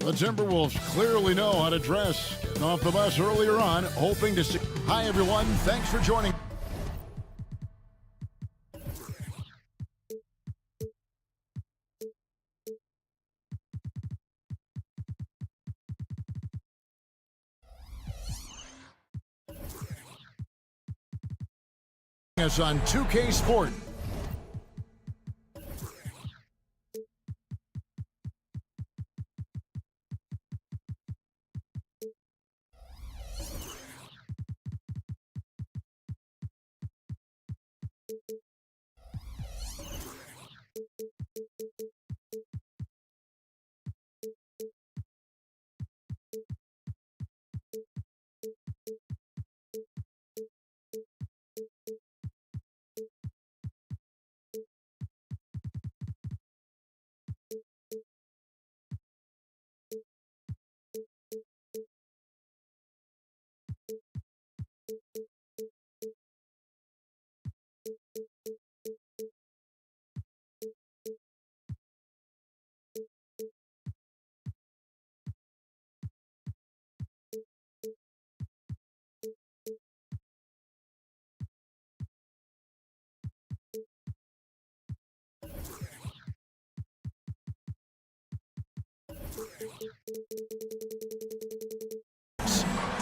The Timberwolves clearly know how to dress. Off the bus earlier on, hoping to see. Hi, everyone. Thanks for joining us on 2K Sport.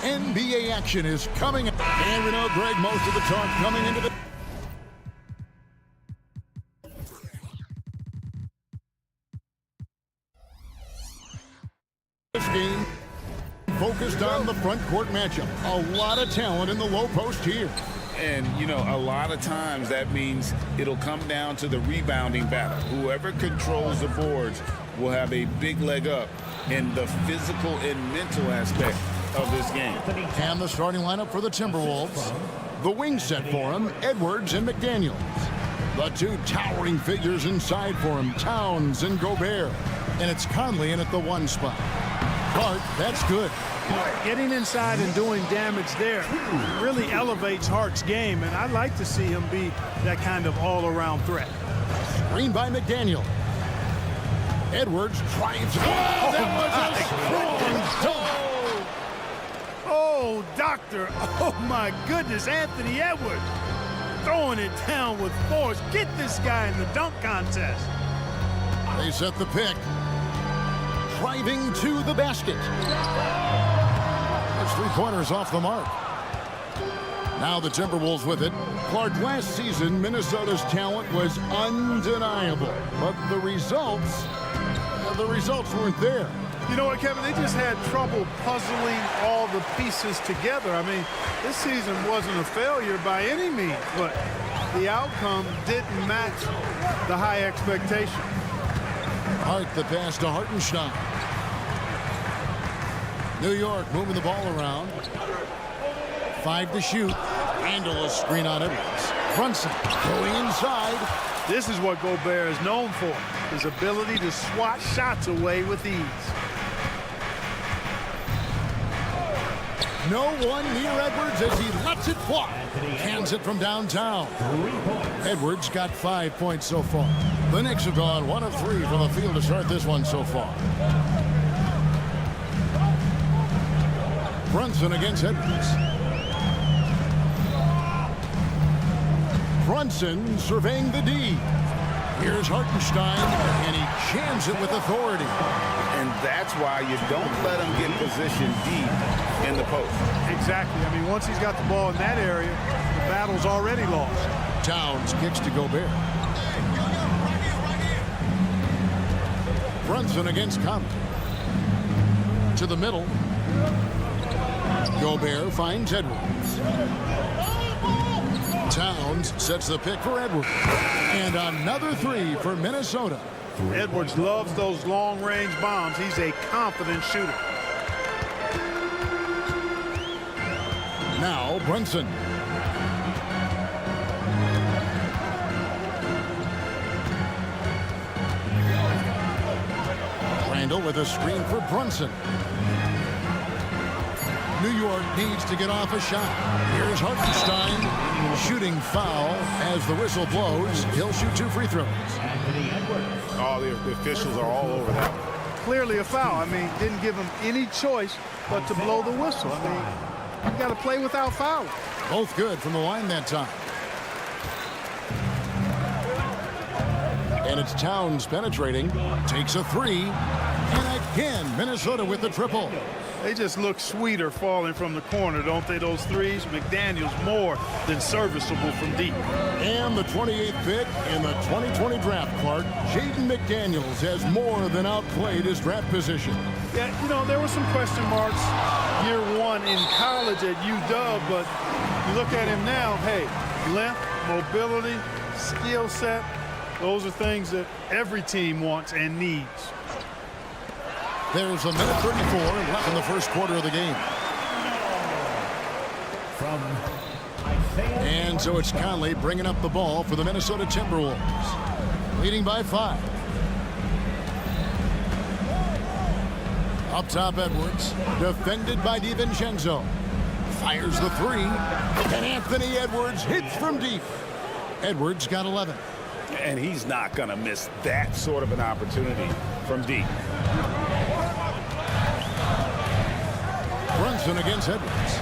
NBA action is coming. And we know, Greg, most of the talk coming into the this game focused on the front court matchup. A lot of talent in the low post here. And, you know, a lot of times that means it'll come down to the rebounding battle. Whoever controls the boards will have a big leg up in the physical and mental aspect of this game. And the starting lineup for the Timberwolves. The wing set for him, Edwards and McDaniels. The two towering figures inside for him, Towns and Gobert. And it's Conley in at the one spot. Clark, that's good. Getting inside and doing damage there really elevates Hart's game, and I'd like to see him be that kind of all-around threat. Screen by McDaniel. Edwards drives. Oh, that was a strong dunk. Oh, doctor. Oh, my goodness, Anthony Edwards. Throwing it down with force. Get this guy in the dunk contest. They set the pick. Driving to the basket. There's three-pointers off the mark. Now the Timberwolves with it. Clark, last season, Minnesota's talent was undeniable. But the results weren't there. You know what, Kevin? They just had trouble puzzling all the pieces together. I mean, this season wasn't a failure by any means, but the outcome didn't match the high expectation. Hart the pass to Hartenstein. New York moving the ball around. 5 to shoot. Handle a screen on Edwards. Brunson going inside. This is what Gobert is known for, his ability to swat shots away with ease. No one near Edwards as he lets it fly. Hands it from downtown. Edwards got 5 points so far. The Knicks have gone 1 of 3 from the field to start this one so far. Brunson against Edwards. Brunson surveying the D. Here's Hartenstein, and he jams it with authority. And that's why you don't let him get positioned deep in the post. Exactly. I mean, once he's got the ball in that area, the battle's already lost. Towns kicks to Gobert. Brunson against Conley. To the middle. Gobert finds Edwards. Towns sets the pick for Edwards. And another 3 for Minnesota. Edwards loves those long-range bombs. He's a confident shooter. Now Brunson. Randall with a screen for Brunson. New York needs to get off a shot. Here's Hartenstein. Shooting foul as the whistle blows. He'll shoot 2 free throws. Oh, the officials are all over that. clearly a foul. I mean, didn't give him any choice but to blow the whistle. I mean, you got to play without fouling. Both good from the line that time. And it's Towns penetrating, takes a three, and again, Minnesota with the triple. They just look sweeter falling from the corner, don't they, those threes? McDaniels more than serviceable from deep. And the 28th pick in the 2020 draft, Clark, Jaden McDaniels has more than outplayed his draft position. Yeah, you know, there were some question marks year one in college at UW, but you look at him now, hey, length, mobility, skill set, those are things that every team wants and needs. There's a minute 34 left in the first quarter of the game. And so it's Conley bringing up the ball for the Minnesota Timberwolves, leading by 5. Up top, Edwards, defended by DiVincenzo. Fires the three, and Anthony Edwards hits from deep. Edwards got 11. And he's not going to miss that sort of an opportunity from deep. Brunson against Edwards.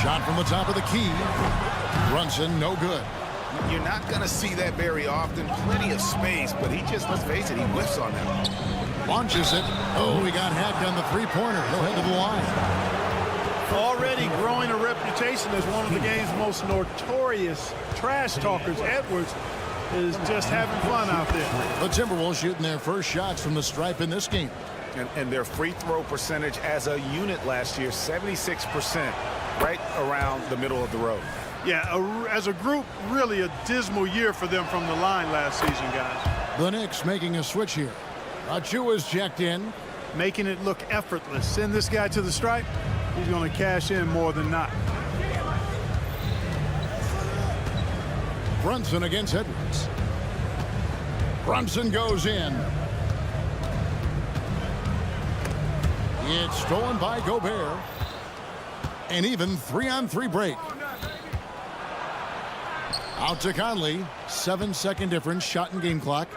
Shot from the top of the key. Brunson, no good. You're not going to see that very often. Plenty of space, but he just, let's face it, he whiffs on that. Launches it. Oh, he got hacked on the three-pointer. He'll head to the line. Already growing a reputation as one of the game's most notorious trash talkers, Edwards is just having fun out there. The Timberwolves shooting their first shots from the stripe in this game. And their free throw percentage as a unit last year, 76%, right around the middle of the road. Yeah, as a group, really a dismal year for them from the line last season, guys. The Knicks making a switch here. Achua's checked in. Making it look effortless. Send this guy to the stripe, he's going to cash in more than not. Brunson against Edwards. Brunson goes in. It's stolen by Gobert. An even 3-on-3 break. Out to Conley. 7-second difference, shot and game clock.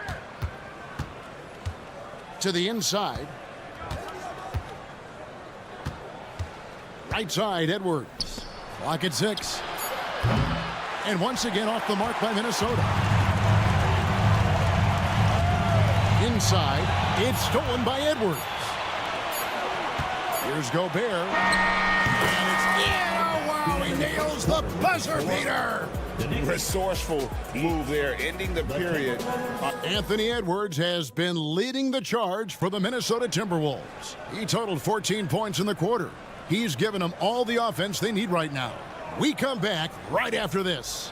To the inside. Right side, Edwards. Clock at 6. And once again off the mark by Minnesota. Inside, it's stolen by Edwards. Here's Gobert. And it's in. Oh, wow, he nails the buzzer beater. Resourceful move there, ending the period. Anthony Edwards has been leading the charge for the Minnesota Timberwolves. He totaled 14 points in the quarter. He's given them all the offense they need right now. We come back right after this.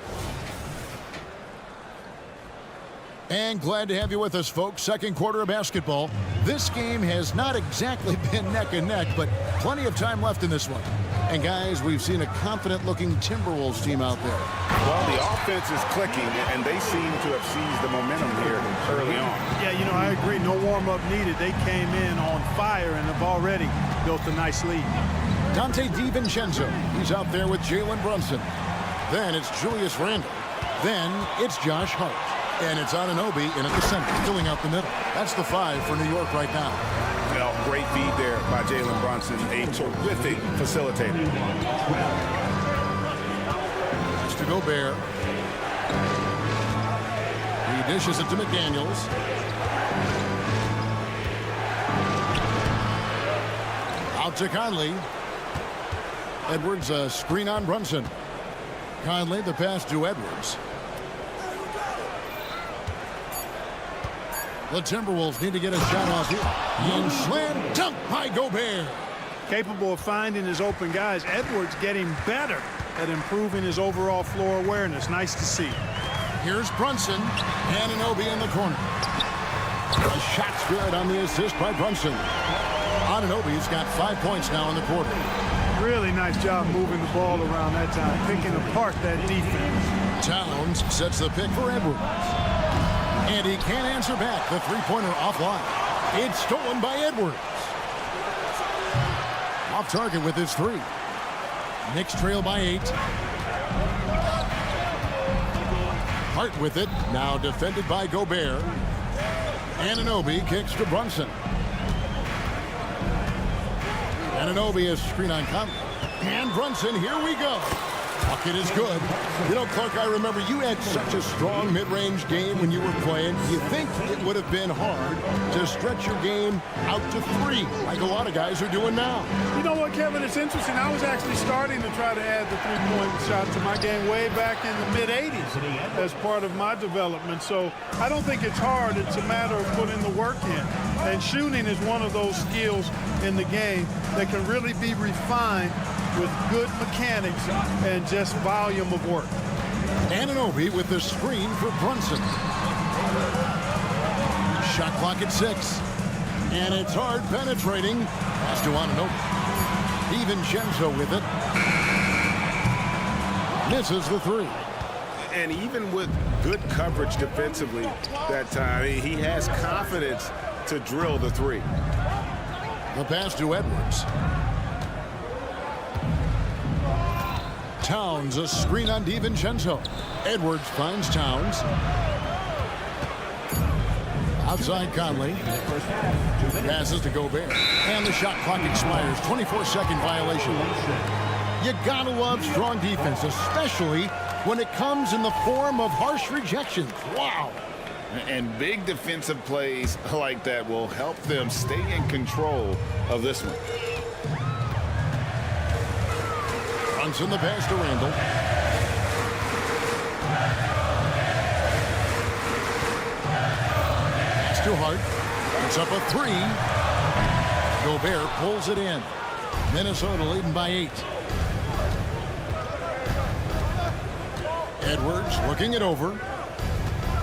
And glad to have you with us, folks. Second quarter of basketball. This game has not exactly been neck and neck, but plenty of time left in this one. And guys, we've seen a confident-looking Timberwolves team out there. Well, the offense is clicking, and they seem to have seized the momentum here early on. Yeah, you know, I agree. No warm-up needed. They came in on fire and have already built a nice lead. Dante DiVincenzo. He's out there with Jalen Brunson. Then it's Julius Randle. Then it's Josh Hart. And it's Anunoby in at the center, filling out the middle. That's the 5 for New York right now. Well, great feed there by Jalen Brunson, a terrific facilitator. It's to Gobert. He dishes it to McDaniels. Out to Conley. Edwards, a screen on Brunson. Conley, the pass to Edwards. The Timberwolves need to get a shot off here. And slam dunk by Gobert. Capable of finding his open guys. Edwards getting better at improving his overall floor awareness. Nice to see. Here's Brunson. Anunoby in the corner. A shot's good on the assist by Brunson. Anunoby's got 5 points now in the quarter. Really nice job moving the ball around that time, picking apart that defense. Towns sets the pick for Edwards. And he can't answer back. The three-pointer offline. It's stolen by Edwards. Off target with his 3. Knicks trail by 8. Hart with it. Now defended by Gobert. Anunoby kicks to Brunson. Anunoby is screen on Conley. And Brunson, here we go. Bucket is good. You know, Clark, I remember you had such a strong mid-range game when you were playing. You think it would have been hard to stretch your game out to 3, like a lot of guys are doing now. You know what, Kevin? It's interesting. I was actually starting to try to add the three-point shot to my game way back in the mid-'80s as part of my development. So I don't think it's hard. It's a matter of putting the work in. And shooting is one of those skills in the game that can really be refined with good mechanics and just volume of work. Anunoby with the screen for Brunson. Shot clock at 6. And it's hard penetrating. Pass to Anunoby. DiVincenzo with it. Misses the 3. And even with good coverage defensively that time, he has confidence to drill the 3. The pass to Edwards. Towns, a screen on DiVincenzo. Edwards finds Towns. Outside Conley. Passes to Gobert. And the shot clock expires. 24-second violation. You gotta love strong defense, especially when it comes in the form of harsh rejections. Wow. And big defensive plays like that will help them stay in control of this one. Brunson the pass to Randall. Pass to Hart. It's up a 3. Gobert pulls it in. Minnesota leading by 8. Edwards looking it over.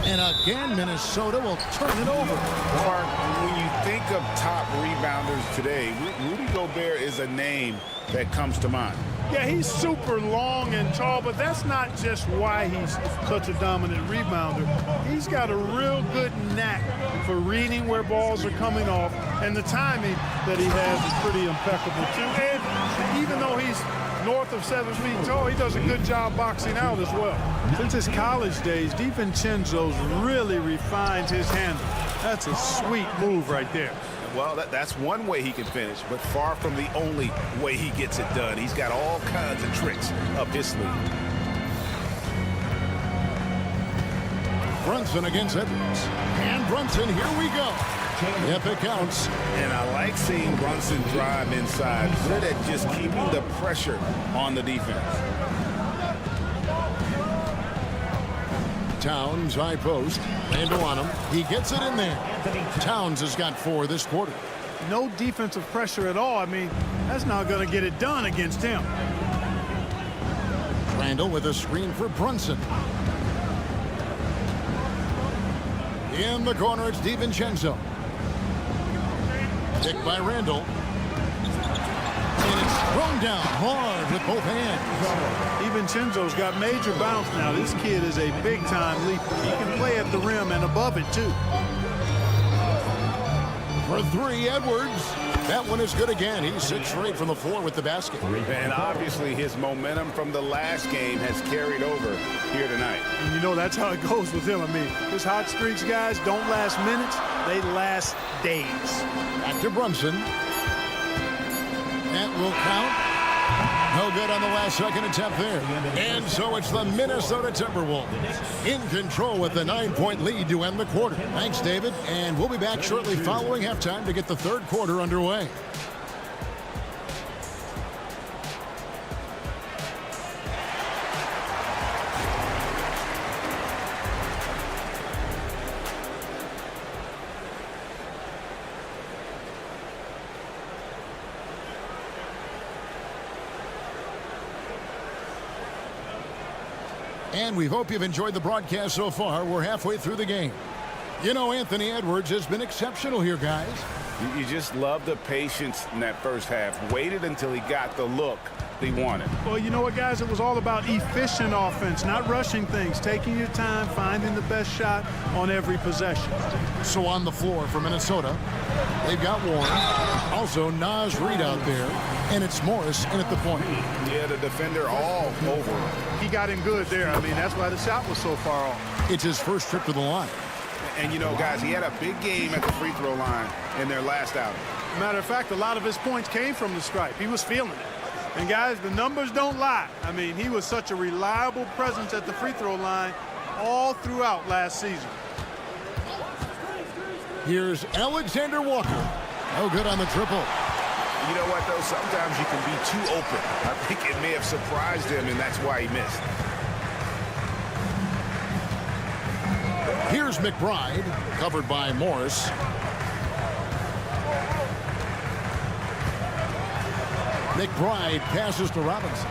And again, Minnesota will turn it over. Mark, when you think of top rebounders today, Rudy Gobert is a name that comes to mind. Yeah, he's super long and tall, but that's not just why he's such a dominant rebounder. He's got a real good knack for reading where balls are coming off, and the timing that he has is pretty impeccable, too. And even though he's north of 7 feet tall, he does a good job boxing out as well. Since his college days, DiVincenzo's really refined his handle. That's a sweet move right there. Well, that's one way he can finish, but far from the only way he gets it done. He's got all kinds of tricks up his sleeve. Brunson against Edwards. And Brunson, here we go. If it counts. And I like seeing Brunson drive inside. Good at just keeping the pressure on the defense. Towns, high post. Randall on him. He gets it in there. Towns has got 4 this quarter. No defensive pressure at all. I mean, that's not going to get it done against him. Randall with a screen for Brunson. In the corner, it's DiVincenzo. Picked by Randall. And it's thrown down hard with both hands. DiVincenzo's got major bounce now. This kid is a big-time leaper. He can play at the rim and above it, too. For 3, Edwards. That one is good again. He's 6 for 8 from the floor with the basket. And obviously his momentum from the last game has carried over here tonight. And you know that's how it goes with him. I mean, his hot streaks, guys, don't last minutes. They last days. Back to Brunson. That will count. No good on the last second attempt there. And so it's the Minnesota Timberwolves in control with the 9-point lead to end the quarter. Thanks, David. And we'll be back shortly following halftime to get the third quarter underway. And we hope you've enjoyed the broadcast so far. We're halfway through the game. You know, Anthony Edwards has been exceptional here, guys. You just love the patience in that first half. Waited until he got the look he wanted. Well, you know what, guys? It was all about efficient offense, not rushing things, taking your time, finding the best shot on every possession. So on the floor for Minnesota, they've got Warren. Also, Naz Reid out there. And it's Morris in at the point. Yeah, the defender all over him. He got him good there. I mean, that's why the shot was so far off. It's his first trip to the line. And, you know, guys, he had a big game at the free throw line in their last outing. Matter of fact, a lot of his points came from the stripe. He was feeling it. And, guys, the numbers don't lie. I mean, he was such a reliable presence at the free throw line all throughout last season. Here's Alexander Walker. No good on the triple. You know what, though? Sometimes you can be too open. I think it may have surprised him, and that's why he missed. Here's McBride, covered by Morris. McBride passes to Robinson.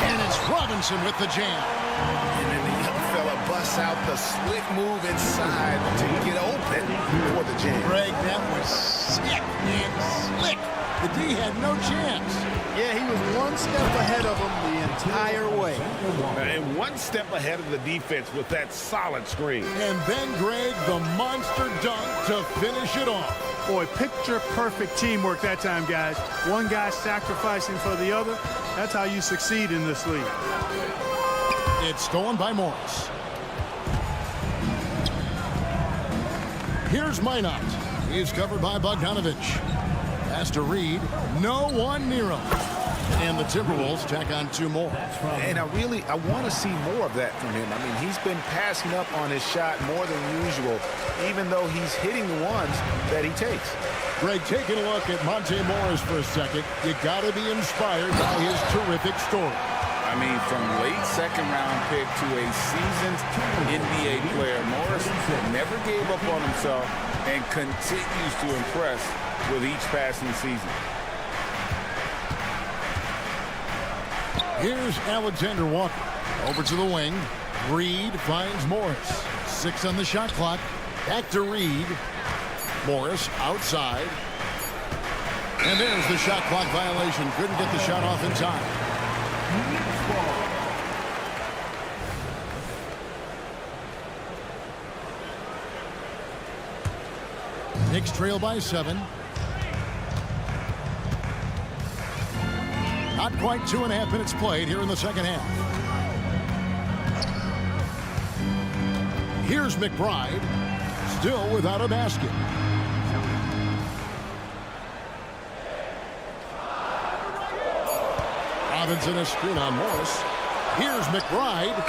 And it's Robinson with the jam. And then the young fella busts out the slick move inside to get open for the jam. Greg, that was sick and slick. The D had no chance. Yeah, he was one step ahead of him the entire way. And one step ahead of the defense with that solid screen. And then Greg, the monster dunk to finish it off. Boy, picture-perfect teamwork that time, guys. One guy sacrificing for the other. That's how you succeed in this league. It's stolen by Morris. Here's Minot. He's covered by Bogdanovich. Pass to Reed. No one near him. And the Timberwolves tack on 2 more. And I want to see more of that from him. I mean, he's been passing up on his shot more than usual, even though he's hitting the ones that he takes. Greg, taking a look at Monte Morris for a second, you got to be inspired by his terrific story. I mean, from late second-round pick to a seasoned NBA player, Morris never gave up on himself and continues to impress with each passing season. Here's Alexander Walker. Over to the wing. Reed finds Morris. 6 on the shot clock. Back to Reed. Morris outside. And there's the shot clock violation. Couldn't get the shot off in time. Knicks trail by 7. Not quite 2.5 minutes played here in the second half. Here's McBride, still without a basket. Robinson a screen on Morris. Here's McBride.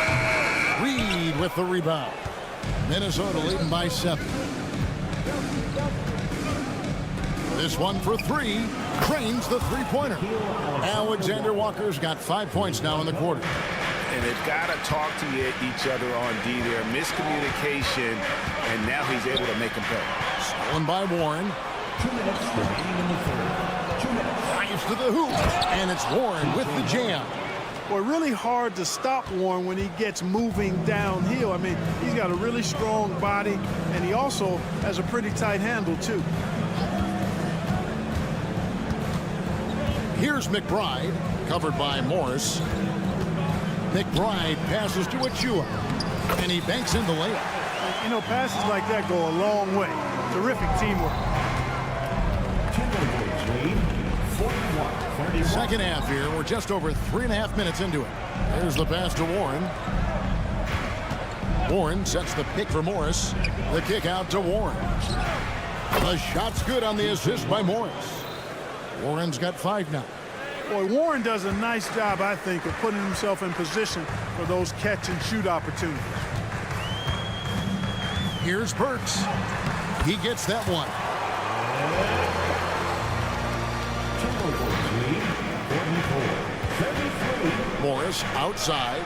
Reed with the rebound. Minnesota leading by 7. This one for 3. Cranes the three-pointer. Alexander Walker's got 5 points now in the quarter. And they've got to talk to each other on D there. Miscommunication, and now he's able to make them pay. Stolen by Warren. 2 minutes remaining in the third. 2 minutes. Drives to the hoop, and it's Warren with the jam. Boy, really hard to stop Warren when he gets moving downhill. I mean, he's got a really strong body, and he also has a pretty tight handle, too. Here's McBride, covered by Morris. McBride passes to Achua, and he banks in the layup. You know, passes like that go a long way. Terrific teamwork. Timberwolves lead 41-31. Second half here. We're just over 3.5 minutes into it. There's the pass to Warren. Warren sets the pick for Morris. The kick out to Warren. The shot's good on the assist by Morris. Warren's got 5 now. Boy, Warren does a nice job, I think, of putting himself in position for those catch-and-shoot opportunities. Here's Burks. He gets that one. Timberwolves lead 44-33. Morris outside.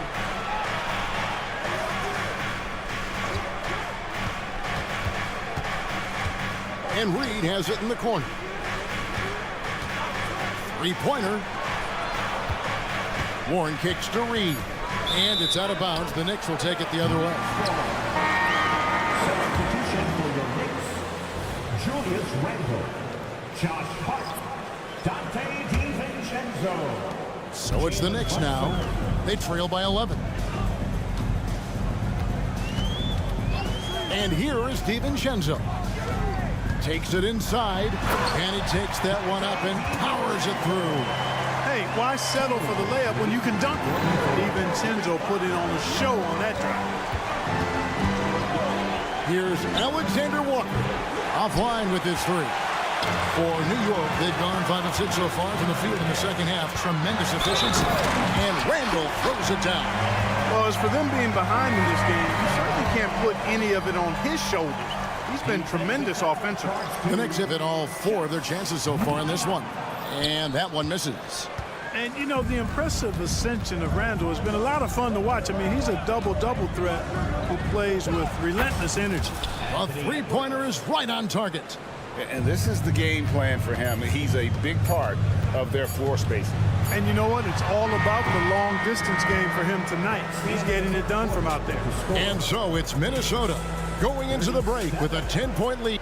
And Reed has it in the corner. Three-pointer. Warren kicks to Reed. And it's out of bounds. The Knicks will take it the other way. Substitution for the Knicks. Julius Randle. Josh Hart. Dante DiVincenzo. So it's the Knicks now. They trail by 11. And here is DiVincenzo. Takes it inside, and he takes that one up and powers it through. Hey, why settle for the layup when you can dunk it? DiVincenzo put it on the show on that drive. Here's Alexander Walker offline with his three. For New York, they've gone 5 of 6 so far from the field in the second half. Tremendous efficiency. And Randall throws it down. Well, as for them being behind in this game, you certainly can't put any of it on his shoulders. He's been tremendous offensively. The Knicks have hit all 4 of their chances so far in this one. And that one misses. And, you know, the impressive ascension of Randall has been a lot of fun to watch. I mean, he's a double-double threat who plays with relentless energy. A three-pointer is right on target. And this is the game plan for him. He's a big part of their floor spacing. And you know what? It's all about the long-distance game for him tonight. He's getting it done from out there. And so it's Minnesota going into the break with a 10-point lead.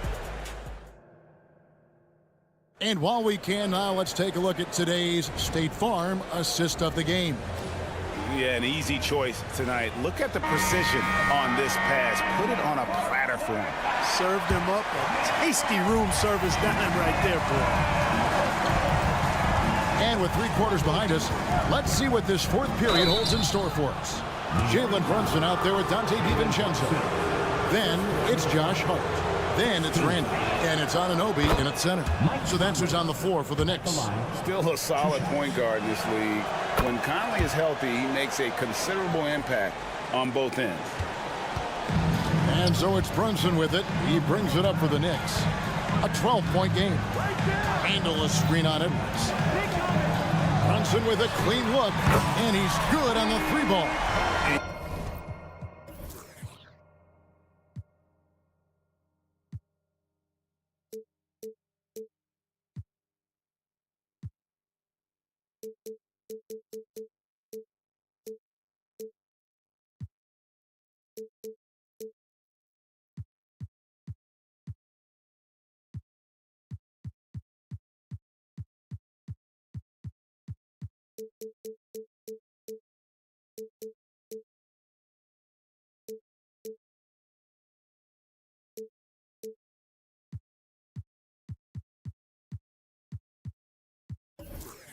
And while we can now, let's take a look at today's State Farm assist of the game. Yeah, an easy choice tonight. Look at the precision on this pass. Put it on a platter for him. Served him up a tasty room service dime right there, boy. And with 3 quarters behind us, let's see what this 4th period holds in store for us. Jalen Brunson out there with Dante DiVincenzo. Then it's Josh Hart. Then it's Randall. And it's Anunoby in at center. So that's who's on the floor for the Knicks. Still a solid point guard in this league. When Conley is healthy, he makes a considerable impact on both ends. And so it's Brunson with it. He brings it up for the Knicks. A 12-point game. Randall a screen on Edwards. Brunson with a clean look. And he's good on the 3-ball.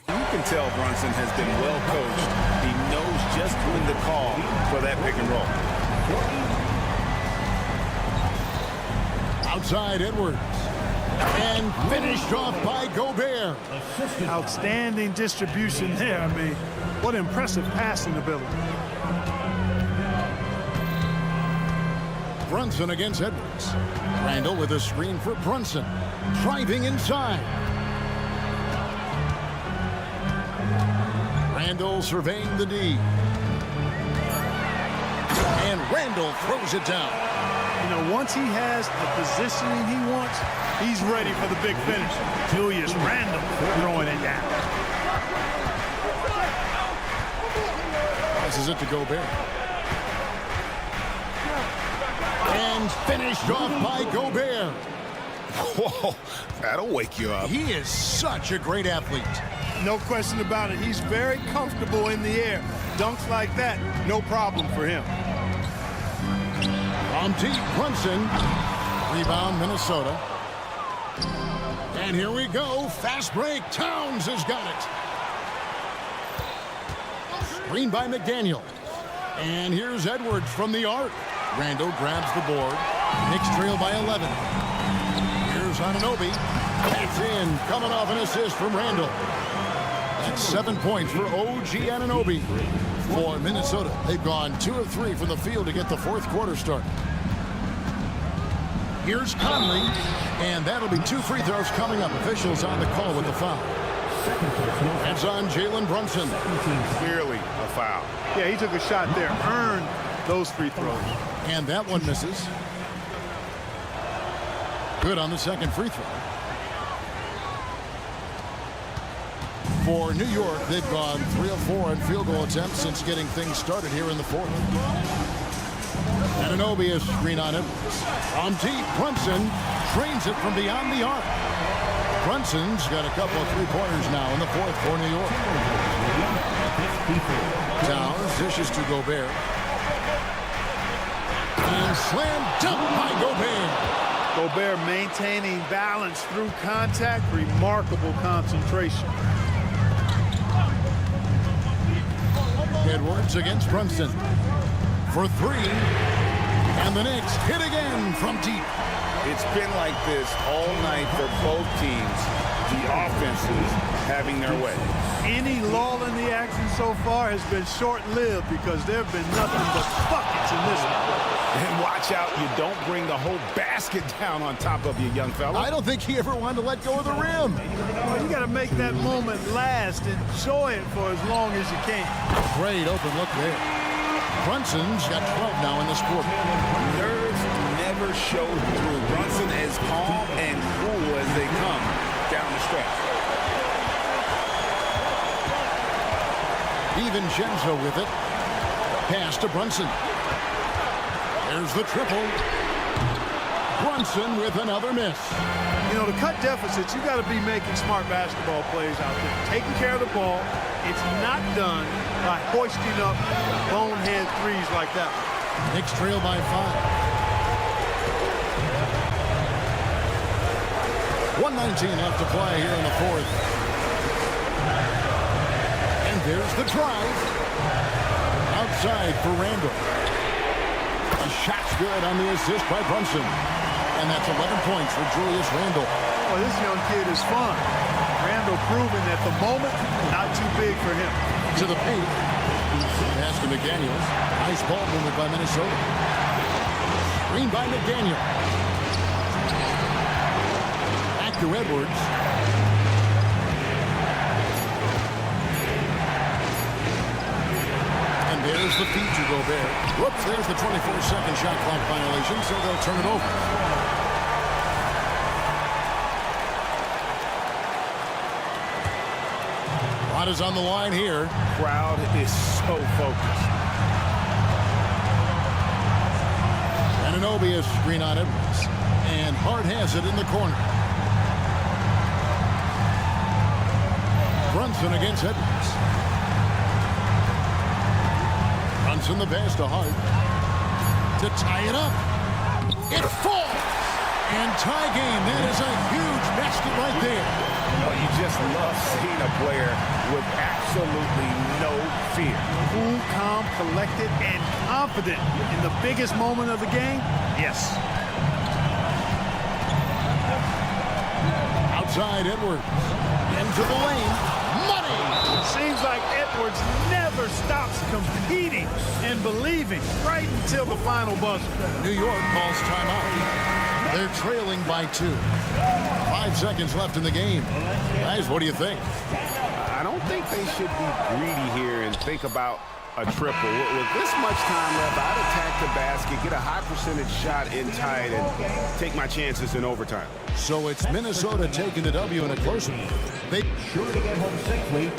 You can tell Brunson has been well coached. He knows just when to call for that pick and roll. Outside Edwards. And finished off by Gobert. Outstanding distribution there. I mean, what impressive passing ability. Brunson against Edwards. Randall with a screen for Brunson. Driving inside. Randall surveying the D. And Randall throws it down. You know, once he has the positioning he wants, he's ready for the big finish. Julius Randall throwing it down. Passes it to Gobert. And finished off by Gobert. Whoa, that'll wake you up. He is such a great athlete. No question about it. He's very comfortable in the air. Dunks like that, no problem for him. From deep, Brunson. Rebound, Minnesota. And here we go. Fast break. Towns has got it. Screen by McDaniel. And here's Edwards from the arc. Randall grabs the board. Knicks trail by 11. Here's Anunoby. That's in. Coming off an assist from Randall. That's 7 points for OG Anunoby. For Minnesota, they've gone 2 of 3 from the field to get the 4th quarter started. Here's Conley, and that'll be 2 free throws coming up. Officials on the call with the foul. That's on Jalen Brunson. Clearly a foul. Yeah, he took a shot there, earned those free throws. And that one misses. Good on the second free throw. For New York, they've gone 3 of 4 on field goal attempts since getting things started here in the 4th. Anunoby is screen on Edwards. From deep, Brunson trains it from beyond the arc. Brunson's got a couple of 3-pointers now in the 4th for New York. Towns dishes to Gobert. And slam dunk by Gobert. Gobert maintaining balance through contact, remarkable concentration. Edwards against Brunson. For 3. And the Knicks hit again from deep. It's been like this all night for both teams. The offenses having their way. Any lull in the action so far has been short-lived because there have been nothing but buckets in this one. And watch out, you don't bring the whole basket down on top of you, young fella. I don't think he ever wanted to let go of the rim. Well, you got to make that moment last. Enjoy it for as long as you can. Great open look there. Brunson's got 12 now in this quarter. Nerves never show through. Brunson as calm and cool as they come down the stretch. DiVincenzo with it. Pass to Brunson. There's the triple. Brunson with another miss. You know, to cut deficits, you got to be making smart basketball plays out there. Taking care of the ball. It's not done by hoisting up bonehead threes like that. Knicks trail by 5. 1:19 left to play here in the fourth. And there's the drive. Outside for Randall. The shot's good on the assist by Brunson. And that's 11 points for Julius Randle. Well, this young kid is fun. Randall proving at the moment, not too big for him. To the paint. Pass to McDaniels. Nice ball movement by Minnesota. Screen by McDaniel. Back to Edwards. And there's the feed to Gobert. Whoops, there's the 24-second shot clock violation, so they'll turn it over. Lot is on the line here. Crowd is so focused. Anunoby screen on Edwards. And Hart has it in the corner. Brunson against Edwards. Brunson the pass to Hart. To tie it up. It falls. And tie game. That is a huge basket right there. Well, you just love seeing a player with absolutely no fear. Cool, calm, collected, and confident in the biggest moment of the game. Yes. Outside Edwards. Into the lane. Money! Seems like Edwards never stops competing and believing right until the final buzzer. New York calls timeout. They're trailing by 2. 5 seconds left in the game. Guys, what do you think? I don't think they should be greedy here and think about a triple. With this much time left, I'd attack the basket, get a high percentage shot in tight, and take my chances in overtime. So it's Minnesota taking the W in a close one. They Sure to get home safely.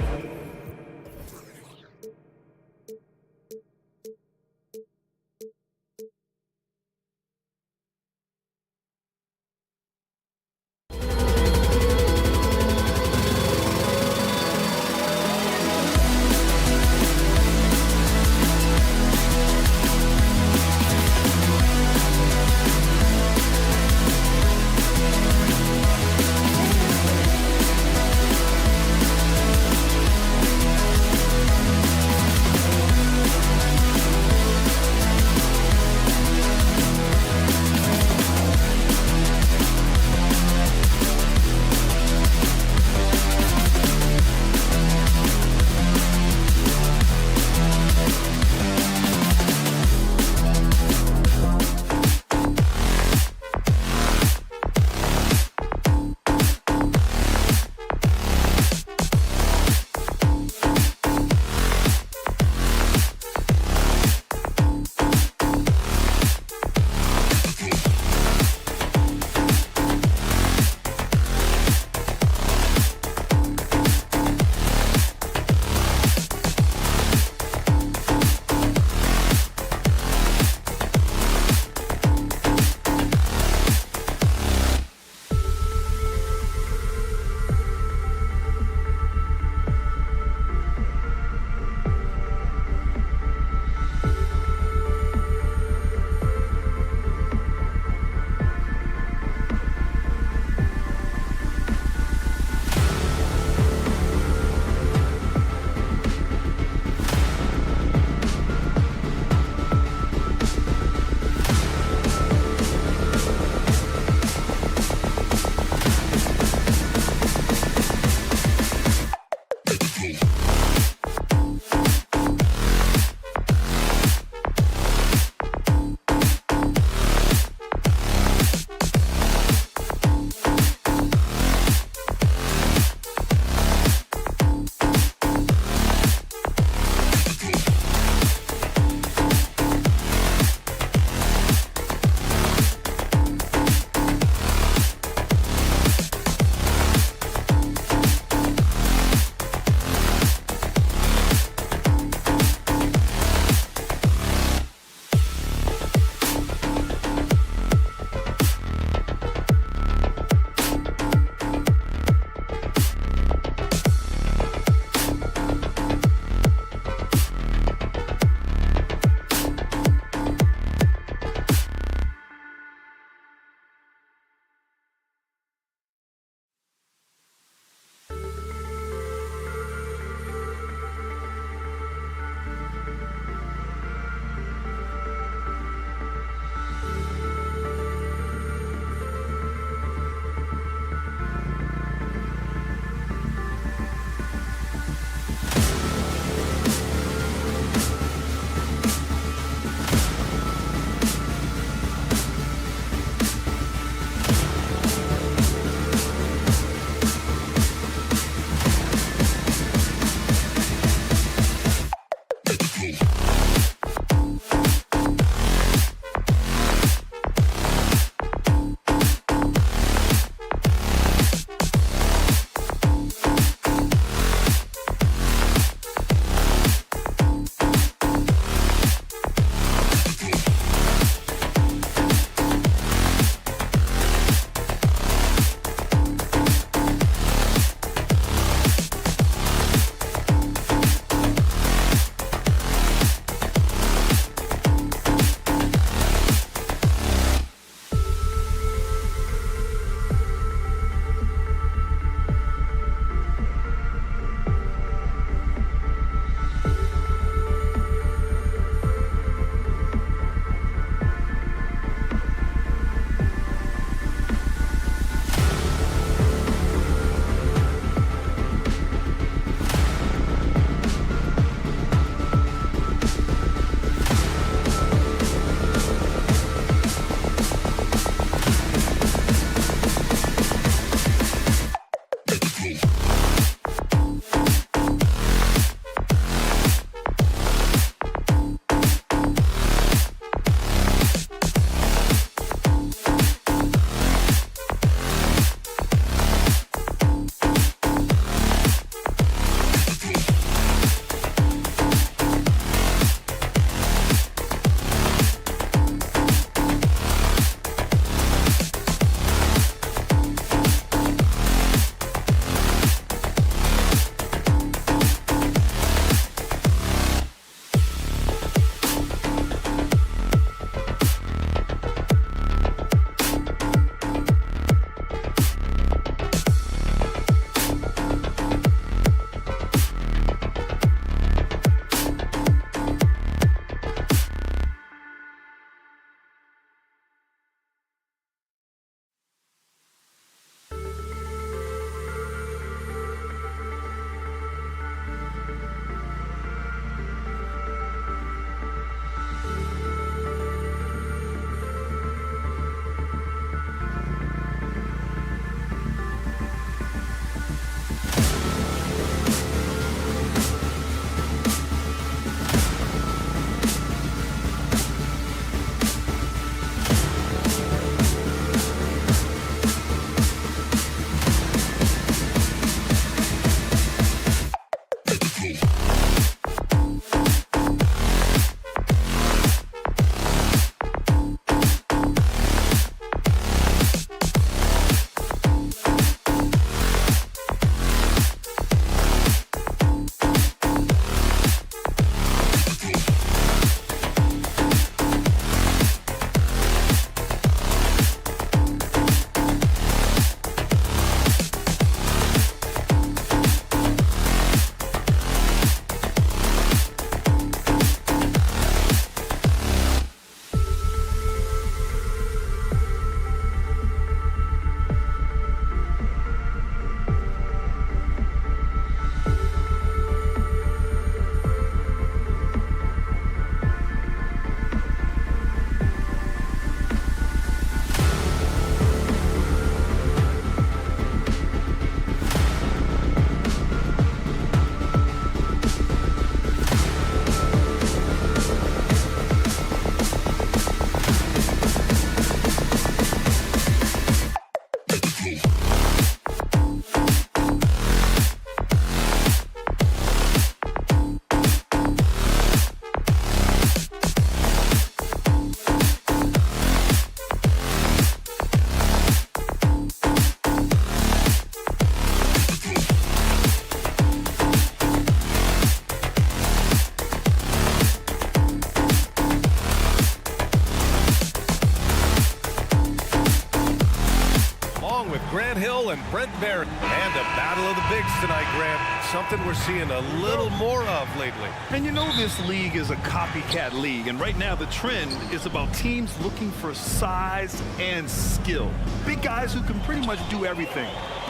with Grant Hill and Brent Barrett. And a battle of the bigs tonight, Grant. Something we're seeing a little more of lately. And you know this league is a copycat league, and right now the trend is about teams looking for size and skill. Big guys who can pretty much do everything.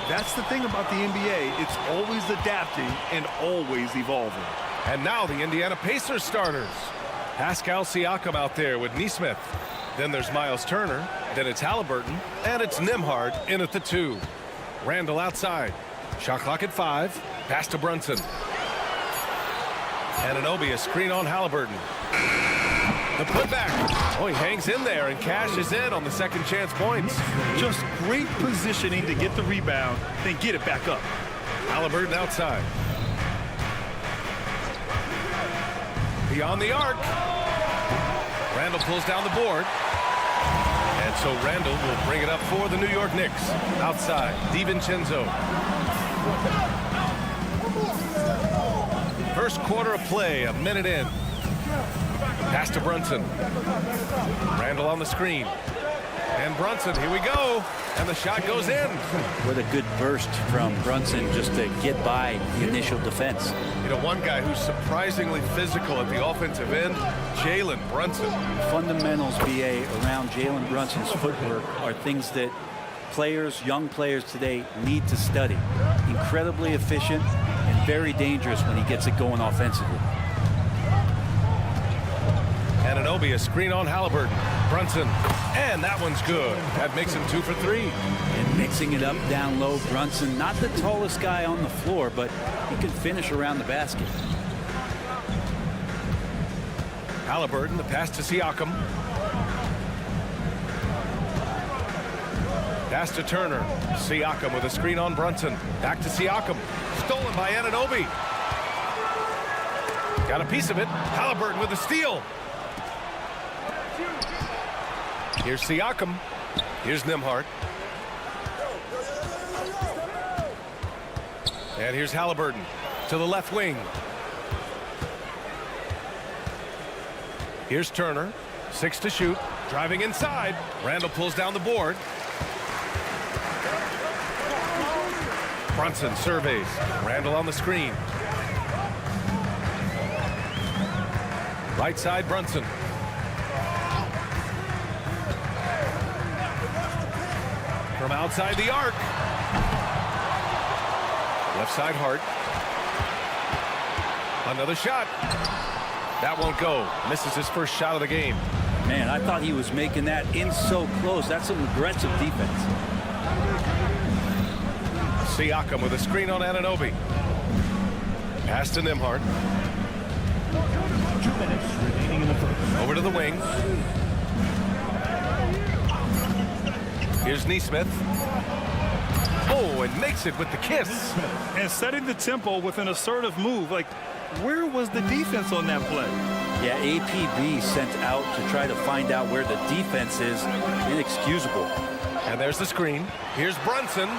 That's the thing about the NBA. It's always adapting and always evolving. And now the Indiana Pacers starters. Pascal Siakam out there with Nesmith. Then there's Miles Turner. Then it's Halliburton. And it's Nembhard in at the 2. Randall outside. Shot clock at 5. Pass to Brunson. Anunoby, a screen on Halliburton. The putback. Oh, he hangs in there and cashes in on the second chance points. Just great positioning to get the rebound, then get it back up. Halliburton outside. Beyond the arc. Randall pulls down the board. And so Randall will bring it up for the New York Knicks. Outside, DiVincenzo. First quarter of play, a minute in. Pass to Brunson. Randall on the screen. And Brunson, here we go. And the shot goes in. What a good burst from Brunson just to get by the initial defense. You know, one guy who's surprisingly physical at the offensive end, Jalen Brunson. Fundamentals, BA, around Jalen Brunson's footwork are things that players, young players today need to study. Incredibly efficient and very dangerous when he gets it going offensively. Anunoby, a screen on Halliburton. Brunson, and that one's good. That makes him 2 for 3. And mixing it up down low, Brunson, not the tallest guy on the floor, but he can finish around the basket. Halliburton, the pass to Siakam. Pass to Turner. Siakam with a screen on Brunson. Back to Siakam. Stolen by Anunoby. Got a piece of it. Halliburton with a steal. Here's Siakam. Here's Nembhard. And here's Halliburton to the left wing. Here's Turner. 6 to shoot. Driving inside. Randall pulls down the board. Brunson surveys. Randall on the screen. Right side, Brunson. From outside the arc. Left side, Hart. Another shot. That won't go. Misses his first shot of the game. Man, I thought he was making that in so close. That's some aggressive defense. Siakam with a screen on Anunoby. Pass to Nembhard. 2 minutes remaining in the first. Over to the wing. Here's Nesmith. Oh, and makes it with the kiss. And setting the tempo with an assertive move. Like, where was the defense on that play? Yeah, APB sent out to try to find out where the defense is. Inexcusable. And there's the screen. Here's Brunson.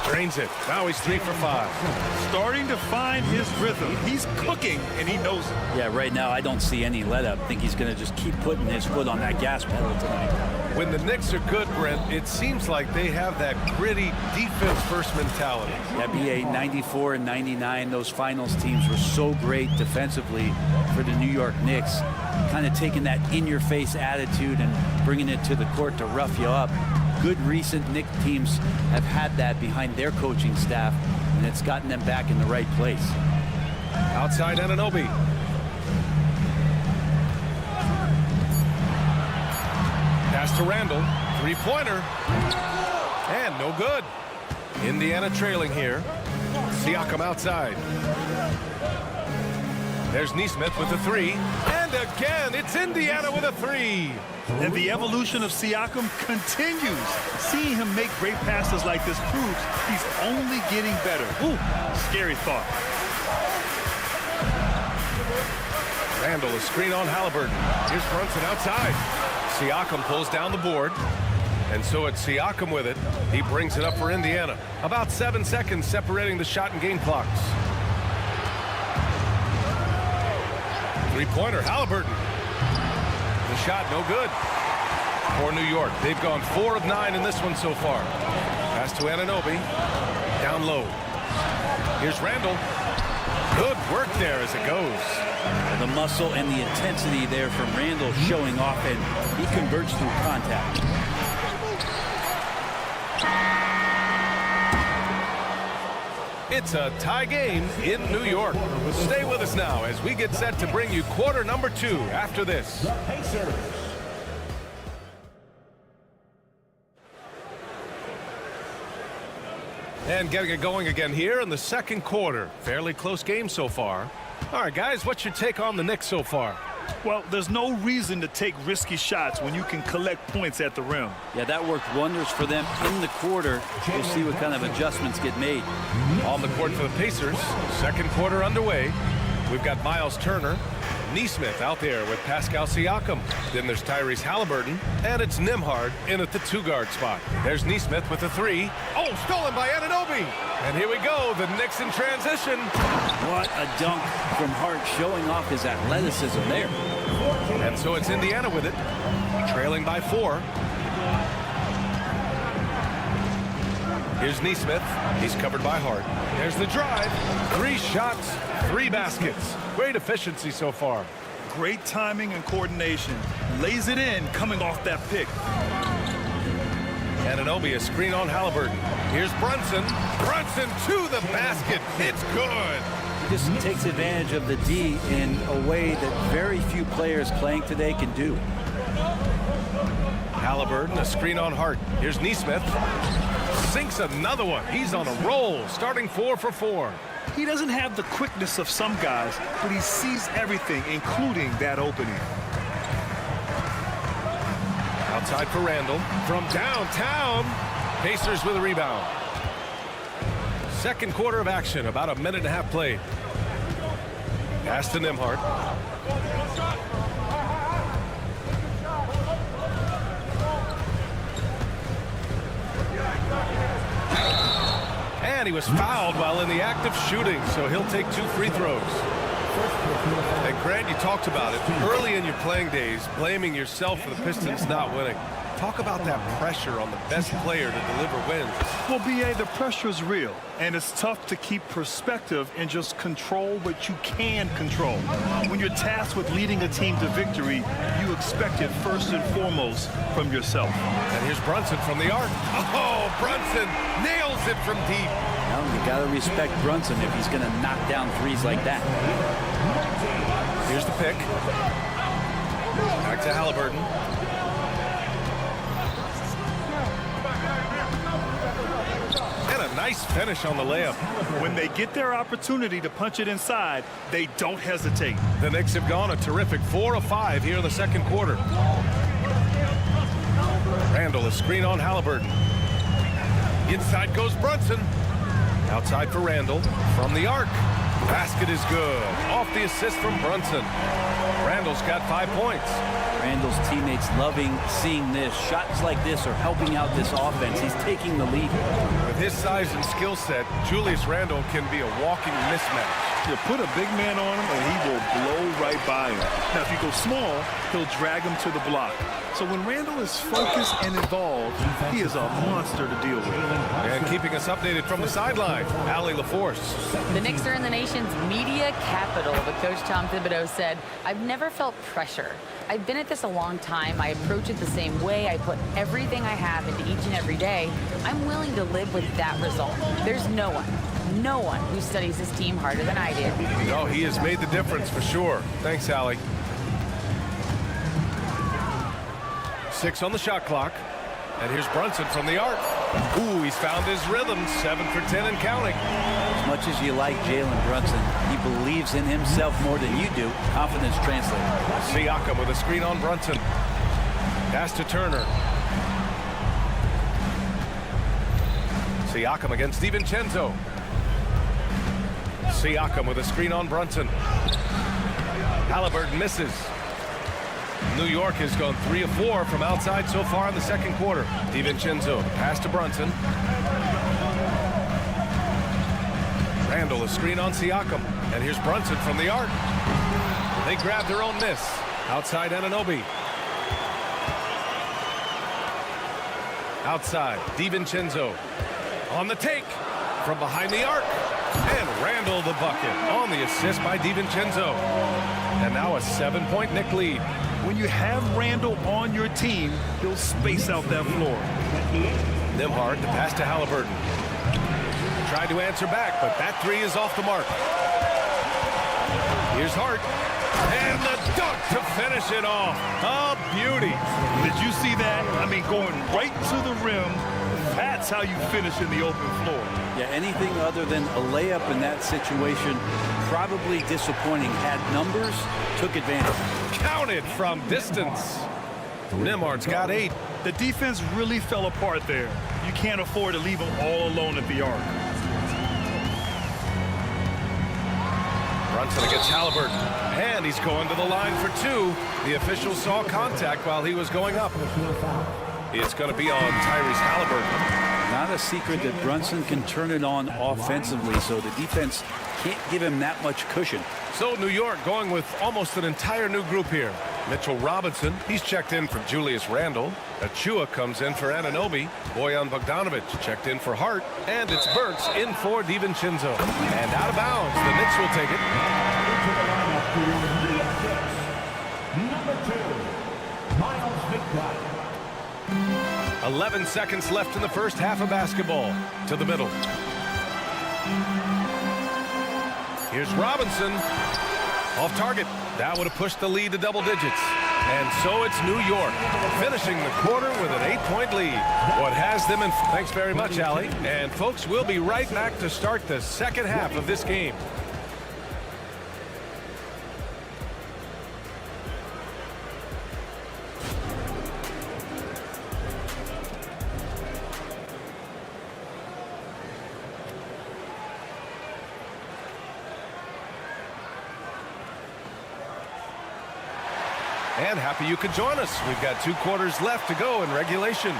Drains it. Now he's 3 for 5. Starting to find his rhythm. He's cooking, and he knows it. Yeah, right now I don't see any let up. I think he's going to just keep putting his foot on that gas pedal tonight. When the Knicks are good, Brent, it seems like they have that gritty defense-first mentality. Yeah, BA 94 and 99, those finals teams were so great defensively for the New York Knicks. Kind of taking that in-your-face attitude and bringing it to the court to rough you up. Good recent Knicks teams have had that behind their coaching staff, and it's gotten them back in the right place. Outside Anunoby. Pass to Randall. Three-pointer. And no good. Indiana trailing here. Siakam outside. There's Nesmith with a 3. And again, it's Indiana with a 3. And the evolution of Siakam continues. Seeing him make great passes like this proves he's only getting better. Ooh, scary thought. Randall, a screen on Halliburton. Here's Brunson outside. Siakam pulls down the board. And so it's Siakam with it. He brings it up for Indiana. About 7 seconds separating the shot and game clocks. Three-pointer, Halliburton. The shot, no good. For New York, they've gone 4 of 9 in this one so far. Pass to Anunoby. Down low. Here's Randall. Good work there as it goes. The muscle and the intensity there from Randall showing off, and he converts through contact. It's a tie game in New York. Stay with us now as we get set to bring you quarter number 2 after this. And getting it going again here in the second quarter. Fairly close game so far. All right, guys, what's your take on the Knicks so far? Well, there's no reason to take risky shots when you can collect points at the rim. Yeah, that worked wonders for them in the quarter. We'll see what kind of adjustments get made. On the court for the Pacers. Second quarter underway. We've got Miles Turner. Nesmith out there with Pascal Siakam. Then there's Tyrese Halliburton. And it's Nembhard in at the 2-guard spot. There's Nesmith with the 3. Oh, stolen by Anunoby. And here we go, the Knicks in transition. What a dunk from Hart, showing off his athleticism there. And so it's Indiana with it, trailing by 4. Here's Nesmith. He's covered by Hart. There's the drive. 3 shots, 3 baskets. Great efficiency so far. Great timing and coordination. Lays it in coming off that pick. Anunoby, a screen on Halliburton. Here's Brunson. Brunson to the basket. It's good. He just takes advantage of the D in a way that very few players playing today can do. Halliburton, a screen on Hart. Here's Nesmith. Sinks another one. He's on a roll, starting 4 for 4. He doesn't have the quickness of some guys, but he sees everything, including that opening. Outside for Randall. From downtown. Pacers with a rebound. Second quarter of action, about a minute and a half played. Pass to Nembhard. And he was fouled while in the act of shooting, so he'll take 2 free throws. And Grant, you talked about it early in your playing days, blaming yourself for the Pistons not winning. Talk about that pressure on the best player to deliver wins. Well, B.A., the pressure is real, and it's tough to keep perspective and just control what you can control. When you're tasked with leading a team to victory, you expect it first and foremost from yourself. And here's Brunson from the arc. Oh, Brunson nails it from deep. Well, you got to respect Brunson if he's going to knock down threes like that. Here's the pick. Back to Halliburton. And a nice finish on the layup. When they get their opportunity to punch it inside, they don't hesitate. The Knicks have gone a terrific 4 of 5 here in the second quarter. Randall, a screen on Halliburton. Inside goes Brunson. Outside for Randall. From the arc. Basket is good. Off the assist from Brunson. Randall's got 5 points. Randall's teammates loving seeing this. Shots like this are helping out this offense. He's taking the lead. With his size and skill set, Julius Randall can be a walking mismatch. You put a big man on him and he will blow right by him. Now, if you go small, he'll drag him to the block. So when Randall is focused and involved, he is a monster to deal with. And keeping us updated from the sideline, Allie LaForce. The Knicks are in the nation's media capital, but Coach Tom Thibodeau said, "I've never felt pressure. I've been at this a long time. I approach it the same way. I put everything I have into each and every day. I'm willing to live with that result. There's no one who studies this team harder than I did." No, he has made the difference for sure. Thanks, Allie. 6 on the shot clock. And here's Brunson from the arc. Ooh, he's found his rhythm. 7 for 10 and counting. As much as you like Jalen Brunson, he believes in himself more than you do. Confidence translates. Siakam with a screen on Brunson. Pass to Turner. Siakam against DiVincenzo. Siakam with a screen on Brunson. Halliburton misses. New York has gone 3 of 4 from outside so far in the second quarter. DiVincenzo, pass to Brunson. Randall, a screen on Siakam. And here's Brunson from the arc. They grab their own miss. Outside Anunoby. Outside, DiVincenzo on the take from behind the arc. And Randall the bucket on the assist by DiVincenzo. And now a 7-point Knick lead. When you have Randall on your team, he'll space out that floor. Nembhard, the pass to Halliburton. Tried to answer back, but that three is off the mark. Here's Hart. And the dunk to finish it off. A beauty. Did you see that? I mean, going right to the rim. That's how you finish in the open floor. Yeah, anything other than a layup in that situation, probably disappointing. Had numbers, took advantage. Counted from distance. Nembhard's got 8. The defense really fell apart there. You can't afford to leave them all alone at the arc. Brunson against Halliburton. And he's going to the line for 2. The official saw contact while he was going up. It's going to be on Tyrese Halliburton. Not a secret that Brunson can turn it on offensively, so the defense can't give him that much cushion. So New York going with almost an entire new group here. Mitchell Robinson, he's checked in for Julius Randle. Achua comes in for Anunoby. Bojan Bogdanovic checked in for Hart. And it's Burks in for DiVincenzo. And out of bounds, the Knicks will take it. Number 2, Miles McBride. 11 seconds left in the first half of basketball. To the middle. Here's Robinson. Off target. That would have pushed the lead to double digits. And so it's New York finishing the quarter with an 8-point lead. What has them in... Thanks very much, Allie. And folks, we'll be right back to start the second half of this game. And happy you could join us. We've got 2 quarters left to go in regulation.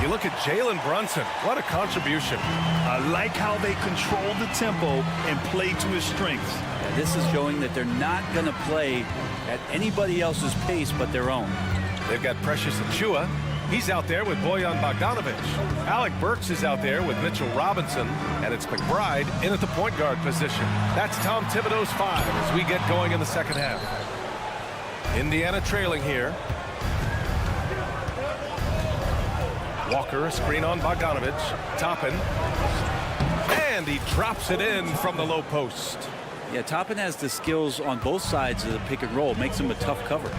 You look at Jalen Brunson. What a contribution. I like how they control the tempo and play to his strengths. Yeah, this is showing that they're not going to play at anybody else's pace but their own. They've got Precious Achua. He's out there with Bojan Bogdanovic. Alec Burks is out there with Mitchell Robinson. And it's McBride in at the point guard position. That's Tom Thibodeau's 5 as we get going in the second half. Indiana trailing here. Walker, a screen on Bogdanovic. Toppin. And he drops it in from the low post. Yeah, Toppin has the skills on both sides of the pick and roll. Makes him a tough cover.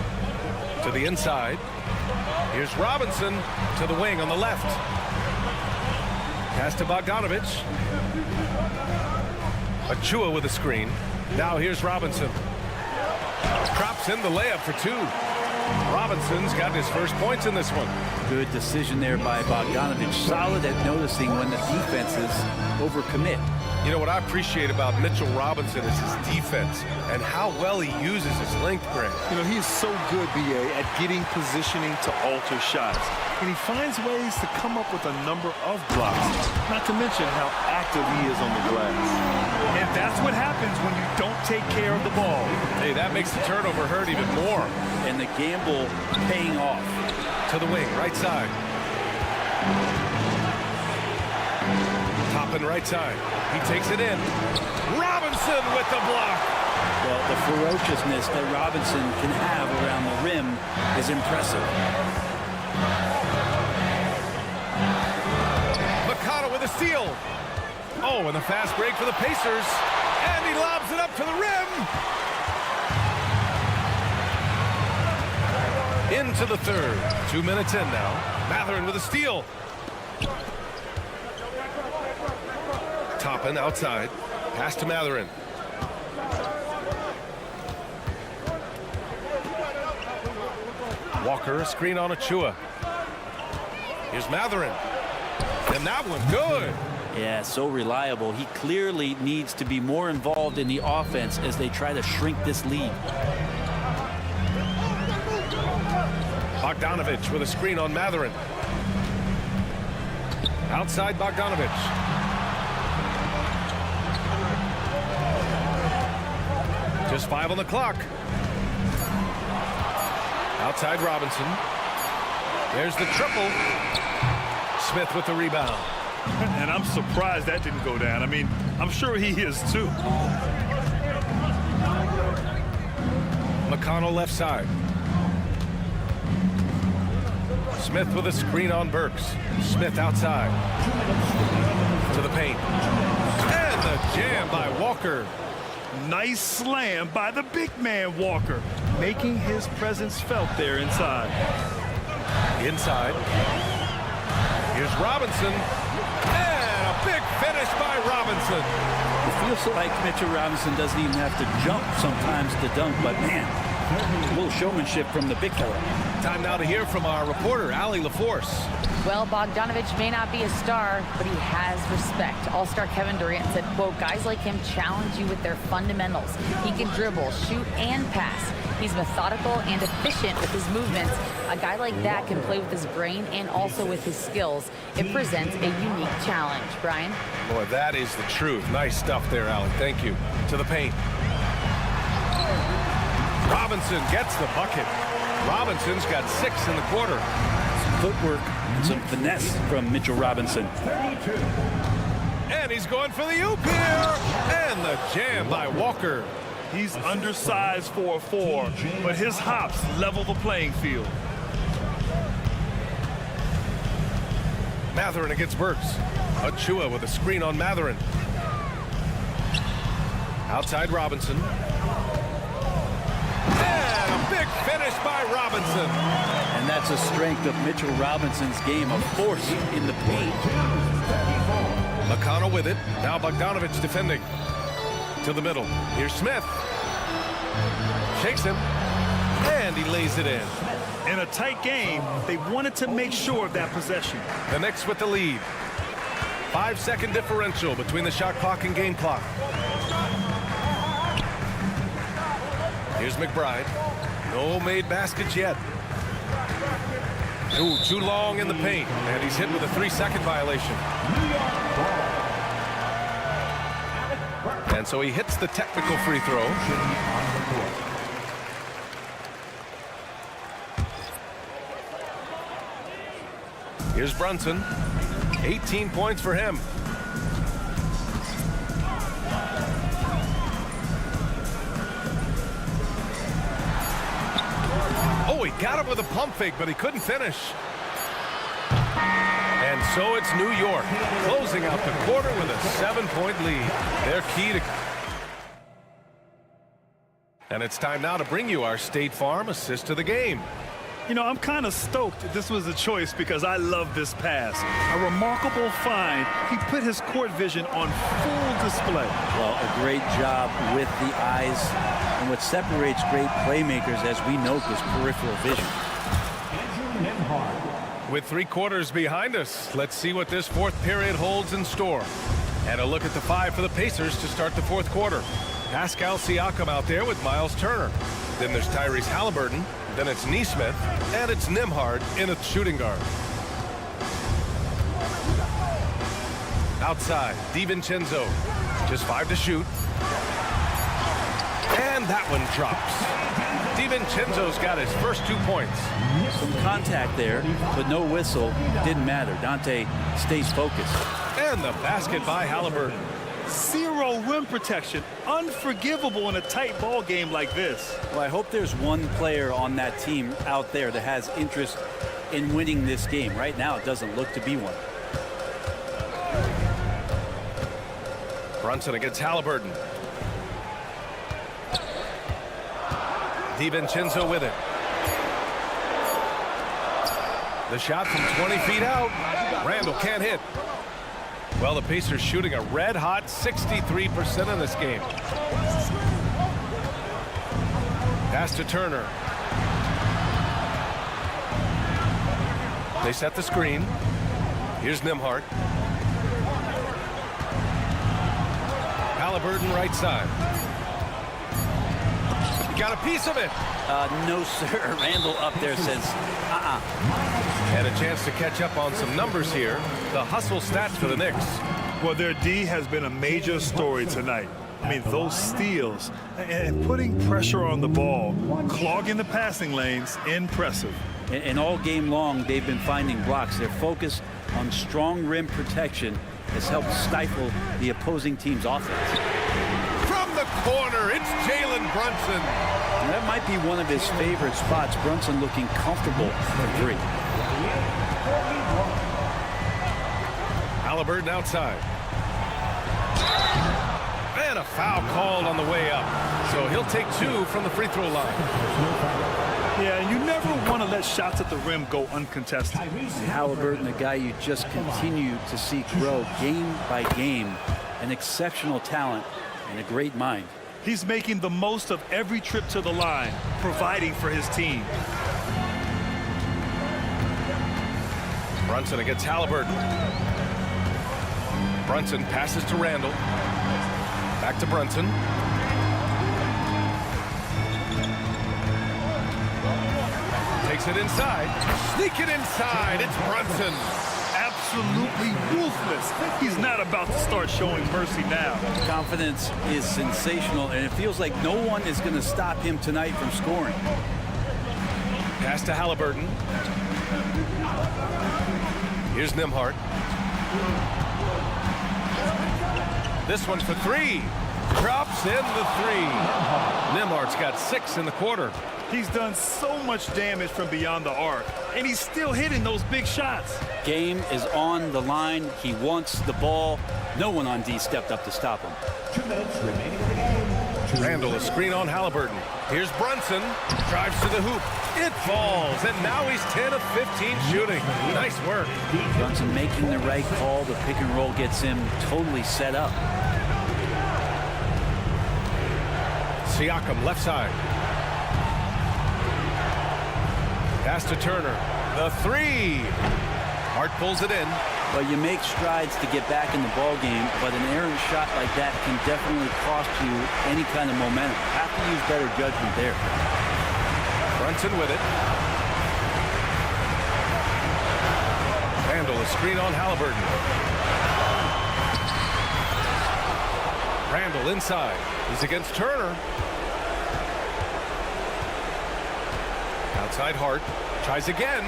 To the inside. Here's Robinson to the wing on the left. Pass to Bogdanovic. Achua with a screen. Now here's Robinson. Drops in the layup for 2. Robinson's got his first points in this one. Good decision there by Bogdanovic. Solid at noticing when the defenses overcommit. You know what I appreciate about Mitchell Robinson is his defense and how well he uses his length, Greg. You know, he is so good, B.A., at getting positioning to alter shots. And he finds ways to come up with a number of blocks, not to mention how active he is on the glass. And that's what happens when you don't take care of the ball. Hey, that makes the turnover hurt even more. And the gamble paying off. To the wing, right side. Toppin right side. He takes it in. Robinson with the block. Well, the ferociousness that Robinson can have around the rim is impressive. McConnell with a steal. Oh, and a fast break for the Pacers. And he lobs it up to the rim. Into the third. 2 minutes in now. Mathurin with a steal. Toppin outside. Pass to Mathurin. Walker, a screen on Achua. Here's Mathurin. And that one good. Yeah, so reliable. He clearly needs to be more involved in the offense as they try to shrink this lead. Bogdanovic with a screen on Mathurin. Outside Bogdanovic. Just 5 on the clock. Outside Robinson. There's the triple. Smith with the rebound. And I'm surprised that didn't go down. I mean, I'm sure he is too. McConnell left side. Smith with a screen on Burks. Smith outside. To the paint. And the jam by Walker. Nice slam by the big man Walker, making his presence felt there inside. Inside. Here's Robinson. And a big finish by Robinson. It feels like Mitchell Robinson doesn't even have to jump sometimes to dunk, but man, a little showmanship from the big fella. Time now to hear from our reporter, Allie LaForce. Well, Bogdanovich may not be a star, but he has respect. All-star Kevin Durant said, quote, guys like him challenge you with their fundamentals. He can dribble, shoot, and pass. He's methodical and efficient with his movements. A guy like that can play with his brain and also with his skills. It presents a unique challenge. Brian? Boy, that is the truth. Nice stuff there, Allie. Thank you. To the paint. Robinson gets the bucket. Robinson's got 6 in the quarter. Footwork and some finesse from Mitchell Robinson. And he's going for the oop here. And the jam by Walker. He's undersized for a 4, but his hops level the playing field. Mathurin against Burks. Achua with a screen on Mathurin. Outside Robinson. And a big finish by Robinson. And that's a strength of Mitchell Robinson's game, a force in the paint. McConnell with it. Now Bogdanovich defending. To the middle. Here's Smith. Shakes him. And he lays it in. In a tight game, they wanted to make sure of that possession. The Knicks with the lead. 5-second differential between the shot clock and game clock. Here's McBride. No made baskets yet. Ooh, too long in the paint. And he's hit with a 3-second violation. And so he hits the technical free throw. Here's Brunson. 18 points for him. Oh, he got him with a pump fake, but he couldn't finish. And so it's New York closing out the quarter with a 7-point lead. They're key to... And it's time now to bring you our State Farm assist of the game. You know, I'm kind of stoked that this was a choice because I love this pass. A remarkable find. He put his court vision on full display. Well, a great job with the eyes. And what separates great playmakers, as we note, is peripheral vision. With 3 quarters behind us, let's see what this 4th period holds in store. And a look at the 5 for the Pacers to start the 4th quarter. Pascal Siakam out there with Miles Turner. Then there's Tyrese Halliburton. Then it's Nesmith. And it's Nembhard in a shooting guard. Outside, DiVincenzo. Just 5 to shoot. And that one drops. DiVincenzo's got his first 2 points. Some contact there, but no whistle. Didn't matter. Dante stays focused. And the basket by Halliburton. 0 rim protection. Unforgivable in a tight ball game like this. Well, I hope there's one player on that team out there that has interest in winning this game. Right now, it doesn't look to be one. Brunson against Halliburton. DiVincenzo with it. The shot from 20 feet out. Randall can't hit. Well, the Pacers shooting a red-hot 63% in this game. Pass to Turner. They set the screen. Here's Nembhard. Halliburton right side. He got a piece of it. No, sir. Randall up there says, And a chance to catch up on some numbers here. The hustle stats for the Knicks. Well, their D has been a major story tonight. I mean, those steals and putting pressure on the ball, clogging the passing lanes, impressive. and all game long, they've been finding blocks. They're focused on strong rim protection has helped stifle the opposing team's offense. From the corner, it's Jalen Brunson. And that might be one of his favorite spots. Brunson looking comfortable for three. Halliburton outside. And a foul called on the way up. So he'll take 2 from the free throw line. Yeah, and you never want to let shots at the rim go uncontested. Halliburton, a guy you just continue to see grow game by game. An exceptional talent and a great mind. He's making the most of every trip to the line, providing for his team. Brunson against Halliburton. Brunson passes to Randall. Back to Brunson. Takes it inside. Sneak it inside. It's Brunson. Absolutely ruthless. He's not about to start showing mercy now. Confidence is sensational, and it feels like no one is going to stop him tonight from scoring. Pass to Halliburton. Here's Nembhard. This one for 3. Drops in the 3. Nembhard's got 6 in the quarter. He's done so much damage from beyond the arc, and he's still hitting those big shots. Game is on the line. He wants the ball. No one on D stepped up to stop him. 2 minutes remaining in the game. Randall, a screen on Halliburton. Here's Brunson. Drives to the hoop. It falls, and now he's 10 of 15 shooting. Nice work. Brunson making the right call. The pick and roll gets him totally set up. Siakam, left side. Pass to Turner. The 3. Hart pulls it in. Well, you make strides to get back in the ball game, but an errant shot like that can definitely cost you any kind of momentum. Have to use better judgment there. Brunson with it. Randall, a screen on Halliburton. Randall inside. He's against Turner. Outside Hart. Tries again.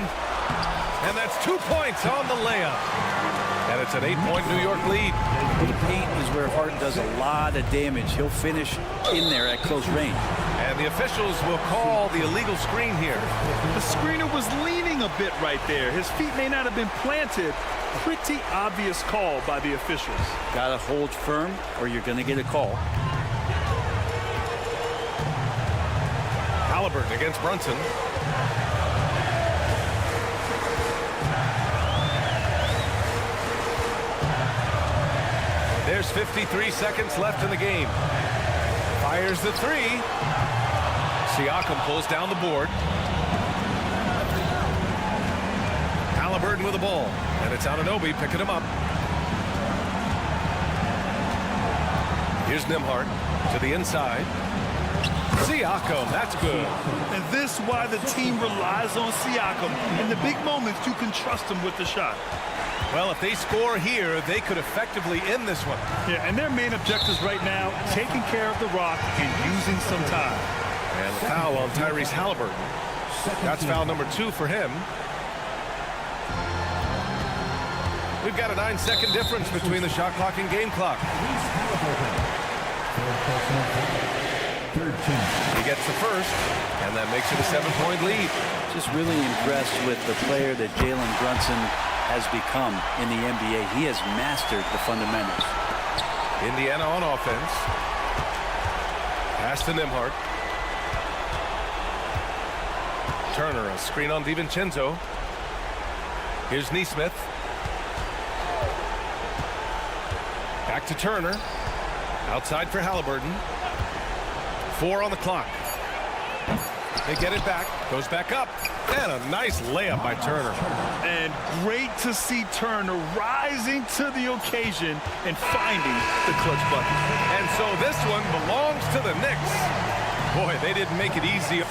And that's 2 points on the layup. And it's an 8-point New York lead. The paint is where Hart does a lot of damage. He'll finish in there at close range. And the officials will call the illegal screen here. The screener was leaning a bit right there. His feet may not have been planted. Pretty obvious call by the officials. Gotta hold firm or you're gonna get a call. Halliburton against Brunson. There's 53 seconds left in the game. Fires the 3. Siakam pulls down the board. Halliburton with the ball. And it's Anunoby picking him up. Here's Nembhard to the inside. Siakam, that's good. And this is why the team relies on Siakam. In the big moments, you can trust him with the shot. Well, if they score here, they could effectively end this one. Yeah, and their main objectives right now, taking care of the rock and using some time. And the foul on Tyrese Halliburton. That's foul number 2 for him. We've got a 9-second difference between the shot clock and game clock. He gets the first, and that makes it a 7-point lead. Just really impressed with the player that Jalen Brunson has become in the NBA. He has mastered the fundamentals. Indiana on offense. Pass to Nembhard. Turner, a screen on DiVincenzo. Here's Nesmith. Back to Turner. Outside for Halliburton. 4 on the clock. They get it back. Goes back up. And a nice layup by Turner. And great to see Turner rising to the occasion and finding the clutch bucket. And so this one belongs to the Knicks. Boy, they didn't make it easy.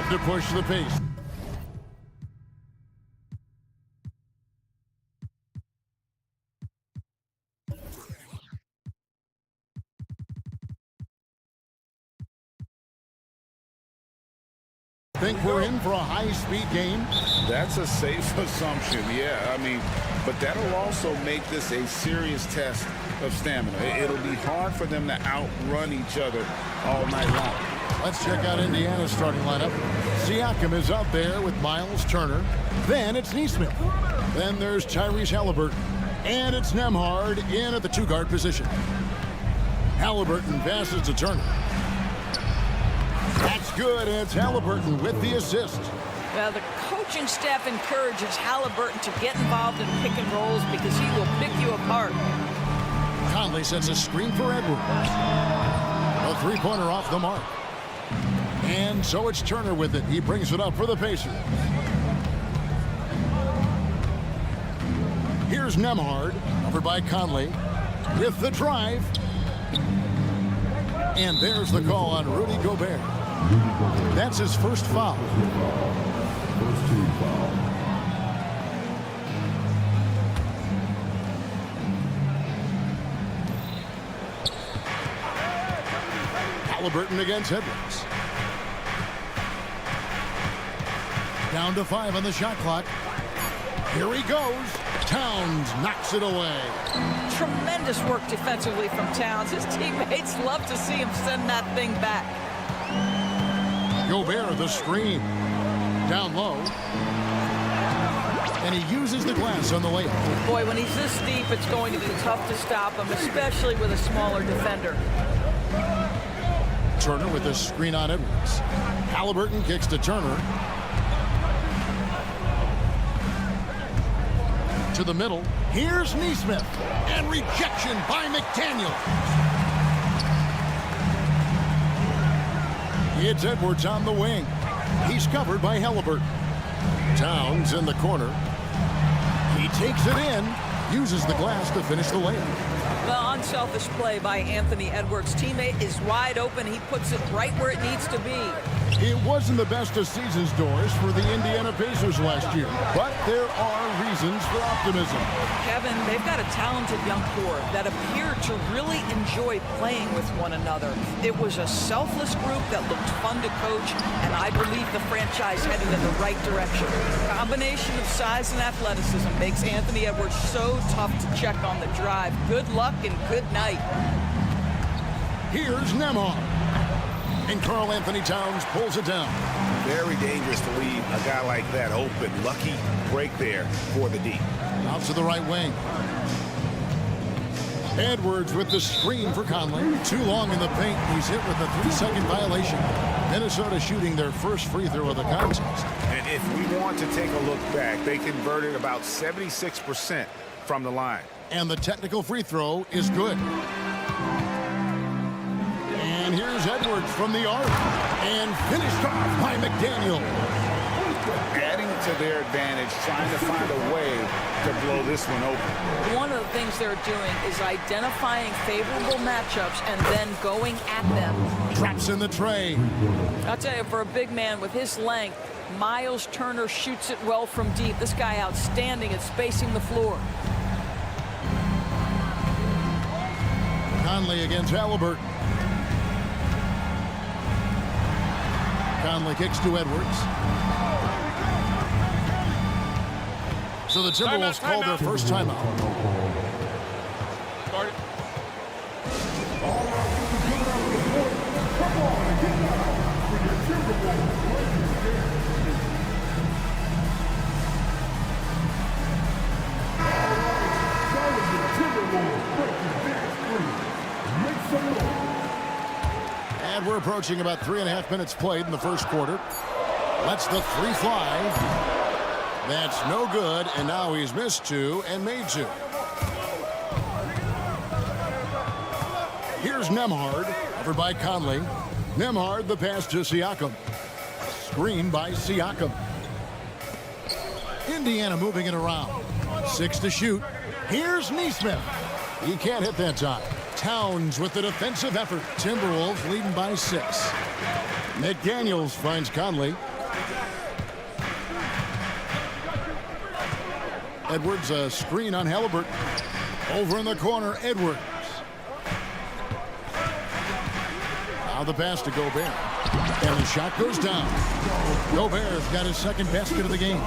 drive to push the pace. Think we're in for a high-speed game? That's a safe assumption, yeah. I mean, but that'll also make this a serious test of stamina. It'll be hard for them to outrun each other all night long. Let's check out Indiana's starting lineup. Siakam is out there with Miles Turner. Then it's Nesmith. Then there's Tyrese Halliburton. And it's Nembhard in at the two-guard position. Halliburton passes to Turner. That's good, and it's Halliburton with the assist. Well, the coaching staff encourages Halliburton to get involved in pick and rolls because he will pick you apart. Conley sets a screen for Edwards. A three-pointer off the mark. And so it's Turner with it. He brings it up for the Pacers. Here's Nembhard, covered by Conley, with the drive. And there's the call on Rudy Gobert. That's his first foul. First team foul. Halliburton against Edwards. Down to 5 on the shot clock. Here he goes. Towns knocks it away. Tremendous work defensively from Towns. His teammates love to see him send that thing back. Gobert, the screen. Down low. And he uses the glass on the layup. Boy, when he's this deep, it's going to be tough to stop him, especially with a smaller defender. Turner with the screen on Edwards. Halliburton kicks to Turner. To the middle. Here's Nesmith. And rejection by McDaniel. It's Edwards on the wing. He's covered by Halliburton. Towns in the corner. He takes it in. Uses the glass to finish the layup. The unselfish play by Anthony Edwards' teammate is wide open. He puts it right where it needs to be. It wasn't the best of season's doors for the Indiana Pacers last year, but there are reasons for optimism. Kevin, they've got a talented young core that appear to really enjoy playing with one another. It was a selfless group that looked fun to coach, and I believe the franchise headed in the right direction. The combination of size and athleticism makes Anthony Edwards so tough to check on the drive. Good luck and good night. Here's Nembhard. And Karl Anthony Towns pulls it down. Very dangerous to leave a guy like that open. Lucky break there for the D. Out to the right wing. Edwards with the screen for Conley. Too long in the paint. He's hit with a 3-second violation. Minnesota shooting their first free throw of the contest. And if we want to take a look back, they converted about 76% from the line. And the technical free throw is good. And here's Edwards from the arc. And finished off by McDaniel. Adding to their advantage, trying to find a way to blow this one open. One of the things they're doing is identifying favorable matchups and then going at them. Drops in the tray. I'll tell you, for a big man with his length, Miles Turner shoots it well from deep. This guy outstanding at spacing the floor. Conley against Halliburton. Conley kicks to Edwards. So the Timberwolves call their first timeout. Start it. And we're approaching about 3.5 minutes played in the first quarter. Lets the three fly. That's no good, and now he's missed 2 and made 2. Here's Nembhard, covered by Conley. Nembhard, the pass to Siakam. Screen by Siakam. Indiana moving it around. 6 to shoot. Here's Nesmith. He can't hit that time. Towns with the defensive effort. Timberwolves leading by 6. McDaniels finds Conley. Edwards, a screen on Halliburton. Over in the corner, Edwards. Now the pass to Gobert. And the shot goes down. Gobert's got his second basket of the game.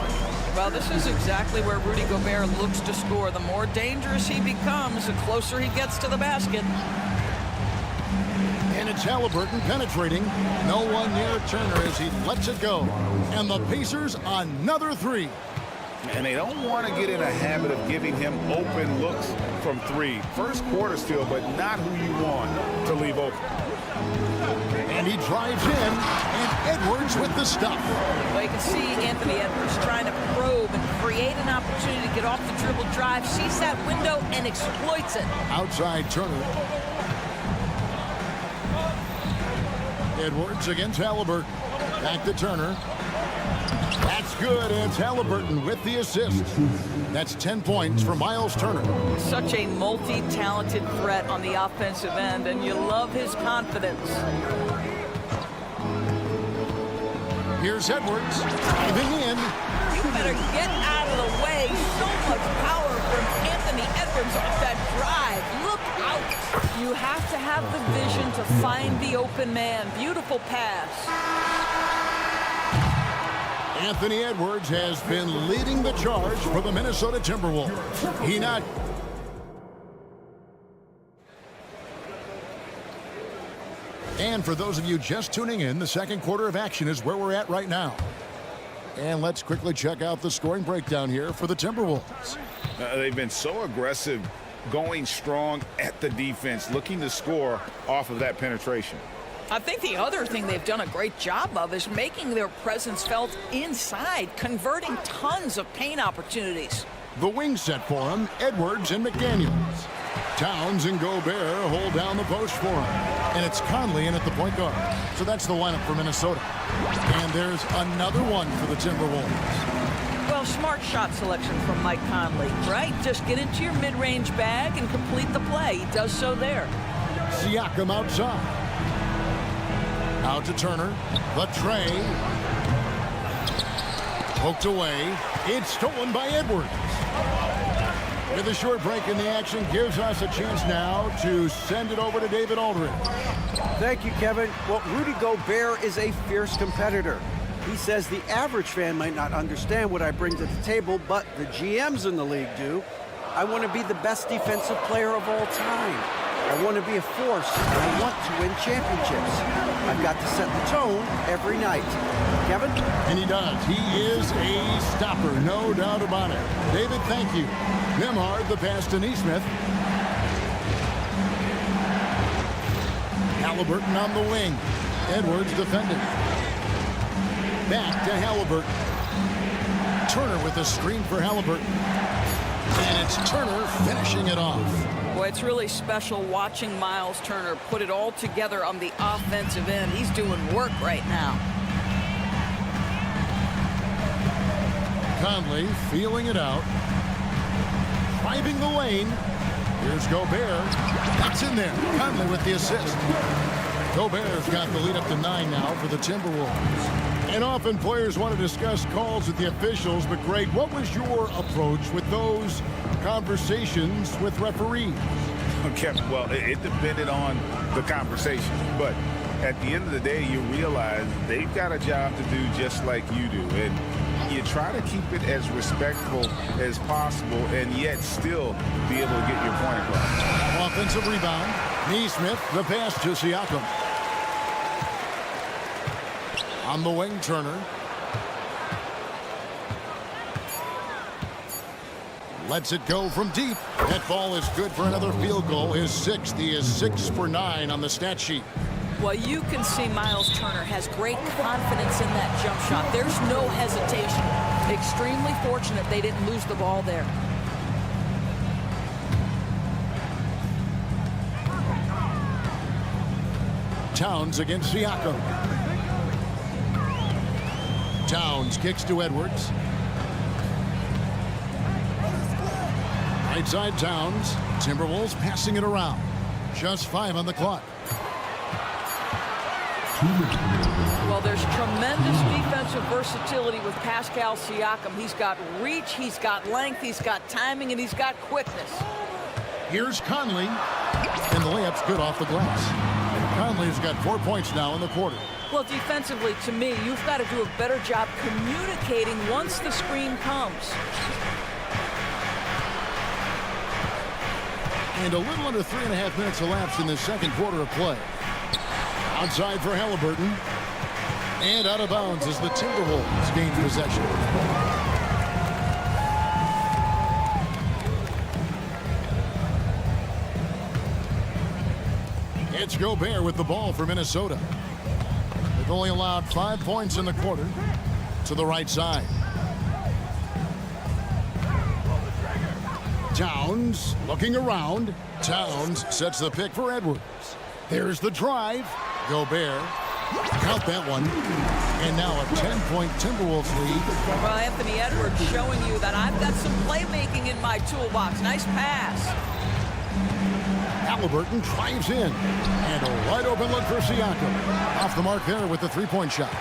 Well, this is exactly where Rudy Gobert looks to score. The more dangerous he becomes, the closer he gets to the basket. And it's Halliburton penetrating. No one near Turner as he lets it go. And the Pacers another three. And they don't want to get in a habit of giving him open looks from three. First quarter still, but not who you want to leave open. And he drives in, and Edwards with the stop. Well, you can see Anthony Edwards trying to probe and create an opportunity to get off the dribble drive, sees that window, and exploits it. Outside Turner. Edwards against Halliburton. Back to Turner. That's good. It's Halliburton with the assist. That's 10 points for Miles Turner. Such a multi-talented threat on the offensive end, and you love his confidence. Here's Edwards driving in. You better get out of the way. So much power from Anthony Edwards off that drive. Look out. You have to have the vision to find the open man. Beautiful pass. Anthony Edwards has been leading the charge for the Minnesota Timberwolves. And for those of you just tuning in, the second quarter of action is where we're at right now. And let's quickly check out the scoring breakdown here for the Timberwolves. They've been so aggressive, going strong at the defense, looking to score off of that penetration. I think the other thing they've done a great job of is making their presence felt inside, converting tons of paint opportunities. The wing set for him, Edwards and McDaniels. Towns and Gobert hold down the post for him. And it's Conley in at the point guard. So that's the lineup for Minnesota. And there's another one for the Timberwolves. Well, smart shot selection from Mike Conley, right? Just get into your mid-range bag and complete the play. He does so there. Siakam outside. Out to Turner. The tray. Poked away. It's stolen by Edwards. With a short break in the action, gives us a chance now to send it over to David Aldridge. Thank you, Kevin. Well, Rudy Gobert is a fierce competitor. He says the average fan might not understand what I bring to the table, but the GMs in the league do. I want to be the best defensive player of all time. I want to be a force, and I want to win championships. I've got to set the tone every night. Kevin? And he does. He is a stopper, no doubt about it. David, thank you. Nembhard, the pass to Nesmith. Halliburton on the wing. Edwards defending. Back to Halliburton. Turner with a screen for Halliburton. And it's Turner finishing it off. Boy, it's really special watching Miles Turner put it all together on the offensive end. He's doing work right now. Conley feeling it out. Driving the lane. Here's Gobert. That's in there. Conley with the assist. Gobert's got the lead up to 9 now for the Timberwolves. And often players want to discuss calls with the officials, but Greg, what was your approach with those conversations with referees? Okay, well, it depended on the conversation, but at the end of the day, you realize they've got a job to do just like you do, and you try to keep it as respectful as possible and yet still be able to get your point across. Offensive rebound. Nesmith, the pass to Siakam. On the wing, Turner. Lets it go from deep. That ball is good for another field goal. His sixth. He is 6 for 9 on the stat sheet. Well, you can see Miles Turner has great confidence in that jump shot. There's no hesitation. Extremely fortunate they didn't lose the ball there. Towns against Siakam. Towns kicks to Edwards. Right side Towns. Timberwolves passing it around. Just 5 on the clock. Well, Well, there's tremendous defensive versatility with Pascal Siakam. He's got reach, he's got length, he's got timing, and he's got quickness. Here's Conley, and the layup's good off the glass. And Conley's got 4 points now in the quarter. Well, defensively, to me, you've got to do a better job communicating once the screen comes. And a little under 3.5 minutes elapsed in the second quarter of play. Outside for Halliburton. And out of bounds as the Timberwolves gain possession. It's Gobert with the ball for Minnesota. They've only allowed 5 points in the quarter. To the right side. Towns looking around. Towns sets the pick for Edwards. There's the drive. Gobert. Count that one. And now a 10-point Timberwolves lead. Well, Anthony Edwards showing you that I've got some playmaking in my toolbox. Nice pass. Halliburton drives in. And a wide open look for Siakam. Off the mark there with the three-point shot.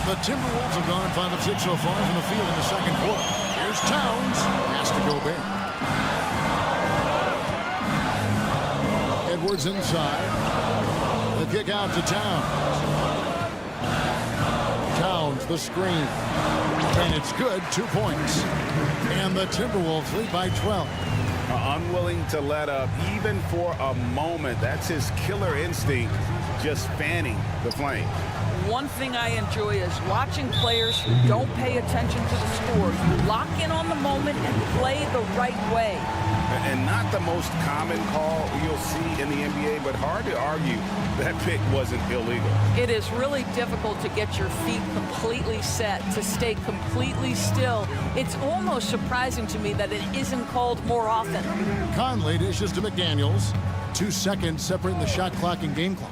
The Timberwolves have gone 5 of 6 so far from the field in the second quarter. Here's Towns. Pass to Gobert. Edwards inside. The kick out to Towns. Towns, the screen. And it's good, 2 points. And the Timberwolves lead by 12. Unwilling to let up even for a moment. That's his killer instinct, just fanning the flame. One thing I enjoy is watching players who don't pay attention to the score. You lock in on the moment and play the right way. And not the most common call you'll see in the NBA, but hard to argue that pick wasn't illegal. It is really difficult to get your feet completely set, to stay completely still. It's almost surprising to me that it isn't called more often. Conley dishes to McDaniels. 2 seconds separating the shot clock and game clock.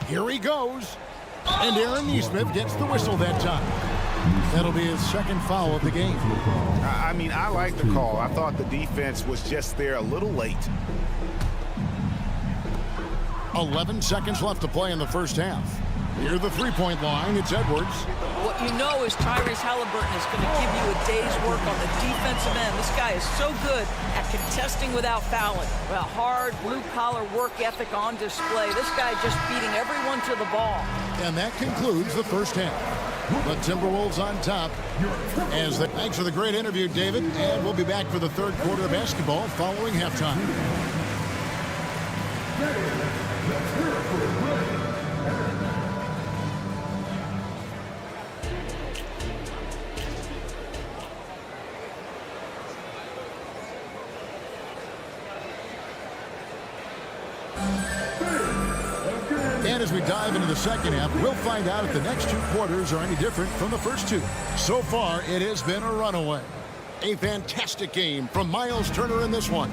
Here he goes. And Aaron Nesmith gets the whistle that time. That'll be his second foul of the game. I mean, I like the call. I thought the defense was just there a little late. 11 seconds left to play in the first half. Near the three-point line, it's Edwards. What you know is Tyrese Halliburton is going to give you a day's work on the defensive end. This guy is so good at contesting without fouling. A hard, blue-collar work ethic on display. This guy just beating everyone to the ball. And that concludes the first half. The Timberwolves on top. Thanks for the great interview, David. And we'll be back for the third quarter of basketball following halftime. And as we dive into the second half, we'll find out if the next 2 quarters are any different from the first 2. So far, it has been a runaway. A fantastic game from Miles Turner in this one.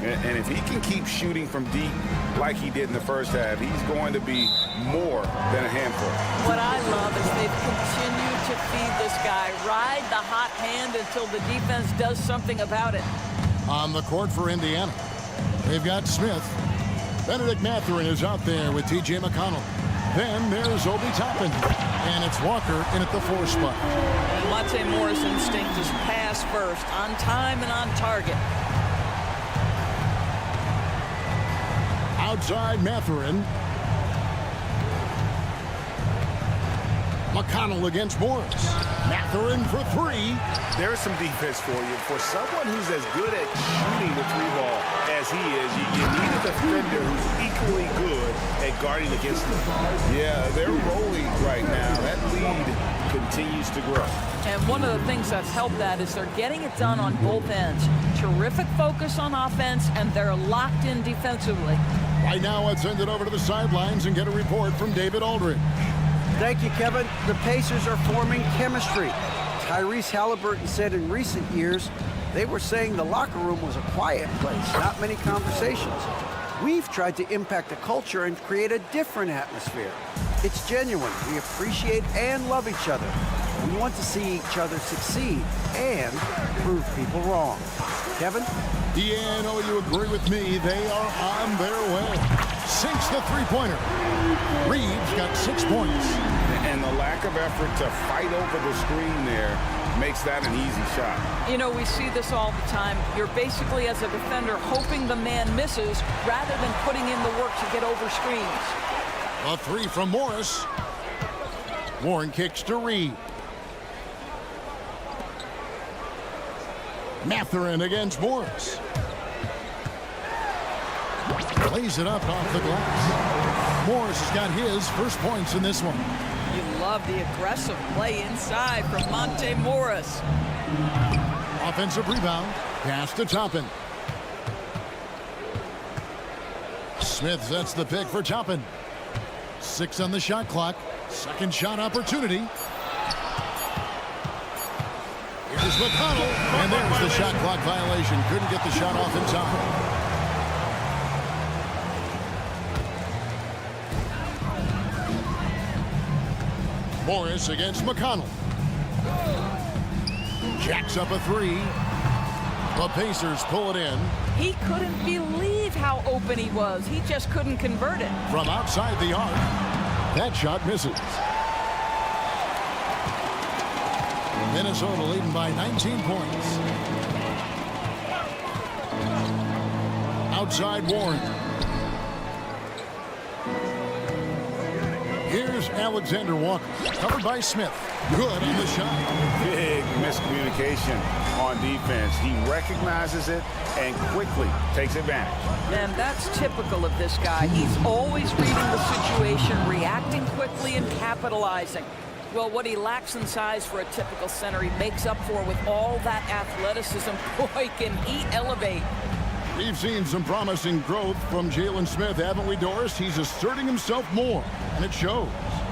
And if he can keep shooting from deep like he did in the first half, he's going to be more than a handful. What I love is they've continued to feed this guy, ride the hot hand until the defense does something about it. On the court for Indiana, they've got Smith. Benedict Mathurin is out there with T.J. McConnell. Then there's Obi Toppin. And it's Walker in at the 4 spot. Monte Morris' instinct is pass first, on time and on target. Outside Mathurin. McConnell against Morris. Mathurin for 3. There's some defense for you. For someone who's as good at shooting the 3 ball as he is, you need a defender who's equally good at guarding against him. Yeah, they're rolling right now. That lead continues to grow. And one of the things that's helped that is they're getting it done on both ends. Terrific focus on offense, and they're locked in defensively. Right now, let's send it over to the sidelines and get a report from David Aldridge. Thank you, Kevin. The Pacers are forming chemistry. Tyrese Halliburton said in recent years, they were saying the locker room was a quiet place, not many conversations. We've tried to impact the culture and create a different atmosphere. It's genuine. We appreciate and love each other. We want to see each other succeed and prove people wrong. Kevin? Yeah, I know you agree with me. They are on their way. sinks the three-pointer. Reeves got 6 points. And the lack of effort to fight over the screen there makes that an easy shot. You know, we see this all the time. You're basically, as a defender, hoping the man misses rather than putting in the work to get over screens. A three from Morris. Warren kicks to Reed. Mathurin against Morris. Plays it up off the glass. Morris has got his first points in this one. You love the aggressive play inside from Monte Morris. Offensive rebound. Pass to Toppin. Smith sets the pick for Toppin. 6 on the shot clock. Second shot opportunity. Here's McConnell. And there's the shot clock violation. Couldn't get the shot off in time. Morris against McConnell. Jacks up a three. The Pacers pull it in. He couldn't believe how open he was. He just couldn't convert it. From outside the arc. That shot misses. Minnesota leading by 19 points. Outside Warren. Here's Alexander Walker. Covered by Smith. Good on the shot. Big miscommunication on defense. He recognizes it and quickly takes advantage. And that's typical of this guy. He's always reading the situation, reacting quickly, and capitalizing. Well, what he lacks in size for a typical center, he makes up for with all that athleticism. Boy, can he elevate. We've seen some promising growth from Jalen Smith, haven't we, Doris? He's asserting himself more, and it shows.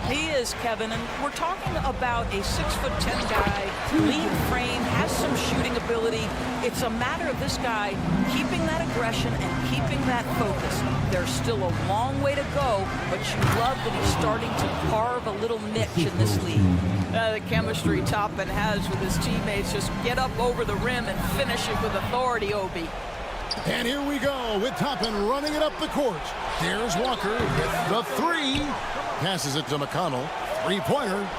He is, Kevin, and we're talking about a 6'10" guy, lean frame, has some shooting ability. It's a matter of this guy keeping that aggression and keeping that focus. There's still a long way to go, but you love that he's starting to carve a little niche in this league. The chemistry Toppin has with his teammates, just get up over the rim and finish it with authority, Obi. And here we go with Toppin running it up the court. Here's Walker with the three. Passes it to McConnell. Three-pointer.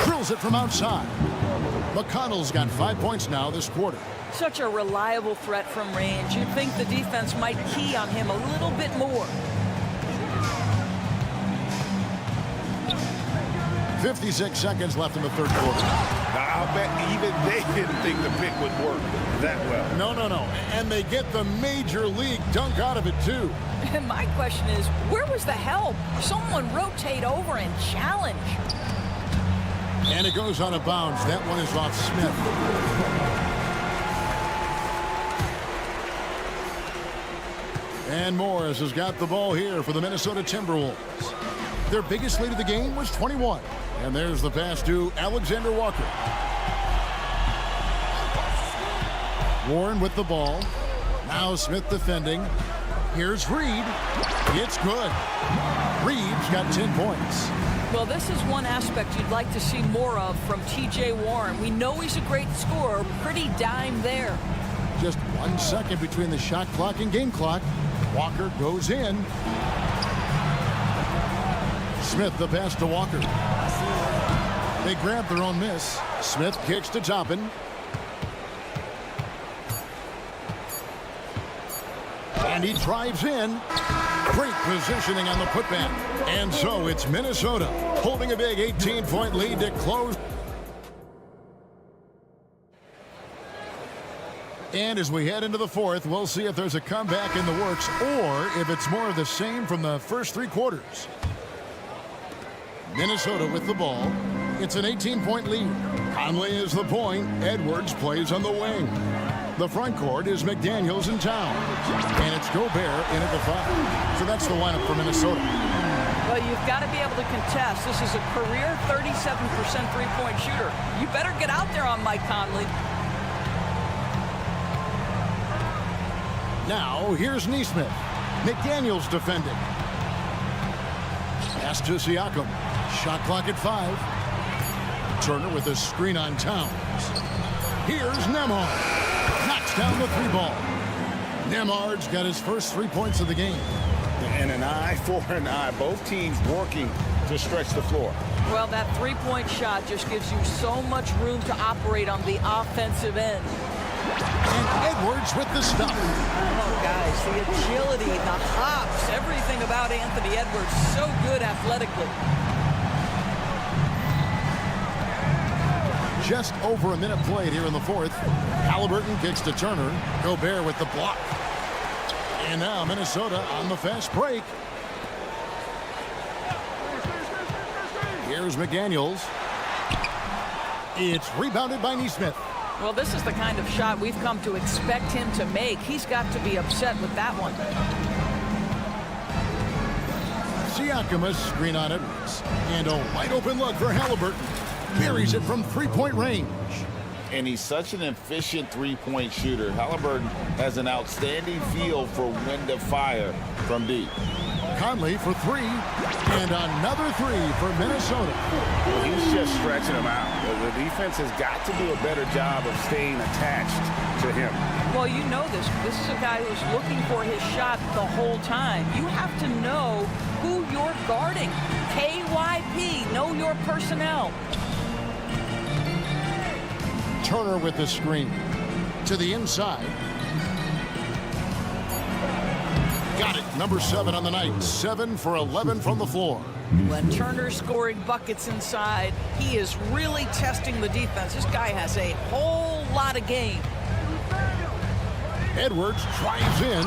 Drills it from outside. McConnell's got 5 points now this quarter. Such a reliable threat from range. You'd think the defense might key on him a little bit more. 56 seconds left in the third quarter. I'll bet even they didn't think the pick would work that well. No. And they get the major league dunk out of it, too. And my question is, where was the help? Someone rotate over and challenge. And it goes out of bounds. That one is off Smith. And Morris has got the ball here for the Minnesota Timberwolves. Their biggest lead of the game was 21. And there's the pass to Alexander Walker. Warren with the ball. Now Smith defending. Here's Reed. It's good. Reed's got 10 points. Well, this is one aspect you'd like to see more of from T.J. Warren. We know he's a great scorer. Pretty dime there. Just 1 second between the shot clock and game clock. Walker goes in. Smith the pass to Walker. They grab their own miss. Smith kicks to Toppin. And he drives in. Great positioning on the putback. And so it's Minnesota holding a big 18-point lead to close. And as we head into the fourth, we'll see if there's a comeback in the works or if it's more of the same from the first three quarters. Minnesota with the ball. It's an 18-point lead. Conley is the point. Edwards plays on the wing. The front court is McDaniels and Towns. And it's Gobert in at the 5. So that's the lineup for Minnesota. Well, you've got to be able to contest. This is a career 37% three-point shooter. You better get out there on Mike Conley. Now, here's Nesmith. McDaniels defending. Pass to Siakam. Shot clock at 5. Turner with a screen on Towns. Here's Nembhard. Knocks down the three ball. Nembhard's got his first 3 points of the game. And an eye for an eye. Both teams working to stretch the floor. Well, that three-point shot just gives you so much room to operate on the offensive end. And Edwards with the stop. Oh, guys, the agility, the hops, everything about Anthony Edwards, so good athletically. Just over a minute played here in the fourth. Halliburton kicks to Turner. Gobert with the block. And now Minnesota on the fast break. Here's McDaniels. It's rebounded by Nesmith. Well, this is the kind of shot we've come to expect him to make. He's got to be upset with that one. Siakam, a screen on Edwards. And a wide open look for Halliburton. Buries it from three-point range. And he's such an efficient three-point shooter. Halliburton has an outstanding feel for when to fire from deep. Conley for three, and another three for Minnesota. Well, he's just stretching them out. The defense has got to do a better job of staying attached to him. Well, you know this. This is a guy who's looking for his shot the whole time. You have to know who you're guarding. KYP, know your personnel. Turner with the screen. To the inside. Got it. Number 7 on the night. 7 for 11 from the floor. When Turner's scoring buckets inside, he is really testing the defense. This guy has a whole lot of game. Edwards drives in,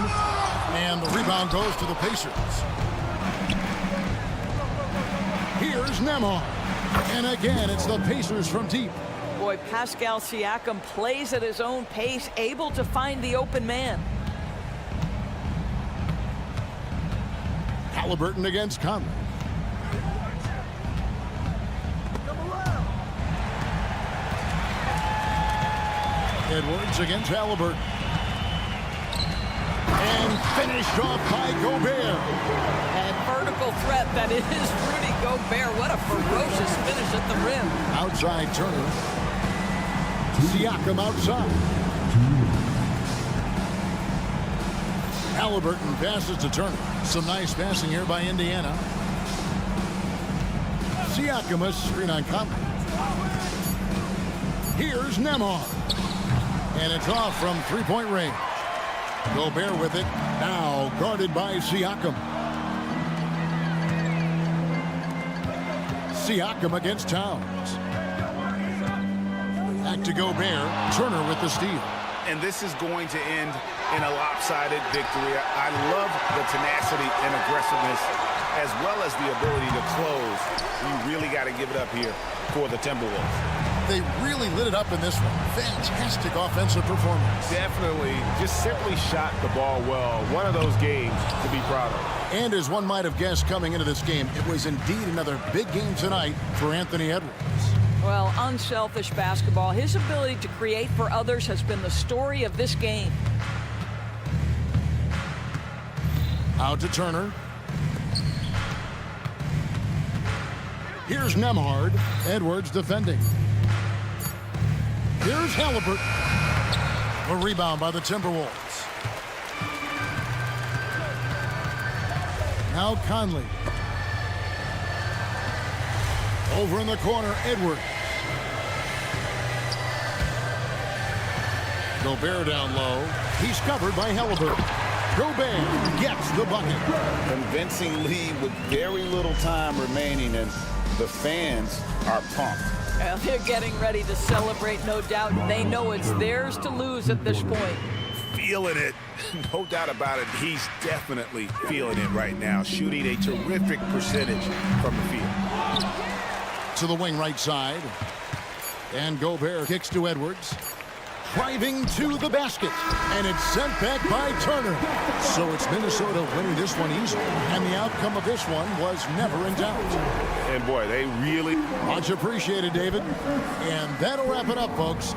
and the rebound goes to the Pacers. Here's Nembhard. And again, it's the Pacers from deep. Boy, Pascal Siakam plays at his own pace, able to find the open man. Halliburton against Conley. Edwards against Halliburton. And finished off by Gobert. And vertical threat that is Rudy Gobert. What a ferocious finish at the rim. Outside Turner. Siakam outside. Halliburton passes to Turner. Some nice passing here by Indiana. Siakam a screen on Conley. Here's Nembhard. And it's off from three-point range. Gobert with it. Now guarded by Siakam. Siakam against Towns. Back to Gobert. Turner with the steal. And this is going to end in a lopsided victory. I love the tenacity and aggressiveness as well as the ability to close. You really got to give it up here for the Timberwolves. They really lit it up in this one. Fantastic offensive performance. Definitely just simply shot the ball well. One of those games to be proud of. And as one might have guessed coming into this game, it was indeed another big game tonight for Anthony Edwards. Well, unselfish basketball. His ability to create for others has been the story of this game. Out to Turner. Here's Nembhard. Edwards defending. Here's Halliburton. A rebound by the Timberwolves. Now Conley. Over in the corner, Edwards. Gobert down low. He's covered by Halliburton. Gobert gets the bucket. Convincing lead with very little time remaining, and the fans are pumped. Well, they're getting ready to celebrate, no doubt. They know it's theirs to lose at this point. Feeling it. No doubt about it. He's definitely feeling it right now. Shooting a terrific percentage from the field. To the wing right side. And Gobert kicks to Edwards. Driving to the basket. And it's sent back by Turner. So it's Minnesota winning this one easily. And the outcome of this one was never in doubt. And boy, they really... Much appreciated, David. And that'll wrap it up, folks.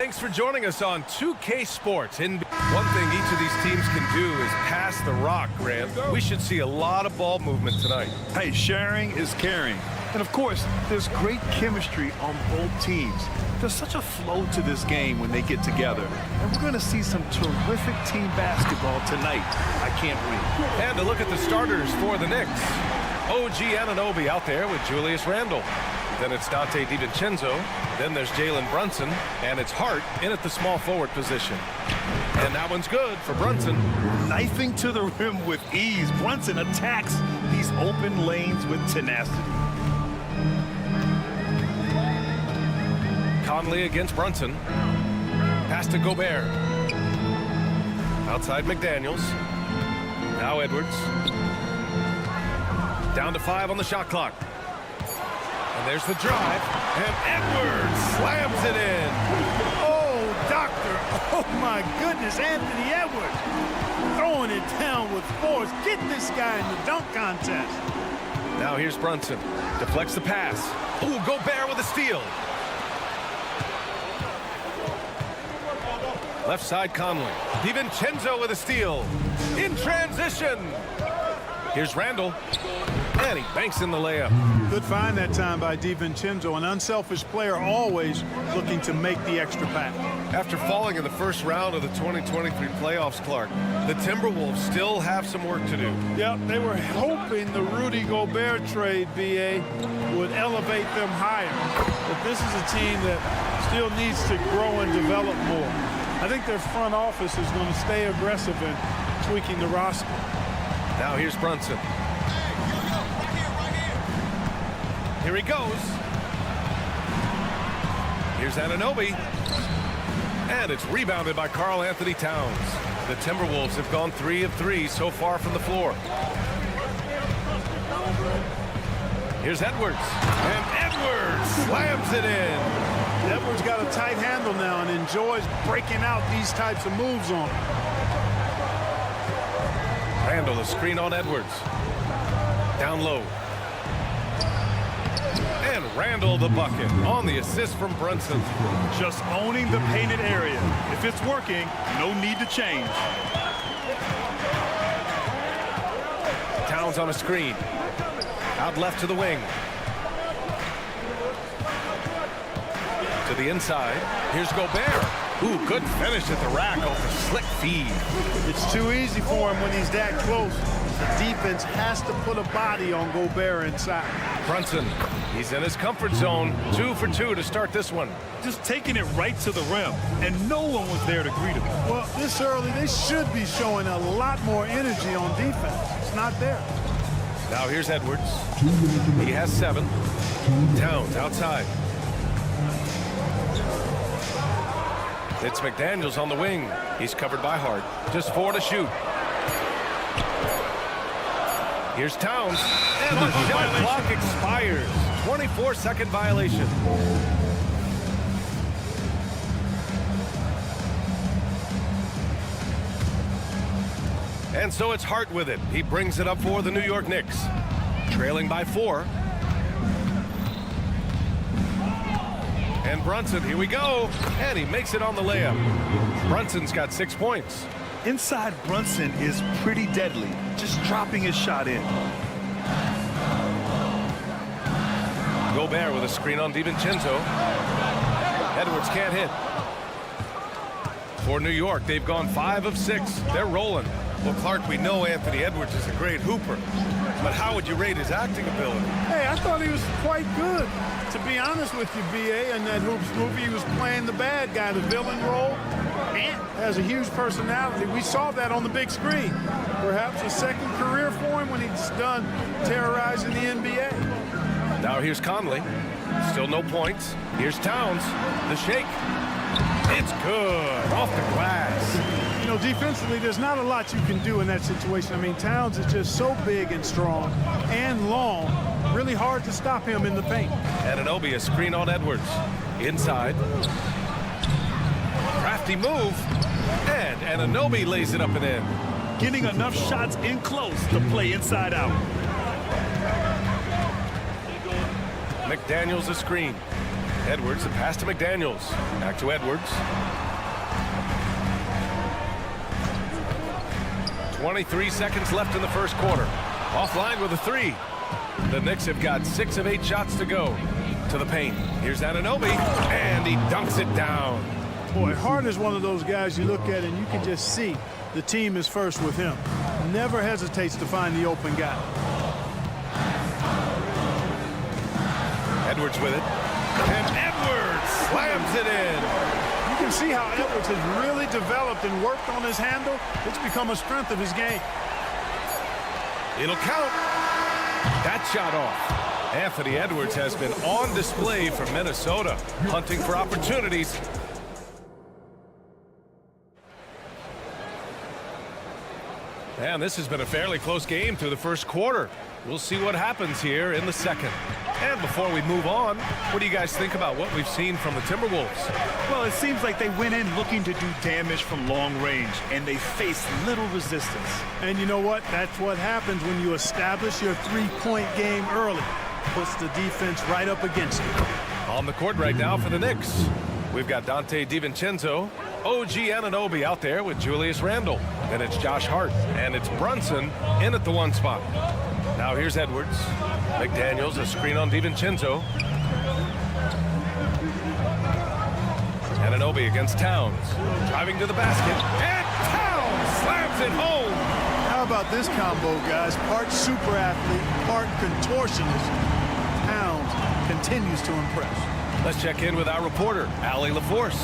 Thanks for joining us on 2K Sports. One thing each of these teams can do is pass the rock, Grant. We should see a lot of ball movement tonight. Hey, sharing is caring. And of course, there's great chemistry on both teams. There's such a flow to this game when they get together. And we're going to see some terrific team basketball tonight. I can't wait. And to look at the starters for the Knicks. OG Anunoby out there with Julius Randle. Then it's Dante DiVincenzo. Then there's Jalen Brunson. And it's Hart in at the small forward position. And that one's good for Brunson. Knifing to the rim with ease. Brunson attacks these open lanes with tenacity. Conley against Brunson. Pass to Gobert. Outside McDaniels. Now Edwards. Down to 5 on the shot clock. And there's the drive. And Edwards slams it in. Oh, doctor. Oh, my goodness. Anthony Edwards throwing it down with force. Get this guy in the dunk contest. Now here's Brunson. Deflects the pass. Ooh, Gobert with a steal. Left side Conley. DiVincenzo with a steal. In transition. Here's Randle. And he banks in the layup. Good find that time by DiVincenzo. An unselfish player always looking to make the extra pass. After falling in the first round of the 2023 playoffs, Clark, the Timberwolves still have some work to do. Yep, they were hoping the Rudy Gobert trade, BA, would elevate them higher. But this is a team that still needs to grow and develop more. I think their front office is going to stay aggressive in tweaking the roster. Now here's Brunson. Here he goes. Here's Anunoby. And it's rebounded by Karl Anthony Towns. The Timberwolves have gone 3 of 3 so far from the floor. Here's Edwards. And Edwards slams it in. Edwards got a tight handle now and enjoys breaking out these types of moves on him. Randle, the screen on Edwards. Down low. And Randle the bucket on the assist from Brunson. Just owning the painted area. If it's working, no need to change. Towns on a screen. Out left to the wing. To the inside. Here's Gobert. Ooh, good finish at the rack off the slick feed. It's too easy for him when he's that close. The defense has to put a body on Gobert inside. Brunson, he's in his comfort zone. 2 for 2 to start this one. Just taking it right to the rim, and no one was there to greet him. Well, this early, they should be showing a lot more energy on defense. It's not there. Now here's Edwards. He has 7. Towns outside. It's McDaniels on the wing. He's covered by Hart. Just 4 to shoot. Here's Towns. And the shot clock expires. 24-second violation. And so it's Hart with it. He brings it up for the New York Knicks. Trailing by 4. And Brunson, here we go. And he makes it on the layup. Brunson's got 6 points. Inside Brunson is pretty deadly, just dropping his shot in. Gobert with a screen on DiVincenzo. Edwards can't hit. For New York, they've gone 5 of 6. They're rolling. Well, Clark, we know Anthony Edwards is a great hooper. But how would you rate his acting ability? Hey, I thought he was quite good. To be honest with you, BA, in that Hoops movie, he was playing the bad guy, the villain role. And has a huge personality. We saw that on the big screen. Perhaps a second career for him when he's done terrorizing the NBA. Now here's Conley. Still no points. Here's Towns. The shake. It's good. Off the glass. You know, defensively, there's not a lot you can do in that situation. I mean, Towns is just so big and strong and long. Really hard to stop him in the paint. Anunoby, a screen on Edwards. Inside. Crafty move. And Anunoby lays it up and in. Getting enough shots in close to play inside out. McDaniels a screen. Edwards, the pass to McDaniels. Back to Edwards. 23 seconds left in the first quarter. Offline with a three. The Knicks have got 6 of 8 shots to go. To the paint. Here's Anunoby, and he dunks it down. Boy, Hart is one of those guys you look at and you can just see the team is first with him. Never hesitates to find the open guy. Edwards with it. And Edwards slams it in. You can see how Edwards has really developed and worked on his handle. It's become a strength of his game. It'll count. That shot off. Anthony Edwards has been on display for Minnesota, hunting for opportunities. And this has been a fairly close game through the first quarter. We'll see what happens here in the second. And before we move on, what do you guys think about what we've seen from the Timberwolves? Well, it seems like they went in looking to do damage from long range, and they faced little resistance. And you know what? That's what happens when you establish your three-point game early. Puts the defense right up against you. On the court right now for the Knicks, we've got Dante DiVincenzo, OG Anunoby out there with Julius Randle. Then it's Josh Hart, and it's Brunson in at the 1 spot. Now here's Edwards. McDaniels, a screen on DiVincenzo. Anunoby against Towns. Driving to the basket, and Towns slams it home. How about this combo, guys? Part super athlete, part contortionist. Towns continues to impress. Let's check in with our reporter, Allie LaForce.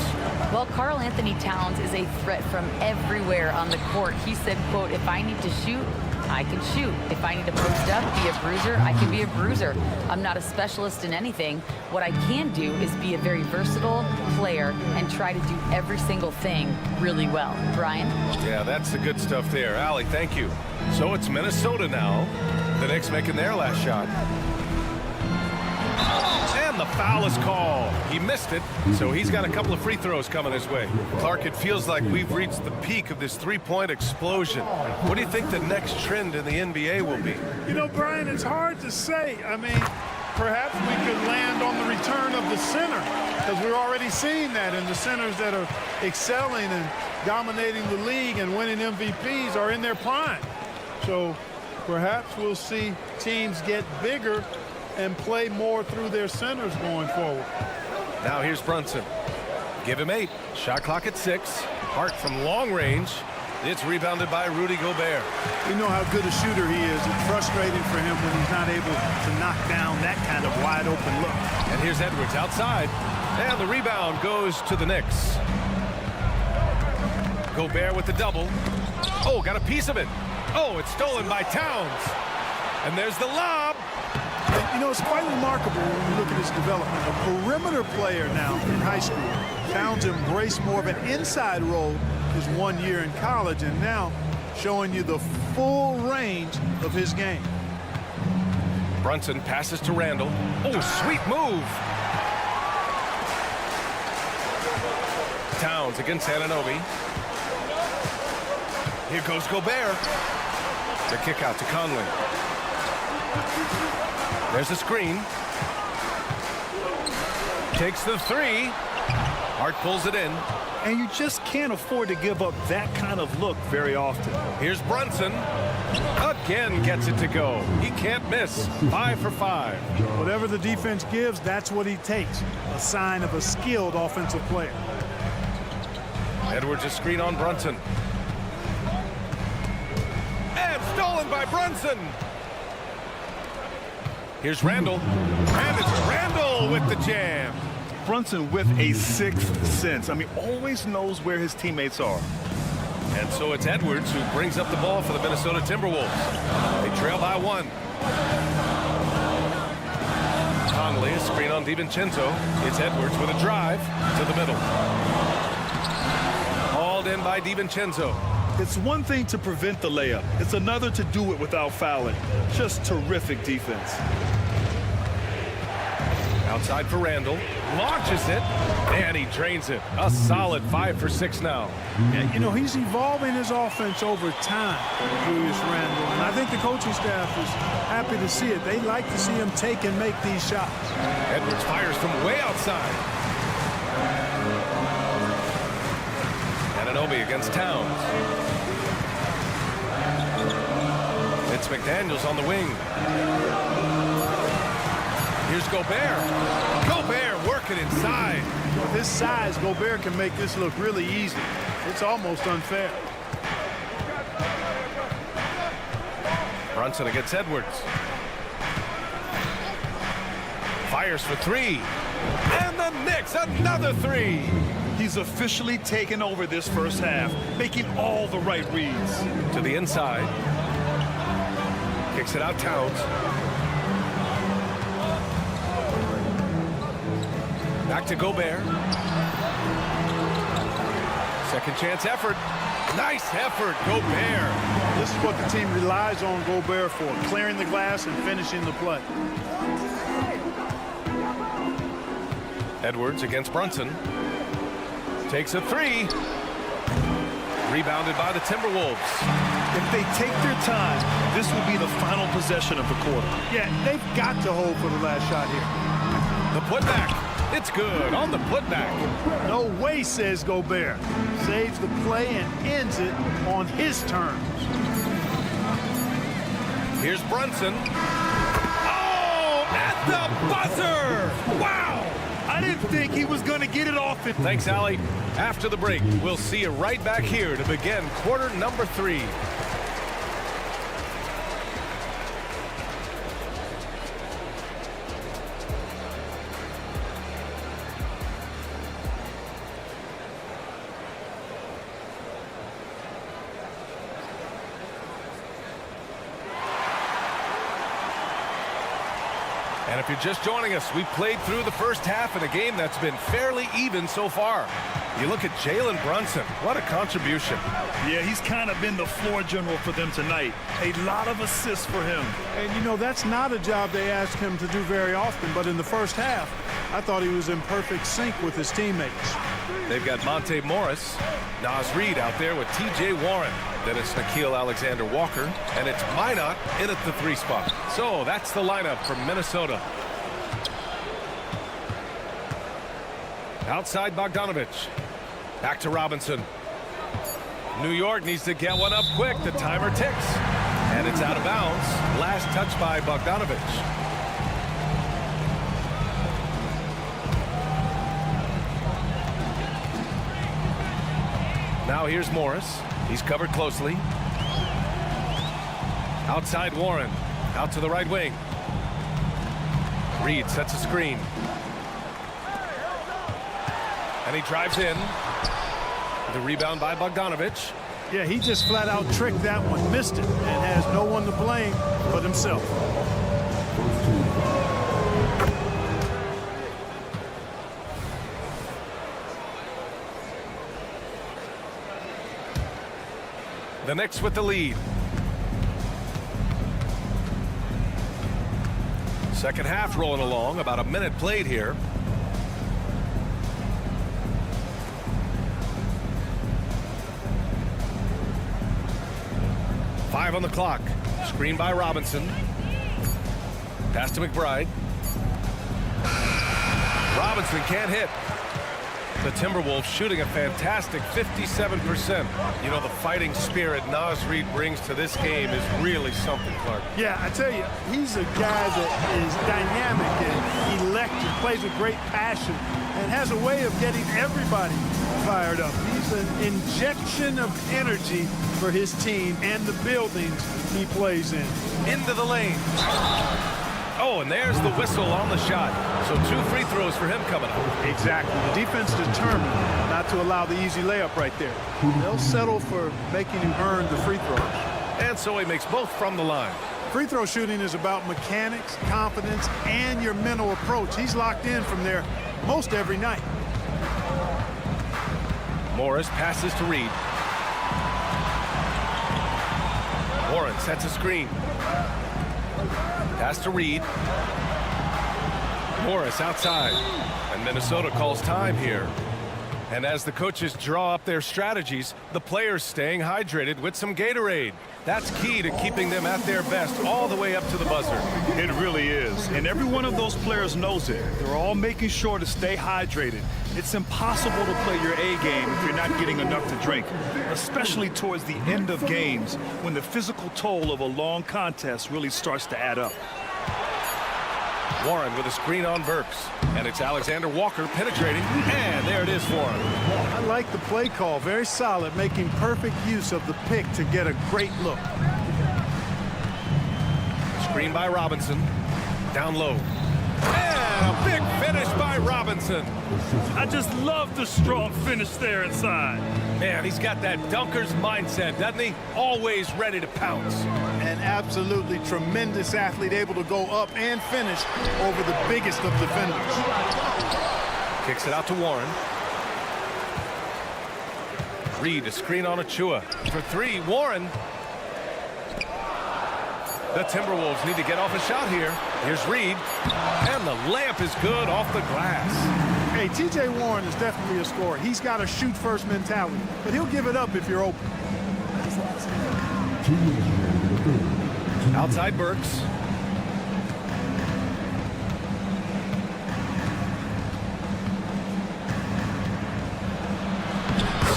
Well, Karl Anthony Towns is a threat from everywhere on the court. He said, quote, if I need to shoot, I can shoot. If I need to post up, be a bruiser, I can be a bruiser. I'm not a specialist in anything. What I can do is be a very versatile player and try to do every single thing really well. Brian? Yeah, that's the good stuff there. Allie, thank you. So it's Minnesota now. The Knicks making their last shot. And the foul is called. He missed it, so he's got a couple of free throws coming his way. Clark, it feels like we've reached the peak of this three-point explosion. What do you think the next trend in the NBA will be? You know, Brian, it's hard to say. I mean, perhaps we could land on the return of the center, because we're already seeing that, and the centers that are excelling and dominating the league and winning MVPs are in their prime. So perhaps we'll see teams get bigger and play more through their centers going forward. Now here's Brunson. Give him 8. Shot clock at 6. Hart from long range. It's rebounded by Rudy Gobert. We know how good a shooter he is. It's frustrating for him when he's not able to knock down that kind of wide open look. And here's Edwards outside. And the rebound goes to the Knicks. Gobert with the double. Oh, got a piece of it. Oh, it's stolen by Towns. And there's the lob. And, you know, it's quite remarkable when you look at his development. A perimeter player now in high school. Towns embraced more of an inside role his 1 year in college, and now showing you the full range of his game. Brunson passes to Randle. Oh, sweet move. Towns against Anunoby. Here goes Gobert. The kick out to Conley. There's a screen. Takes the 3. Hart pulls it in. And you just can't afford to give up that kind of look very often. Here's Brunson. Again gets it to go. He can't miss. 5 for 5. Whatever the defense gives, that's what he takes. A sign of a skilled offensive player. Edwards a screen on Brunson. And stolen by Brunson. Here's Randle. And it's Randle with the jam. Brunson with a sixth sense. I mean, always knows where his teammates are. And so it's Edwards who brings up the ball for the Minnesota Timberwolves. They trail by 1. Conley, a screen on DiVincenzo. It's Edwards with a drive to the middle. Hauled in by DiVincenzo. It's one thing to prevent the layup. It's another to do it without fouling. Just terrific defense. Outside for Randall. Launches it. And he drains it. A solid 5 for 6 now. Yeah, you know, he's evolving his offense over time, Julius Randle. And I think the coaching staff is happy to see it. They like to see him take and make these shots. Edwards fires from way outside. Anunoby against Towns. It's McDaniels on the wing. Here's Gobert. Gobert working inside. With his size, Gobert can make this look really easy. It's almost unfair. Brunson against Edwards. Fires for 3. And the Knicks, another 3. He's officially taken over this first half, making all the right reads. To the inside. Kicks it out, Towns. Back to Gobert. Second chance effort. Nice effort, Gobert. This is what the team relies on Gobert for, clearing the glass and finishing the play. Edwards against Brunson. Takes a 3. Rebounded by the Timberwolves. If they take their time, this will be the final possession of the quarter. Yeah, they've got to hold for the last shot here. The putback. It's good on the putback. No way, says Gobert. Saves the play and ends it on his terms. Here's Brunson. Oh, at the buzzer! Wow! I didn't think he was going to get it off it. Thanks, Allie. After the break, we'll see you right back here to begin quarter number 3. And if you're just joining us, we played through the first half in a game that's been fairly even so far. You look at Jalen Brunson. What a contribution. Yeah, he's kind of been the floor general for them tonight. A lot of assists for him. And, you know, that's not a job they ask him to do very often. But in the first half, I thought he was in perfect sync with his teammates. They've got Monte Morris, Nas Reed out there with T.J. Warren. Then it's Nickeil Alexander-Walker, and it's Minot in at the 3 spot. So that's the lineup from Minnesota. Outside Bogdanovich. Back to Robinson. New York needs to get one up quick. The timer ticks. And it's out of bounds. Last touch by Bogdanovich. Now here's Morris. He's covered closely. Outside Warren. Out to the right wing. Reed sets a screen. And he drives in. The rebound by Bogdanovich. Yeah, he just flat out tricked that one. Missed it and has no one to blame but himself. The Knicks with the lead. Second half rolling along. About a minute played here. Five on the clock. Screen by Robinson. Pass to McBride. Robinson can't hit. The Timberwolves shooting a fantastic 57%. You know, the fighting spirit Nas Reed brings to this game is really something, Clark. Yeah, I tell you, he's a guy that is dynamic and electric, plays with great passion, and has a way of getting everybody fired up. He's an injection of energy for his team and the buildings he plays in. Into the lane. Oh, and there's the whistle on the shot. So 2 free throws for him coming up. Exactly. The defense determined not to allow the easy layup right there. They'll settle for making him earn the free throws. And so he makes both from the line. Free throw shooting is about mechanics, confidence, and your mental approach. He's locked in from there most every night. Morris passes to Reed. Warren sets a screen. Pass to Reed. Morris outside. And Minnesota calls time here. And as the coaches draw up their strategies, the players staying hydrated with some Gatorade. That's key to keeping them at their best all the way up to the buzzer. It really is. And every one of those players knows it. They're all making sure to stay hydrated. It's impossible to play your A game if you're not getting enough to drink, especially towards the end of games when the physical toll of a long contest really starts to add up. Warren with a screen on Burks. And it's Alexander Walker penetrating. And there it is for him. I like the play call. Very solid, making perfect use of the pick to get a great look. Screen by Robinson. Down low. And a big finish by Robinson. I just love the strong finish there inside. Man, he's got that dunker's mindset, doesn't he? Always ready to pounce. An absolutely tremendous athlete, able to go up and finish over the biggest of defenders. Kicks it out to Warren. Reed, a screen on Achua. For three, Warren. The Timberwolves need to get off a shot here. Here's Reed. And the layup is good off the glass. Hey, T.J. Warren is definitely a scorer. He's got a shoot-first mentality, but he'll give it up if you're open. Outside Burks.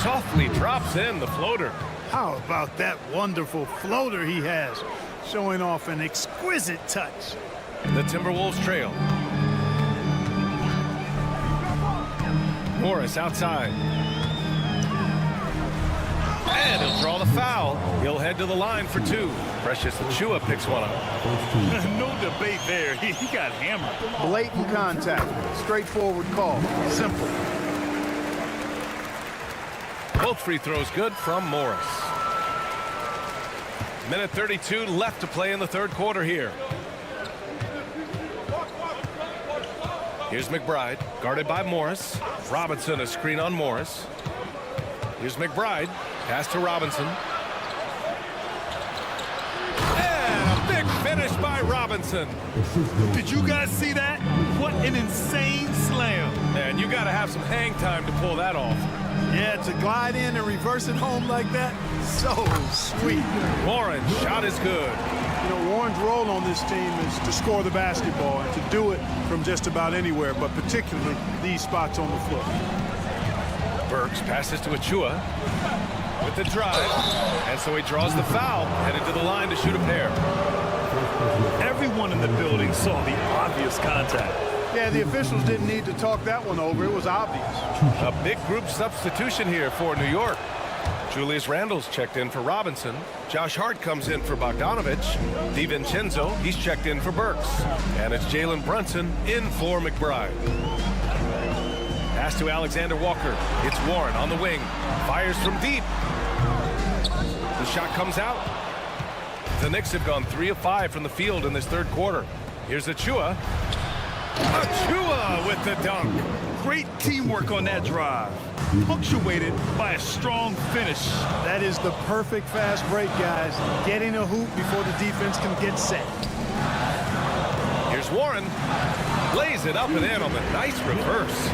Softly drops in the floater. How about that wonderful floater he has, showing off an exquisite touch. The Timberwolves trail. Morris outside. And he'll draw the foul. He'll head to the line for two. Precious Achua picks one up. No debate there. He got hammered. Blatant contact. Straightforward call. Simple. Both free throws good from Morris. Minute 32 left to play in the third quarter here. Here's McBride, guarded by Morris. Robinson, a screen on Morris. Here's McBride, pass to Robinson. And a big finish by Robinson. Did you guys see that? What an insane slam. And you got to have some hang time to pull that off. Yeah, to glide in and reverse it home like that, so sweet. Warren's shot is good. You know, Warren's role on this team is to score the basketball and to do it from just about anywhere, but particularly these spots on the floor. Burks passes to Achua with the drive, and so he draws the foul, headed to the line to shoot a pair. Everyone in the building saw the obvious contact. Yeah, the officials didn't need to talk that one over. It was obvious. A big group substitution here for New York. Julius Randle's checked in for Robinson. Josh Hart comes in for Bogdanovich. DiVincenzo, he's checked in for Burks. And it's Jalen Brunson in for McBride. Pass to Alexander Walker. It's Warren on the wing. Fires from deep. The shot comes out. The Knicks have gone 3 of 5 from the field in this third quarter. Here's Achua. Achua with the dunk. Great teamwork on that drive, punctuated by a strong finish. That is the perfect fast break, guys. Getting a hoop before the defense can get set. Here's Warren. Lays it up and in on the nice reverse.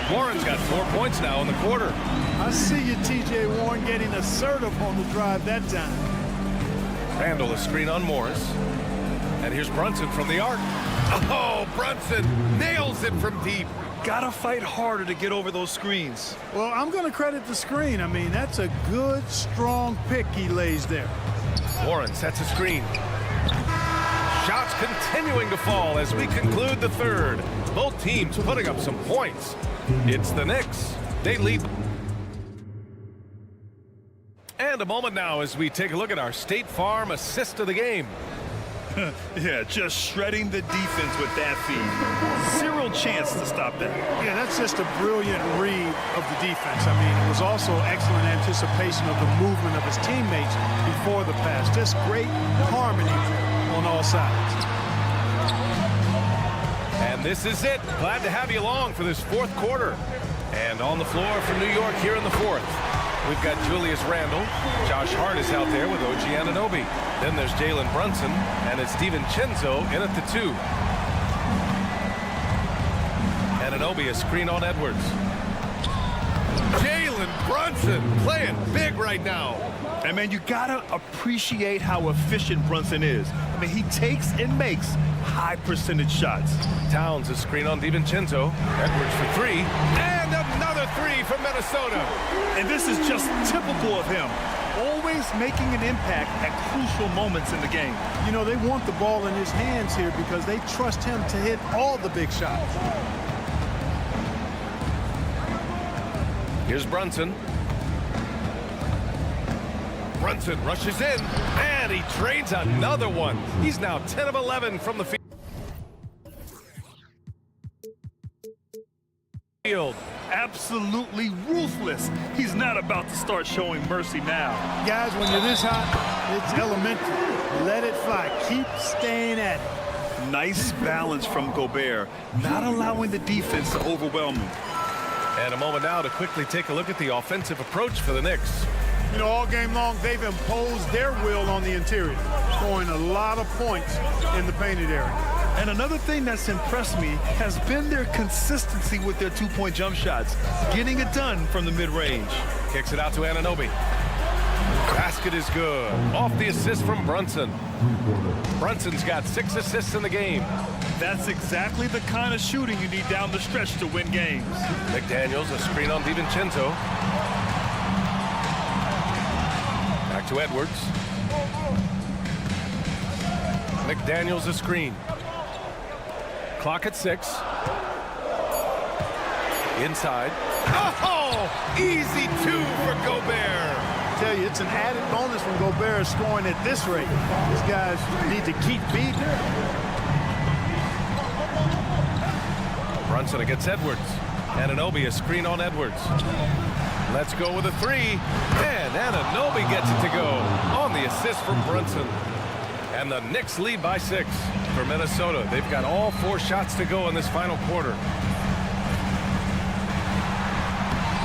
Warren's got 4 points now in the quarter. I see you, T.J. Warren, getting assertive on the drive that time. Randle, a screen on Morris. And here's Brunson from the arc. Oh, Brunson nails it from deep. Gotta fight harder to get over those screens. Well, I'm going to credit the screen. I mean, that's a good, strong pick he lays there. Warren sets a screen. Shots continuing to fall as we conclude the third. Both teams putting up some points. It's the Knicks. They lead. And a moment now as we take a look at our State Farm assist of the game. Yeah, just shredding the defense with that feed. Zero chance to stop that. Yeah, that's just a brilliant read of the defense. I mean, it was also excellent anticipation of the movement of his teammates before the pass. Just great harmony on all sides. And this is it. Glad to have you along for this fourth quarter. And on the floor for New York here in the fourth, we've got Julius Randle. Josh Hart is out there with OG Anunoby. Then there's Jalen Brunson, and it's DiVincenzo in at the 2. Anunoby, a screen on Edwards. Jalen Brunson playing big right now. And man, you gotta appreciate how efficient Brunson is. I mean, he takes and makes high percentage shots. Towns, a screen on DiVincenzo. Edwards for three. And another three from Minnesota. And this is just typical of him. Always making an impact at crucial moments in the game. You know, they want the ball in his hands here because they trust him to hit all the big shots. Here's Brunson. Brunson rushes in, and he trades another one. He's now 10 of 11 from the field. Absolutely ruthless. He's not about to start showing mercy now. Guys, when you're this hot, it's elementary. Let it fly. Keep staying at it. Nice balance from Gobert, not allowing the defense to overwhelm him. And a moment now to quickly take a look at the offensive approach for the Knicks. You know, all game long, they've imposed their will on the interior, scoring a lot of points in the painted area. And another thing that's impressed me has been their consistency with their two-point jump shots, getting it done from the mid-range. Kicks it out to Anunoby. Basket is good. Off the assist from Brunson. Brunson's got 6 assists in the game. That's exactly the kind of shooting you need down the stretch to win games. McDaniels, a screen on DiVincenzo. Back to Edwards. McDaniels, a screen. Clock at 6. Inside. Oh, easy 2 for Gobert. I tell you, it's an added bonus when Gobert is scoring at this rate. These guys need to keep beating. Brunson against Edwards. Anunoby, a screen on Edwards. Let's go with a 3. And Anunoby gets it to go on the assist from Brunson. And the Knicks lead by 6 for Minnesota. They've got all 4 shots to go in this final quarter.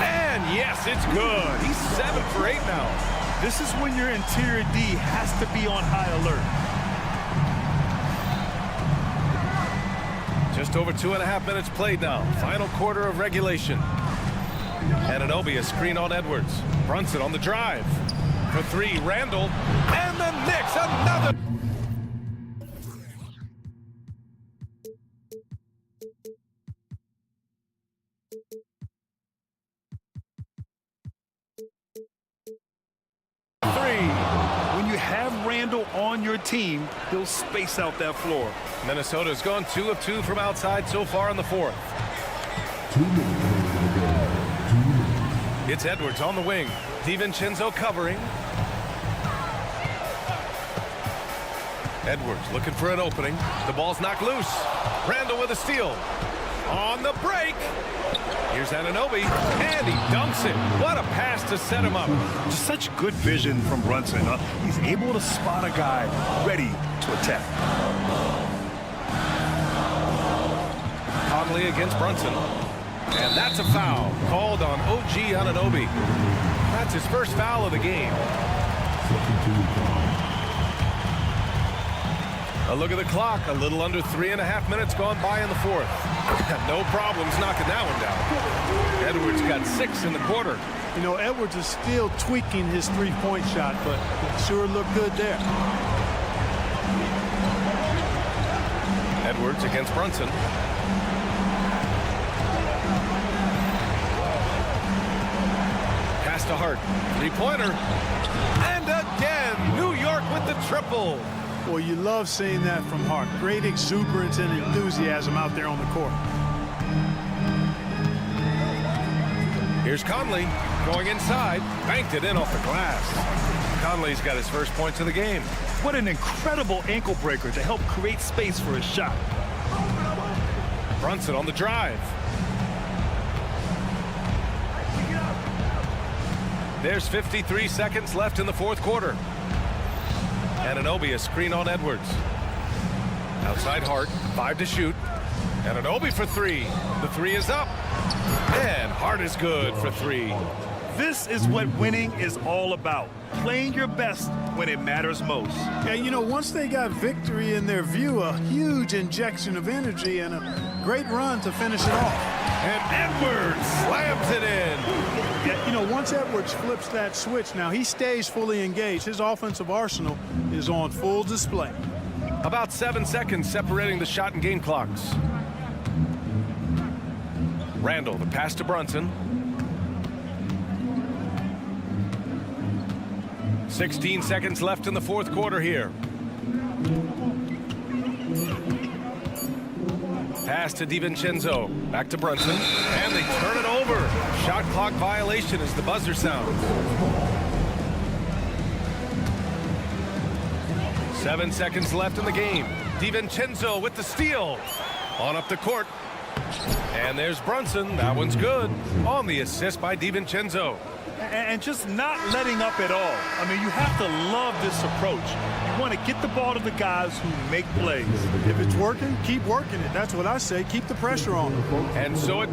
And yes, it's good. He's 7 for 8 now. This is when your interior D has to be on high alert. Just over 2.5 minutes played now. Final quarter of regulation. Anunoby, a screen on Edwards. Brunson on the drive. For 3, Randall. And the Knicks, another. When you have Randall on your team, he'll space out that floor. Minnesota's gone 2 of 2 from outside so far in the 4th. 2 minutes to go. 2 minutes. It's Edwards on the wing. DiVincenzo covering. Edwards looking for an opening. The ball's knocked loose. Randall with a steal. On the break. Here's Anunoby, and he dunks it. What a pass to set him up. Just such good vision from Brunson. He's able to spot a guy ready to attack. Conley against Brunson. And that's a foul called on OG Anunoby. That's his first foul of the game. A look at the clock. A little under 3.5 minutes gone by in the 4th. No problems knocking that one down. Edwards got 6 in the quarter. You know, Edwards is still tweaking his three-point shot, but it sure looked good there. Edwards against Brunson. Pass to Hart. Three-pointer. And again, New York with the triple. Well, you love seeing that from Hart. Great exuberance and enthusiasm out there on the court. Here's Conley going inside. Banked it in off the glass. Conley's got his first points of the game. What an incredible ankle breaker to help create space for his shot. Brunson on the drive. There's 53 seconds left in the 4th quarter. Anunoby, a screen on Edwards. Outside Hart, 5 to shoot. Anunoby for 3. The 3 is up. And Hart is good for 3. This is what winning is all about. Playing your best when it matters most. Yeah, you know, once they got victory in their view, a huge injection of energy and a great run to finish it off. And Edwards slams it in. Yeah, you know, once Edwards flips that switch, now he stays fully engaged. His offensive arsenal is on full display. About 7 seconds separating the shot and game clocks. Randall, the pass to Brunson. 16 seconds left in the fourth quarter here. Pass to DiVincenzo. Back to Brunson. And they turn it over. Shot clock violation as the buzzer sounds. 7 seconds left in the game. DiVincenzo with the steal. On up the court. And there's Brunson. That one's good. On the assist by DiVincenzo. And just not letting up at all. I mean, you have to love this approach. You want to get the ball to the guys who make plays. If it's working, keep working it. That's what I say. Keep the pressure on. And so it...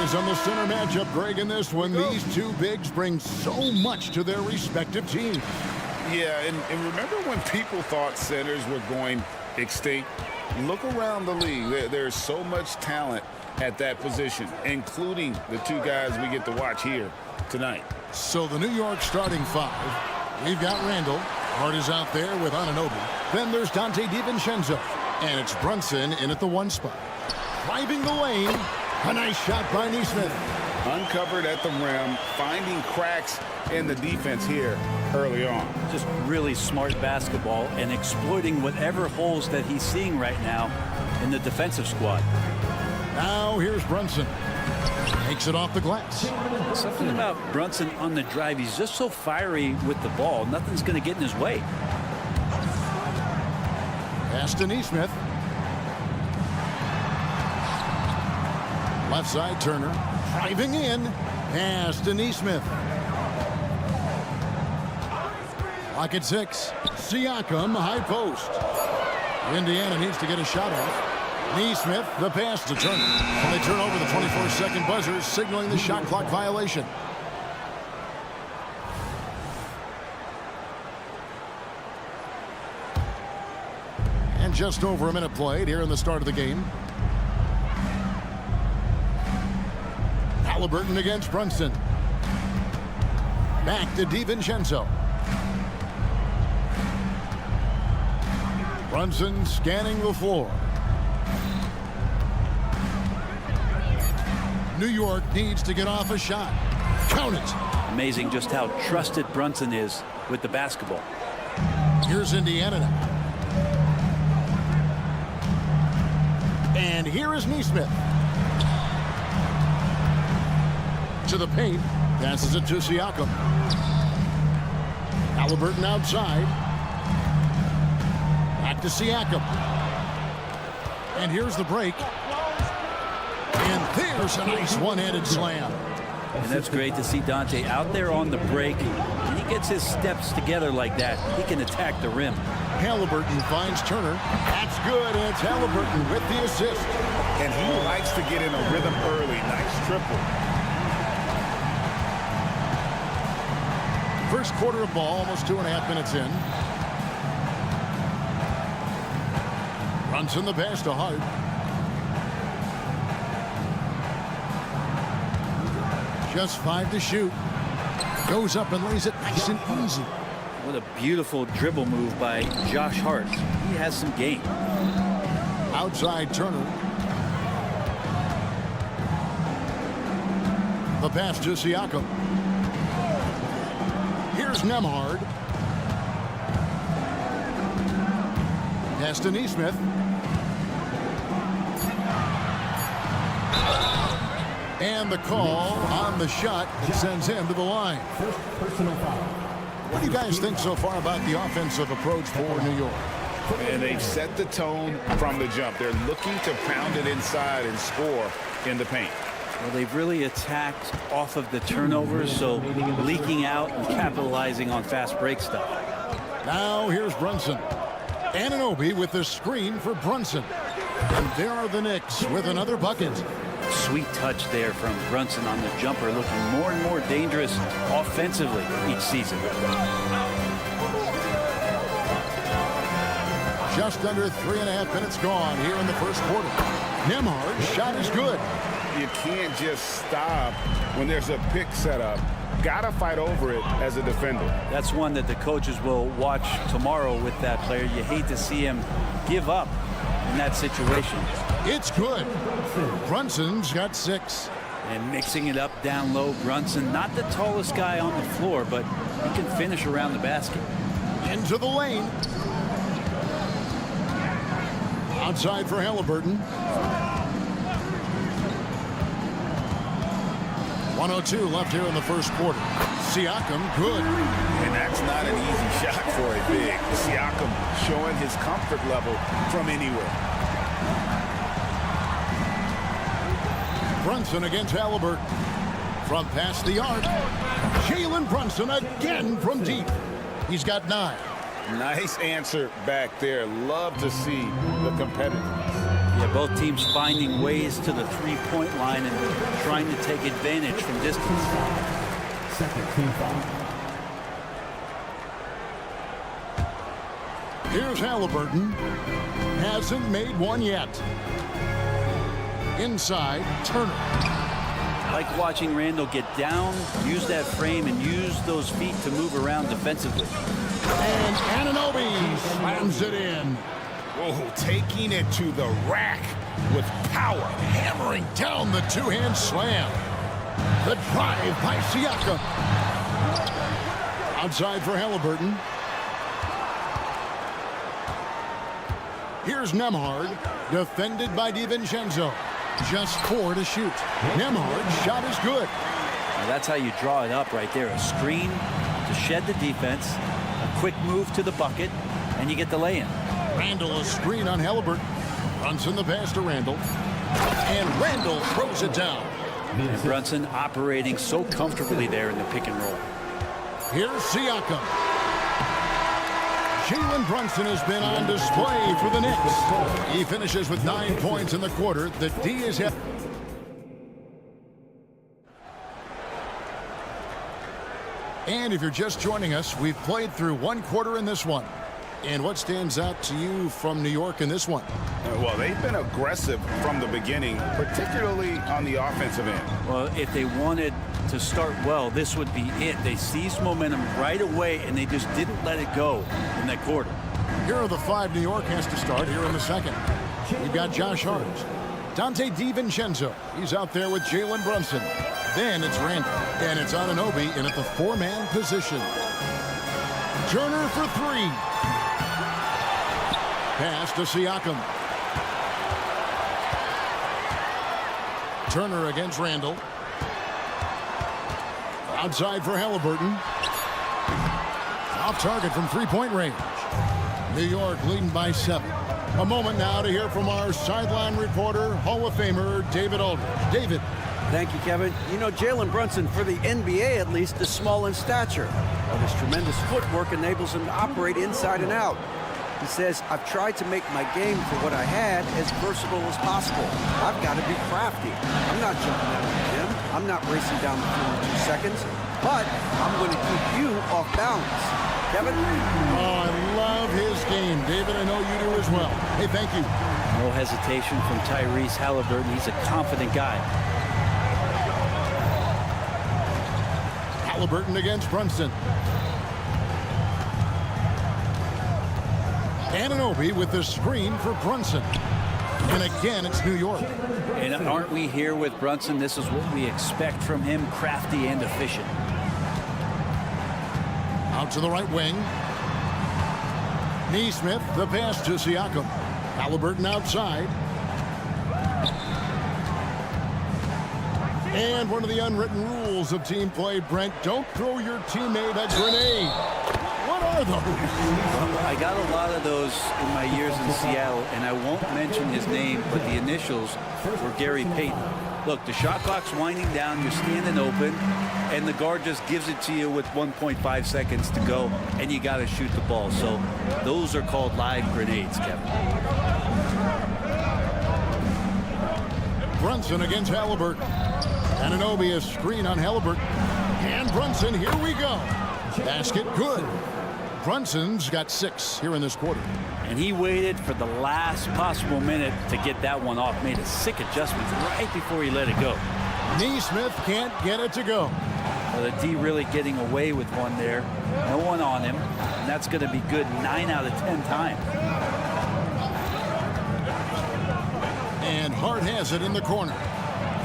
Eyes on the center matchup, Greg, in this one. These two bigs bring so much to their respective teams. Yeah, and remember when people thought centers were going extinct? Look around the league. There's so much talent at that position, including the two guys we get to watch here tonight. So the New York starting five. We've got Randall. Hart is out there with Anunoby. Then there's Dante DiVincenzo. And it's Brunson in at the 1 spot. Driving the lane. A nice shot by Nesmith. Uncovered at the rim, finding cracks in the defense here early on. Just really smart basketball and exploiting whatever holes that he's seeing right now in the defensive squad. Now here's Brunson. Takes it off the glass. Something about Brunson on the drive. He's just so fiery with the ball. Nothing's going to get in his way. Pass to Nesmith. Left side, Turner. Driving in. Pass to Nesmith. Lock at 6. Siakam, high post. Indiana needs to get a shot off. Nesmith, the pass to Turner. And they turn over the 24-second buzzer, signaling the shot clock violation. And just over a minute played here in the start of the game. Halliburton against Brunson. Back to DiVincenzo. Brunson scanning the floor. New York needs to get off a shot. Count it. Amazing just how trusted Brunson is with the basketball. Here's Indiana now. And here is Nesmith. To the paint. Passes it to Siakam. Halliburton outside. Back to Siakam. And here's the break. And there's a nice one-handed slam. And that's great to see Dante out there on the break. When he gets his steps together like that, he can attack the rim. Halliburton finds Turner. That's good, and it's Halliburton with the assist. And he likes to get in a rhythm early. Nice triple. First quarter of ball, almost 2.5 minutes in. Brunson the pass to Hart. Just 5 to shoot. Goes up and lays it nice and easy. What a beautiful dribble move by Josh Hart. He has some game. Outside Turner. The pass to Siakam. Here's Nembhard. Pass to Nesmith. And the call on the shot that sends him to the line. First personal foul. What do you guys think so far about the offensive approach for New York? And they've set the tone from the jump. They're looking to pound it inside and score in the paint. Well, they've really attacked off of the turnovers, so leaking out and capitalizing on fast break stuff. Now here's Brunson. Anunoby with the screen for Brunson. And there are the Knicks with another bucket. Sweet touch there from Brunson on the jumper, looking more and more dangerous offensively each season. Just under 3.5 minutes gone here in the first quarter. Nembhard's shot is good. You can't just stop when there's a pick set up. Gotta fight over it as a defender. That's one that the coaches will watch tomorrow with that player. You hate to see him give up in that situation. It's good. Brunson's got 6. And mixing it up down low, Brunson, not the tallest guy on the floor, but he can finish around the basket. Into the lane. Outside for Halliburton. 1:02 left here in the first quarter. Siakam, good. And that's not an easy shot for a big. Siakam showing his comfort level from anywhere. Brunson against Halliburton. From past the arc. Jalen Brunson again from deep. He's got 9. Nice answer back there. Love to see the competitiveness. Yeah, Both teams finding ways to the three-point line and trying to take advantage from distance. Second team foul. Here's Halliburton. Hasn't made one yet. Inside, Turner. Like watching Randall get down, use that frame, and use those feet to move around defensively. And Anunoby slams it in. Oh, taking it to the rack with power. Hammering down the two-hand slam. The drive by Siakam. Outside for Halliburton. Here's Nembhard, defended by DiVincenzo. Just 4 to shoot. Nembhard's shot is good. Now that's how you draw it up right there. A screen to shed the defense, a quick move to the bucket, and you get the lay-in. Randall a screen on Halliburton. Brunson the pass to Randall. And Randall throws it down. And Brunson operating so comfortably there in the pick and roll. Here's Siakam. Jalen Brunson has been on display for the Knicks. He finishes with 9 points in the quarter. The D is hit. And if you're just joining us, we've played through 1 quarter in this one. And what stands out to you from New York in this one? Well, they've been aggressive from the beginning, particularly on the offensive end. Well, if they wanted to start well, this would be it. They seized momentum right away, and they just didn't let it go in that quarter. Here are the 5 New York has to start here in the second. You've got Josh Hart, Dante DiVincenzo. He's out there with Jalen Brunson. Then it's Randall, and it's Anunoby in at the 4-man position. Turner for 3. Pass to Siakam. Turner against Randall. Outside for Halliburton. Off target from 3-point range. New York leading by 7. A moment now to hear from our sideline reporter, Hall of Famer David Aldridge. David. Thank you, Kevin. You know, Jalen Brunson, for the NBA at least, is small in stature, but his tremendous footwork enables him to operate inside and out. He says, I've tried to make my game for what I had as versatile as possible. I've got to be crafty. I'm not jumping out of the gym. I'm not racing down the floor in 2 seconds, but I'm going to keep you off balance. Kevin? Oh, I love his game. David, I know you do as well. Hey, thank you. No hesitation from Tyrese Halliburton. He's a confident guy. Halliburton against Brunson. Anunoby with the screen for Brunson. And again, it's New York. And aren't we here with Brunson? This is what we expect from him, crafty and efficient. Out to the right wing. Neesmith, the pass to Siakam. Halliburton outside. And one of the unwritten rules of team play, Brent, don't throw your teammate a grenade. What are those? I got a lot of those in my years in Seattle, and I won't mention his name, but the initials were Gary Payton. Look, the shot clock's winding down, you're standing open, and the guard just gives it to you with 1.5 seconds to go, and you got to shoot the ball. So those are called live grenades, Kevin. Brunson against Halliburton. Anunoby a screen on Halliburton. And Brunson, here we go. Basket good. Brunson's got 6 here in this quarter. And he waited for the last possible minute to get that one off. Made a sick adjustment right before he let it go. Neesmith can't get it to go. Well, the D really getting away with one there. No one on him. And that's going to be good 9 out of 10 times. And Hart has it in the corner.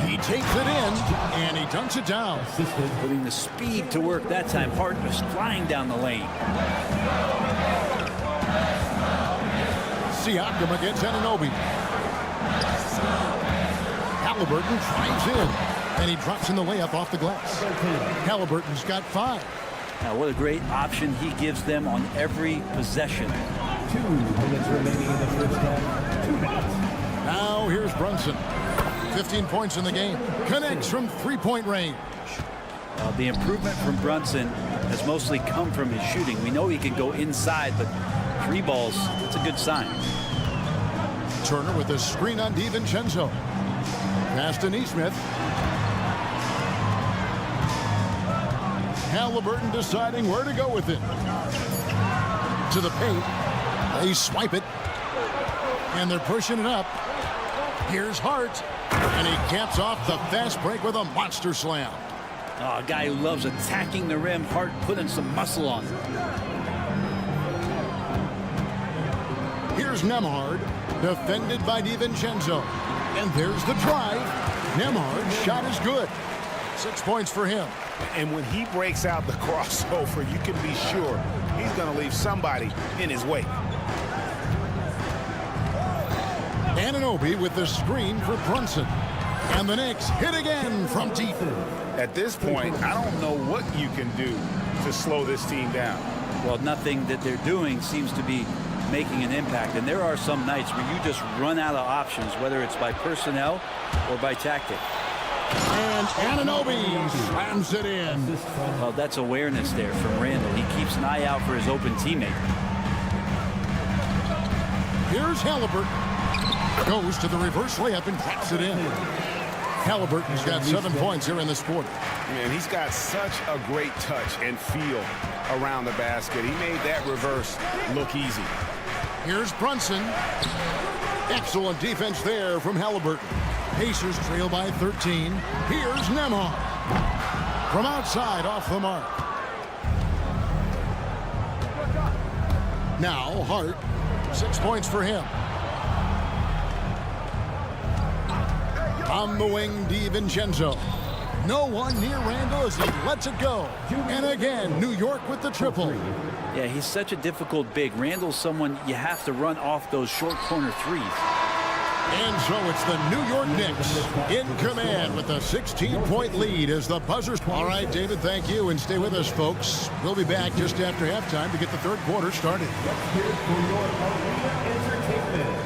He takes it in, and he dunks it down. Putting the speed to work that time. Hart was flying down the lane. Siakam against Anunoby. Halliburton drives in, and he drops in the layup off the glass. Halliburton's got 5. Now, what a great option he gives them on every possession. 2 minutes remaining in the first half. 2 minutes. Now here's Brunson. 15 points in the game. Connects from 3-point range. The improvement from Brunson has mostly come from his shooting. We know he can go inside, but 3 balls, it's a good sign. Turner with a screen on DiVincenzo. Pass to Neesmith. Halliburton deciding where to go with it. To the paint. They swipe it. And they're pushing it up. Here's Hart. And he caps off the fast break with a monster slam. Oh, a guy who loves attacking the rim. Hart putting some muscle on it. Here's Nembhard, defended by DiVincenzo. And there's the drive. Nembhard's shot is good. 6 points for him. And when he breaks out the crossover, you can be sure he's going to leave somebody in his wake. Anunoby with the screen for Brunson. And the Knicks hit again from deep. At this point, I don't know what you can do to slow this team down. Well, nothing that they're doing seems to be making an impact. And there are some nights where you just run out of options, whether it's by personnel or by tactic. And Anunoby slams it in. Well, that's awareness there from Randall. He keeps an eye out for his open teammate. Here's Halliburton. Goes to the reverse layup and taps it in. Halliburton's got 7 points here in this quarter. Man, he's got such a great touch and feel around the basket. He made that reverse look easy. Here's Brunson. Excellent defense there from Halliburton. Pacers trail by 13. Here's Nembhard. From outside off the mark. Now Hart. 6 points for him. On the wing, DiVincenzo. No one near Randall as he lets it go. And again, New York with the triple. Yeah, he's such a difficult big. Randall's someone you have to run off those short corner threes. And so it's the New York Knicks in command with a 16-point lead as the buzzers. All right, David, thank you. And stay with us, folks. We'll be back just after halftime to get the third quarter started. Let's hear it for your arena entertainment.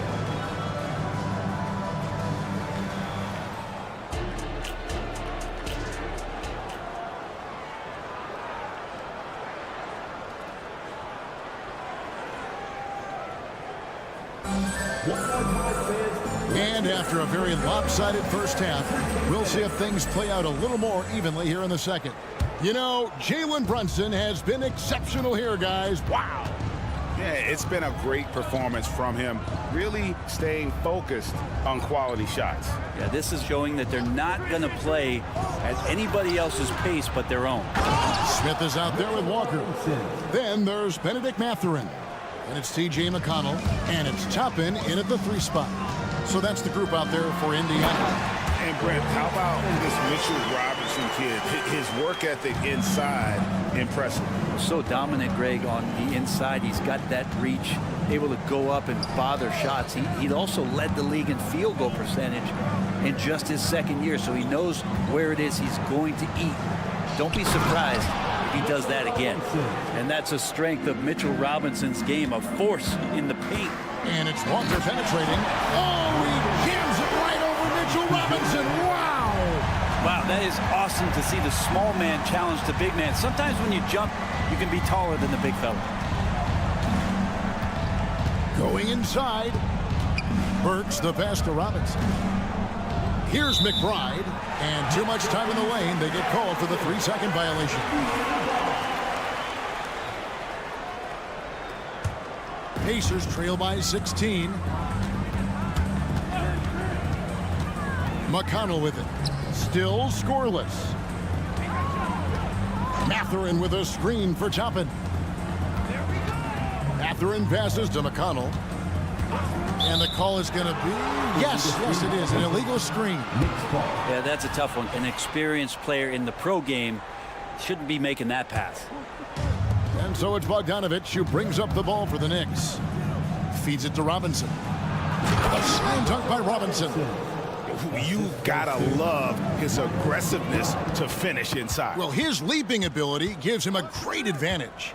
And after a very lopsided first half, we'll see if things play out a little more evenly here in the second. You know, Jalen Brunson has been exceptional here, guys. Wow. Yeah, it's been a great performance from him, really staying focused on quality shots. Yeah, this is showing that they're not going to play at anybody else's pace but their own. Smith is out there with Walker. Then there's Benedict Mathurin. And it's T.J. McConnell. And it's Toppin in at the 3 spot. So that's the group out there for Indiana. And Brent, how about this Mitchell Robinson kid? His work ethic inside, impressive. So dominant, Greg, on the inside. He's got that reach, able to go up and bother shots. He also led the league in field goal percentage in just his second year, so he knows where it is he's going to eat. Don't be surprised if he does that again. And that's a strength of Mitchell Robinson's game, a force in the paint. And it's Walker penetrating. Oh, he jams it right over Mitchell Robinson. Wow. Wow, that is awesome to see the small man challenge the big man. Sometimes when you jump, you can be taller than the big fella. Going inside. Burks the pass to Robinson. Here's McBride. And too much time in the lane. They get called for the 3-second violation. Pacers trail by 16. McConnell with it. Still scoreless. Mathurin with a screen for Toppin. Mathurin passes to McConnell. And the call is going to be, yes, it is, an illegal screen. Yeah, that's a tough one. An experienced player in the pro game shouldn't be making that pass. And so it's Bogdanovich who brings up the ball for the Knicks. Feeds it to Robinson. A slam dunk by Robinson. You gotta love his aggressiveness to finish inside. Well, his leaping ability gives him a great advantage.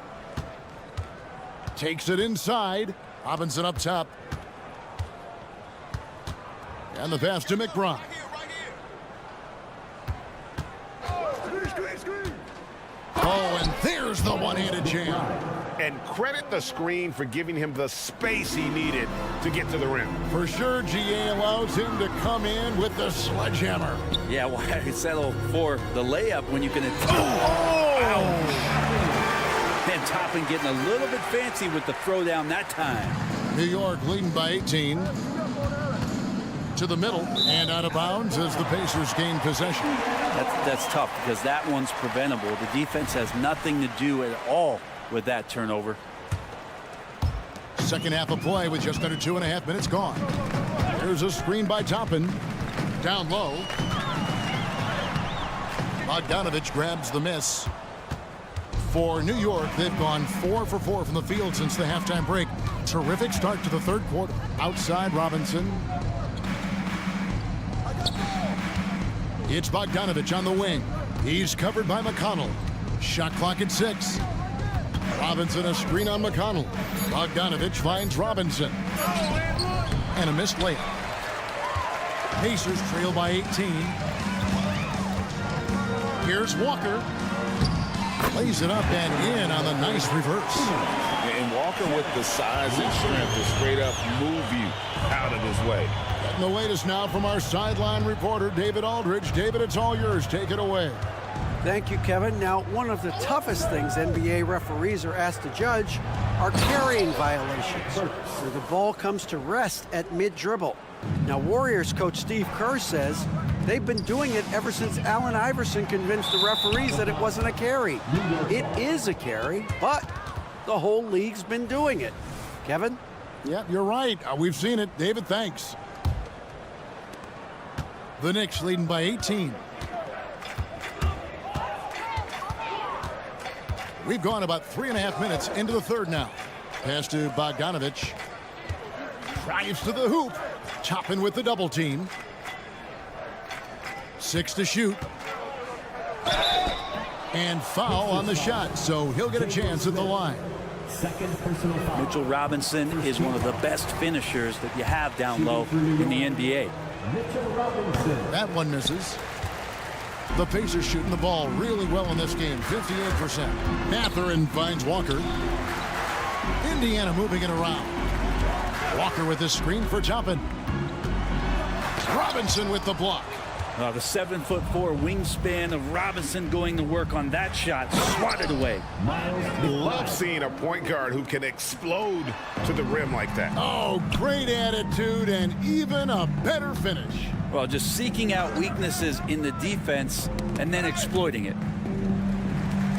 Takes it inside. Robinson up top. And the pass to McBride. Oh, and there's the one-handed jam. And credit the screen for giving him the space he needed to get to the rim. For sure, GA allows him to come in with the sledgehammer. Yeah, why settle for the layup when you can... And Toppin getting a little bit fancy with the throwdown that time. New York leading by 18. To the middle and out of bounds as the Pacers gain possession. That's tough because that one's preventable. The defense has nothing to do at all with that turnover. Second half of play with just under 2.5 minutes gone. There's a screen by Toppin. Down low. Bogdanovich grabs the miss. For New York, they've gone 4 for 4 from the field since the halftime break. Terrific start to the third quarter. Outside Robinson. It's Bogdanovich on the wing. He's covered by McConnell. Shot clock at 6. Robinson a screen on McConnell. Bogdanovich finds Robinson. And a missed layup. Pacers trail by 18. Here's Walker. Plays it up and in on the nice reverse. And Walker with the size and strength to straight up move you out of his way. Getting the latest now from our sideline reporter, David Aldridge. David, it's all yours. Take it away. Thank you, Kevin. Now, one of the toughest things NBA referees are asked to judge are carrying violations, where the ball comes to rest at mid-dribble. Now, Warriors coach Steve Kerr says they've been doing it ever since Allen Iverson convinced the referees that it wasn't a carry. It is a carry, but the whole league's been doing it. Kevin? Yeah, you're right. We've seen it. David, thanks. The Knicks leading by 18. We've gone about 3.5 minutes into the third now. Pass to Bogdanovich. Drives to the hoop. Toppin with the double team. 6 to shoot. And foul on the shot, so he'll get a chance at the line. Mitchell Robinson is one of the best finishers that you have down low in the NBA. That one misses. The Pacers shooting the ball really well in this game, 58%. Mathurin finds Walker. Indiana moving it around. Walker with his screen for Toppin. Robinson with the block. The 7'4" wingspan of Robinson going to work on that shot, swatted away. Love seeing a point guard who can explode to the rim like that. Oh, great attitude and even a better finish. Well, just seeking out weaknesses in the defense and then exploiting it.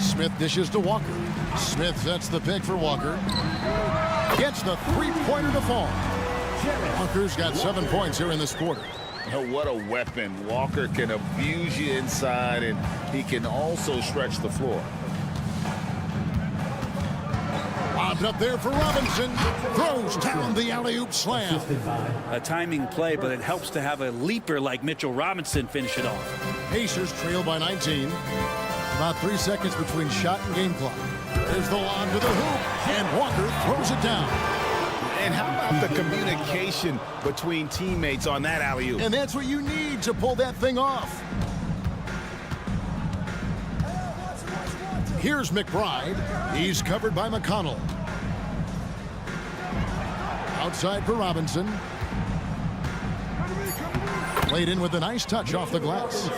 Smith dishes to Walker. Smith sets the pick for Walker. Gets the three-pointer to fall. Walker's got 7 points here in this quarter. Oh, what a weapon. Walker can abuse you inside, and he can also stretch the floor. Lobbed up there for Robinson. Throws down the alley-oop slam. A timing play, but it helps to have a leaper like Mitchell Robinson finish it off. Pacers trail by 19. About 3 seconds between shot and game clock. There's the lob to the hoop, and Walker throws it down. And how about the communication between teammates on that alley-oop? And that's what you need to pull that thing off. Here's McBride. He's covered by McConnell. Outside for Robinson. Played in with a nice touch off the glass.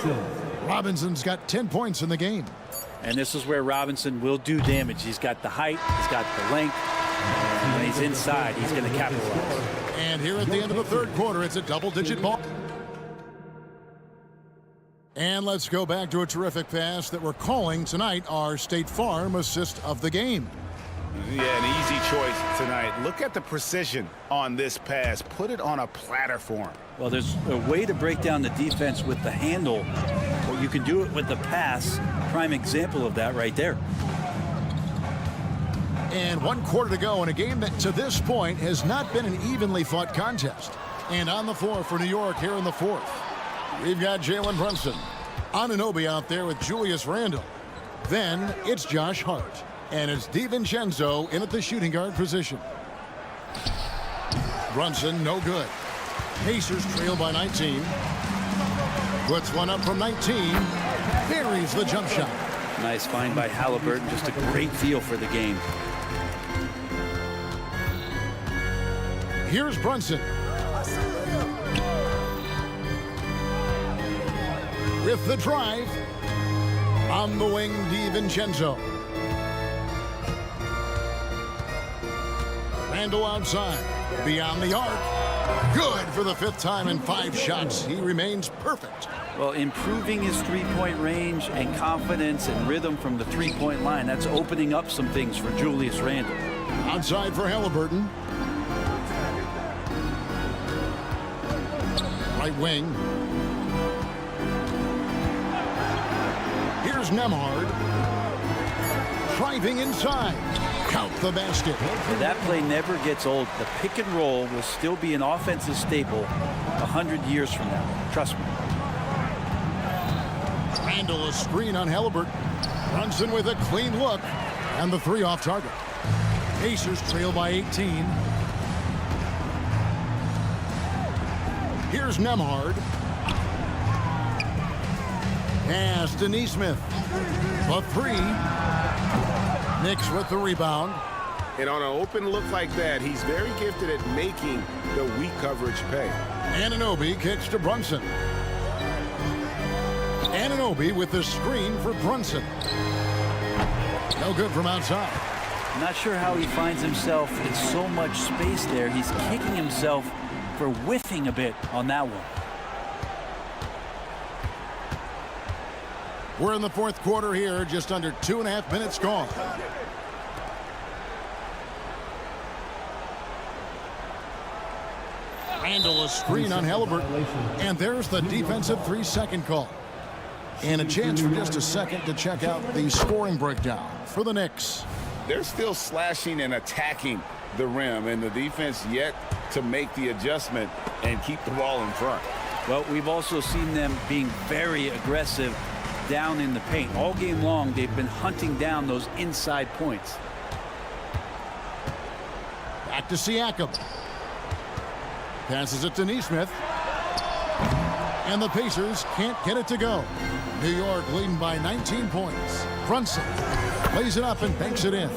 Robinson's got 10 points in the game. And this is where Robinson will do damage. He's got the height, he's got the length, and when he's inside, he's going to capitalize. And here at the end of the third quarter, it's a double-digit ball. And let's go back to a terrific pass that we're calling tonight our State Farm assist of the game. Yeah, an easy choice tonight. Look at the precision on this pass. Put it on a platter for him. Well, there's a way to break down the defense with the handle. Well, you can do it with the pass. Prime example of that right there. And 1 quarter to go in a game that to this point has not been an evenly fought contest. And on the floor for New York here in the fourth, we've got Jalen Brunson. Anunoby out there with Julius Randle. Then it's Josh Hart. And it's DiVincenzo in at the shooting guard position. Brunson, no good. Pacers trail by 19. Puts one up from 19. Buries the jump shot. Nice find by Halliburton. Just a great feel for the game. Here's Brunson. With the drive. On the wing, DiVincenzo. Randall outside. Beyond the arc. Good for the 5th time in 5 shots. He remains perfect. Well, improving his three-point range and confidence and rhythm from the three-point line, that's opening up some things for Julius Randle. Outside for Halliburton. Right wing. Here's Nembhard. Driving inside. Count the basket. That play never gets old. The pick and roll will still be an offensive staple 100 years from now. Trust me. Randall, a screen on Halliburton. Brunson with a clean look. And the 3 off target. Pacers trail by 18. Here's Nembhard. Pass to Nesmith. The 3. Knicks with the rebound. And on an open look like that, he's very gifted at making the weak coverage pay. Anunoby kicks to Brunson. Anunoby with the screen for Brunson. No good from outside. I'm not sure how he finds himself in so much space there. He's kicking himself for whiffing a bit on that one. We're in the 4th quarter here, just under 2.5 minutes gone. Randall, a screen on Halliburton. And there's the defensive 3-second call. And a chance for just a second to check out the scoring breakdown for the Knicks. They're still slashing and attacking the rim, and the defense yet to make the adjustment and keep the ball in front. Well, we've also seen them being very aggressive down in the paint. All game long, they've been hunting down those inside points. Back to Siakam. Passes it to Nesmith. And the Pacers can't get it to go. New York leading by 19 points. Brunson lays it up and banks it in.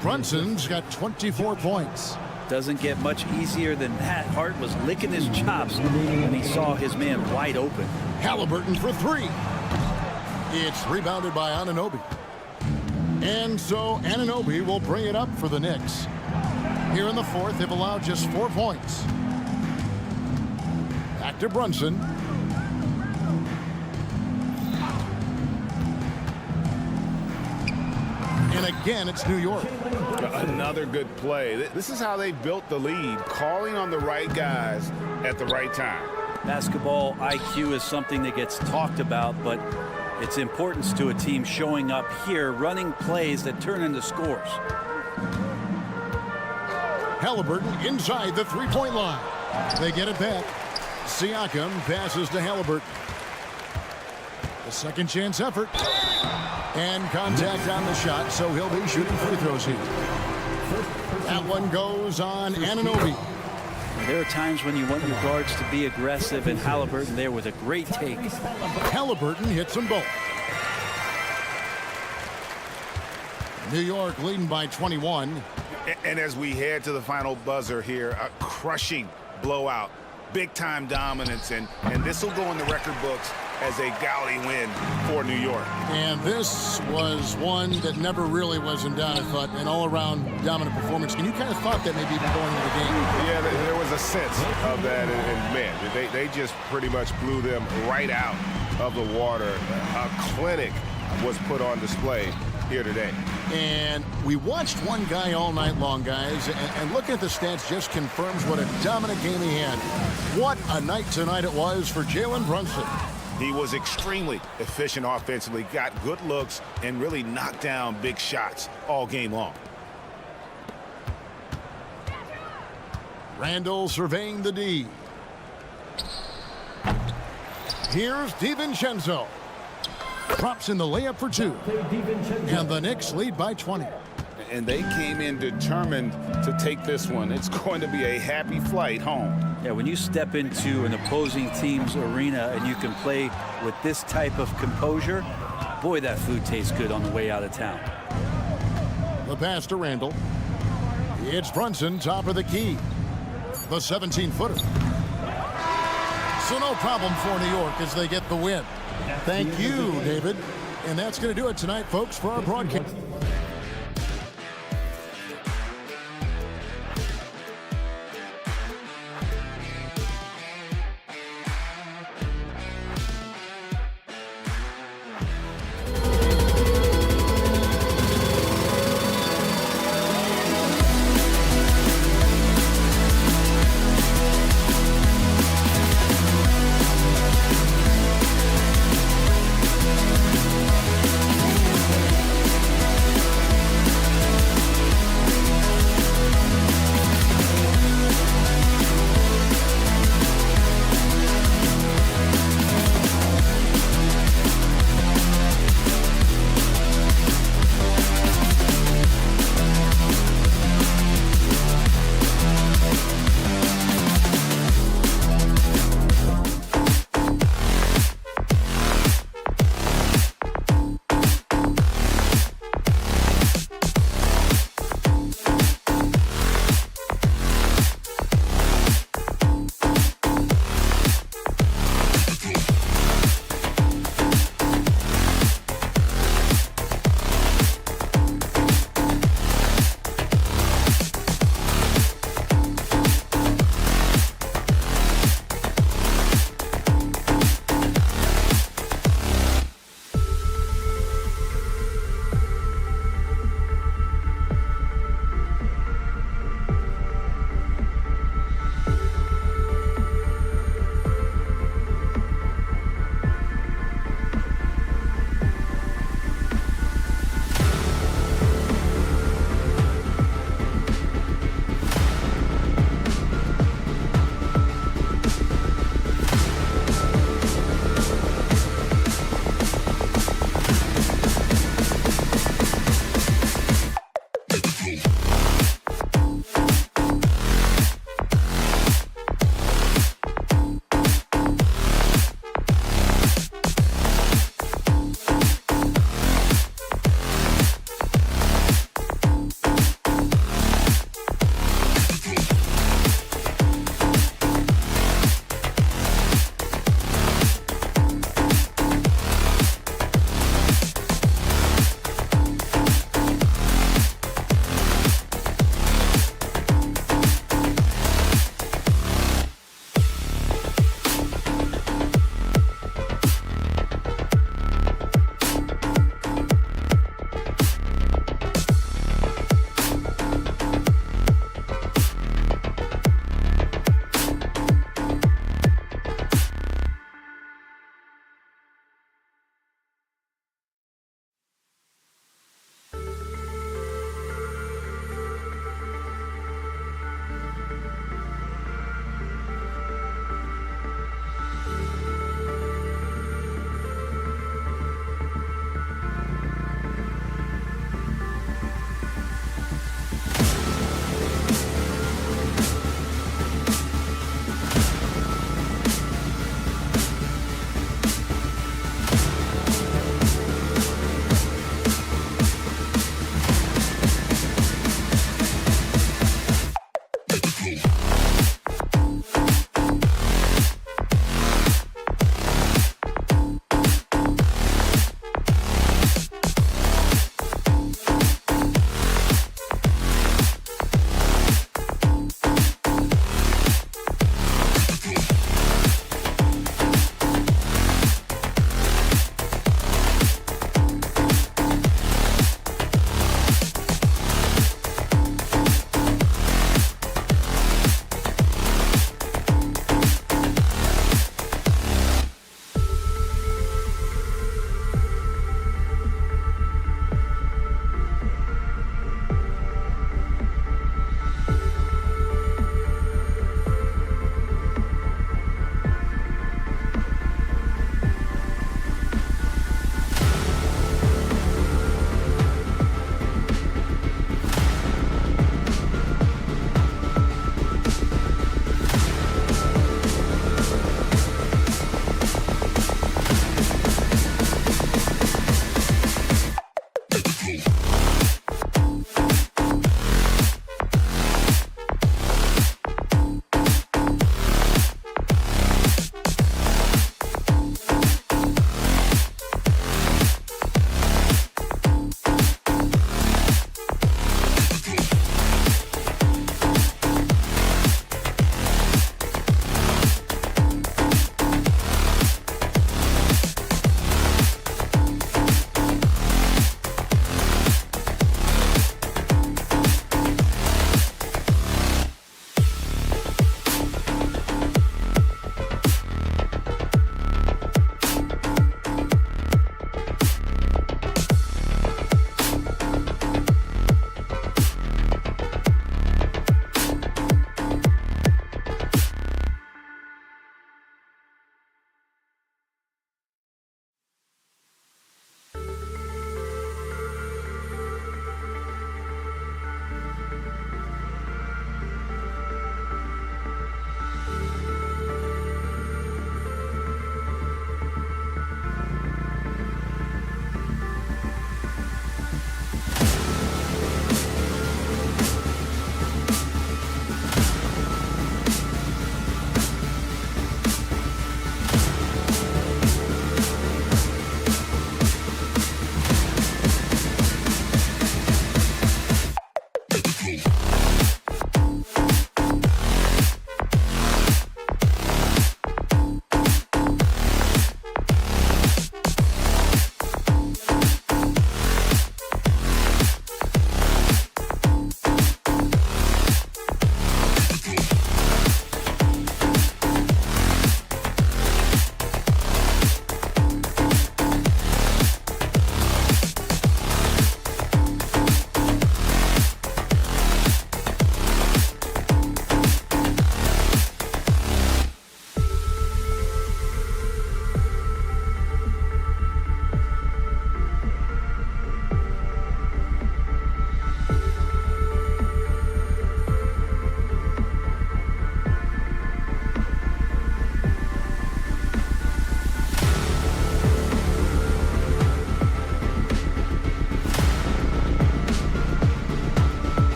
Brunson's got 24 points. Doesn't get much easier than that. Hart was licking his chops when he saw his man wide open. Halliburton for 3. It's rebounded by Anunoby. And so Anunoby will bring it up for the Knicks. Here in the 4th, they've allowed just 4 points. Back to Brunson. And again, it's New York. Another good play. This is how they built the lead, calling on the right guys at the right time. Basketball IQ is something that gets talked about, but its importance to a team showing up here, running plays that turn into scores. Halliburton inside the 3-point line. They get it back. Siakam passes to Halliburton. The second chance effort. And contact on the shot, so he'll be shooting free throws here. That one goes on Anunoby. There are times when you want your guards to be aggressive, and Halliburton there with a great take. Halliburton hits them both. New York leading by 21. And as we head to the final buzzer here, a crushing blowout, big-time dominance, and this will go in the record books as a gaudy win for New York. And this was one that never really was in doubt, I thought, an all-around dominant performance. And you kind of thought that maybe going into the game. Yeah, there was a sense of that, and man, they just pretty much blew them right out of the water. A clinic was put on display here today. And we watched one guy all night long, guys, and looking at the stats just confirms what a dominant game he had. What a night tonight it was for Jalen Brunson. He was extremely efficient offensively, got good looks, and really knocked down big shots all game long. Randall surveying the D. Here's DiVincenzo. Drops in the layup for 2. And the Knicks lead by 20. And they came in determined to take this one. It's going to be a happy flight home. Yeah, when you step into an opposing team's arena and you can play with this type of composure, boy, that food tastes good on the way out of town. The pass to Randall. It's Brunson, top of the key. the 17-footer. So no problem for New York as they get the win. Thank you, David. And that's going to do it tonight, folks, for our broadcast.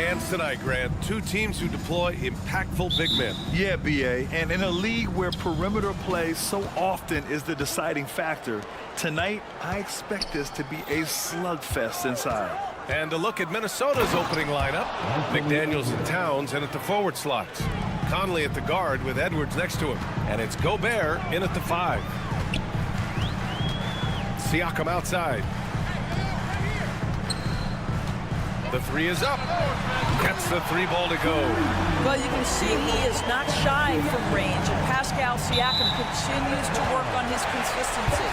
hands tonight, Grant. Two teams who deploy impactful big men. Yeah, BA, and in a league where perimeter play so often is the deciding factor, tonight I expect this to be a slugfest inside. And a look at Minnesota's opening lineup. McDaniels and Towns in at the forward slots. Conley at the guard with Edwards next to him. And it's Gobert in at the 5. Siakam outside. The 3 is up. Gets the 3 ball to go. Well, you can see he is not shy from range, and Pascal Siakam continues to work on his consistency.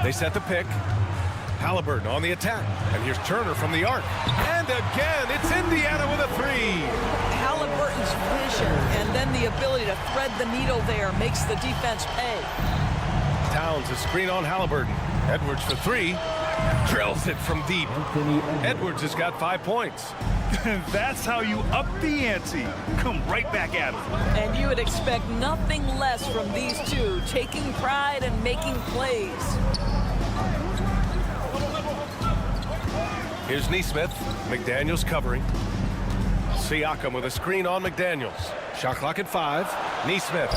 They set the pick. Halliburton on the attack. And here's Turner from the arc. And again, it's Indiana with a 3. Halliburton's vision and then the ability to thread the needle there makes the defense pay. Towns a screen on Halliburton. Edwards for 3. Drills it from deep. Edwards has got 5 points. That's how you up the ante. Come right back at him. And you would expect nothing less from these two, taking pride and making plays. Here's Nesmith. McDaniels covering. Siakam with a screen on McDaniels. Shot clock at 5. Nesmith.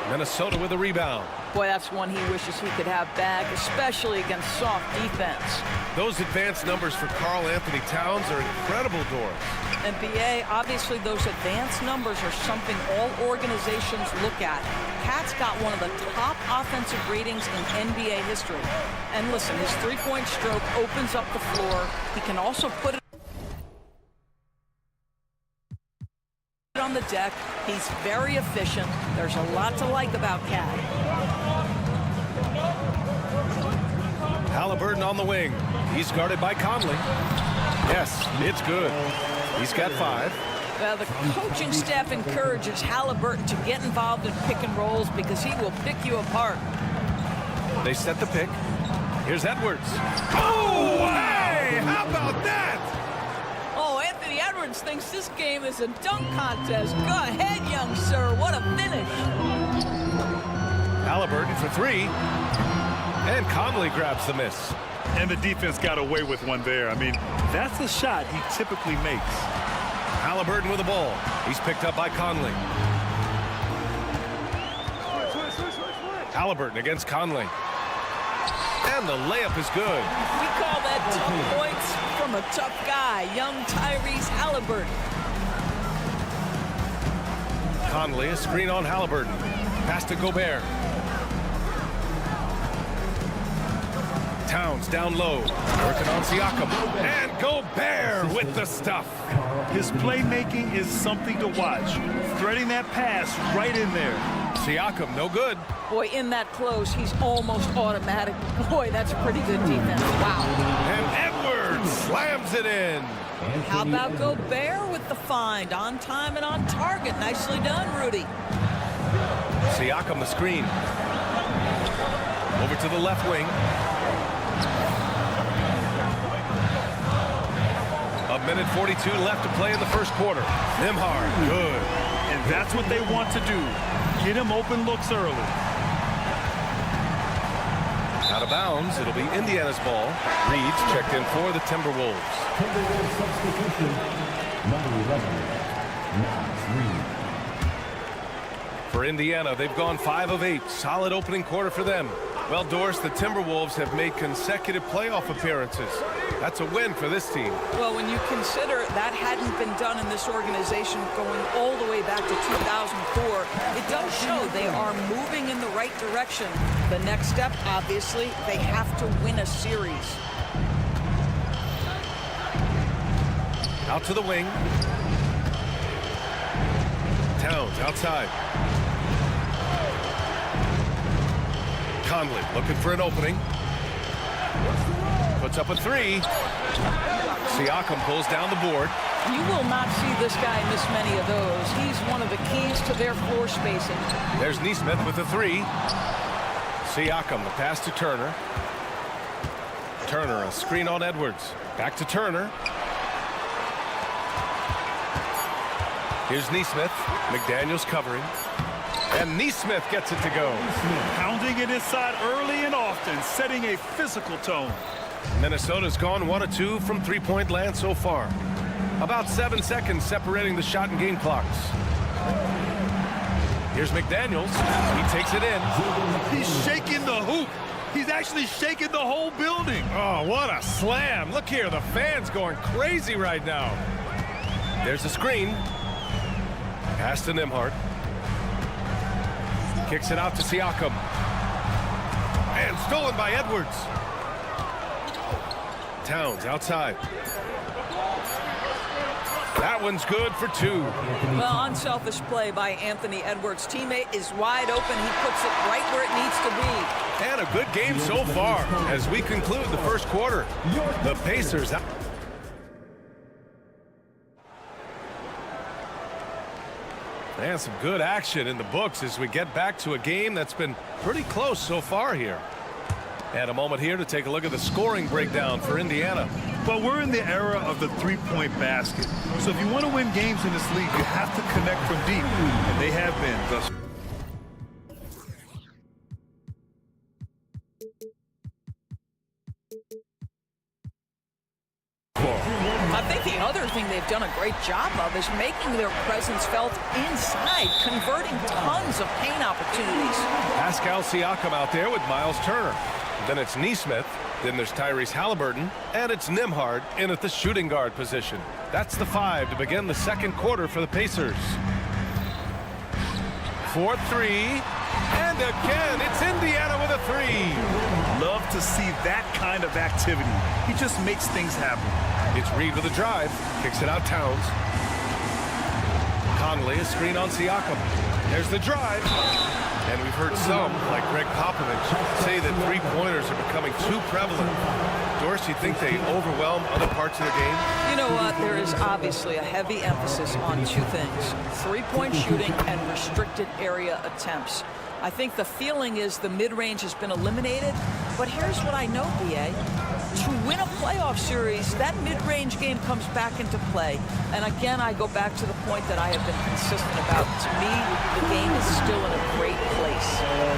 Minnesota with a rebound. Boy, that's one he wishes he could have back, especially against soft defense. Those advanced numbers for Karl Anthony Towns are incredible, Doris. And BA, obviously those advanced numbers are something all organizations look at. Cat's got one of the top offensive ratings in NBA history. And listen, his three-point stroke opens up the floor. He can also put it on the deck. He's very efficient. There's a lot to like about Cat. Halliburton on the wing. He's guarded by Conley. Yes, it's good. He's got 5. Well, the coaching staff encourages Halliburton to get involved in pick and rolls because he will pick you apart. They set the pick. Here's Edwards. Oh, hey, how about that? Oh, Anthony Edwards thinks this game is a dunk contest. Go ahead, young sir. What a finish. Halliburton for 3. And Conley grabs the miss. And the defense got away with one there. I mean, that's a shot he typically makes. Halliburton with the ball. He's picked up by Conley. Halliburton against Conley. And the layup is good. We call that tough points from a tough guy, young Tyrese Halliburton. Conley, a screen on Halliburton. Pass to Gobert. Towns down low. Working on Siakam. And Gobert with the stuff. His playmaking is something to watch. Threading that pass right in there. Siakam, no good. Boy, in that close, he's almost automatic. Boy, that's pretty good defense. Wow. And Edwards slams it in. How about Gobert with the find? On time and on target. Nicely done, Rudy. Siakam the screen. Over to the left wing. A minute 42 left to play in the first quarter. Nembhard, good. And that's what they want to do. Get him open looks early. Out of bounds, it'll be Indiana's ball. Reed's checked in for the Timberwolves. Timberwolves substitution, number 11, Max Reed. For Indiana, they've gone 5 of 8. Solid opening quarter for them. Well, Doris, the Timberwolves have made consecutive playoff appearances. That's a win for this team. Well, when you consider that hadn't been done in this organization going all the way back to 2004, it does show they are moving in the right direction. The next step, obviously, they have to win a series. Out to the wing. Towns outside. Conley looking for an opening. Puts up a 3. Siakam pulls down the board. You will not see this guy miss many of those. He's one of the keys to their floor spacing. There's Nesmith with a 3. Siakam, the pass to Turner. Turner, a screen on Edwards. Back to Turner. Here's Nesmith. McDaniels covering. And Neesmith gets it to go. Pounding it inside early and often, setting a physical tone. Minnesota's gone 1 of 2 from three-point land so far. About 7 seconds separating the shot and game clocks. Here's McDaniels. He takes it in. He's shaking the hoop. He's actually shaking the whole building. Oh, what a slam. Look here, the fans going crazy right now. There's a screen. Pass to Nembhard. Kicks it out to Siakam. And stolen by Edwards. Towns outside. That one's good for 2. Well, unselfish play by Anthony Edwards. Teammate is wide open. He puts it right where it needs to be. And a good game so far as we conclude the first quarter. The Pacers. And some good action in the books as we get back to a game that's been pretty close so far here. And a moment here to take a look at the scoring breakdown for Indiana. But we're in the era of the three-point basket. So if you want to win games in this league, you have to connect from deep. And they have been thus. I think the other thing they've done a great job of is making their presence felt inside, converting tons of paint opportunities. Pascal Siakam out there with Miles Turner. Then it's Neesmith. Then there's Tyrese Halliburton. And it's Nembhard in at the shooting guard position. That's the 5 to begin the second quarter for the Pacers. 4-3. And again, it's Indiana with a 3. Love to see that kind of activity. He just makes things happen. It's Reed with a drive. Kicks it out Towns. Conley, a screen on Siakam. There's the drive. And we've heard some, like Greg Popovich, say that three-pointers are becoming too prevalent. Doris, you think they overwhelm other parts of the game? You know what? There is obviously a heavy emphasis on 2 things. Three-point shooting and restricted area attempts. I think the feeling is the mid-range has been eliminated. But here's what I know, BA. To win a playoff series, that mid-range game comes back into play. And again, I go back to the point that I have been consistent about. To me, the game is still in a great place.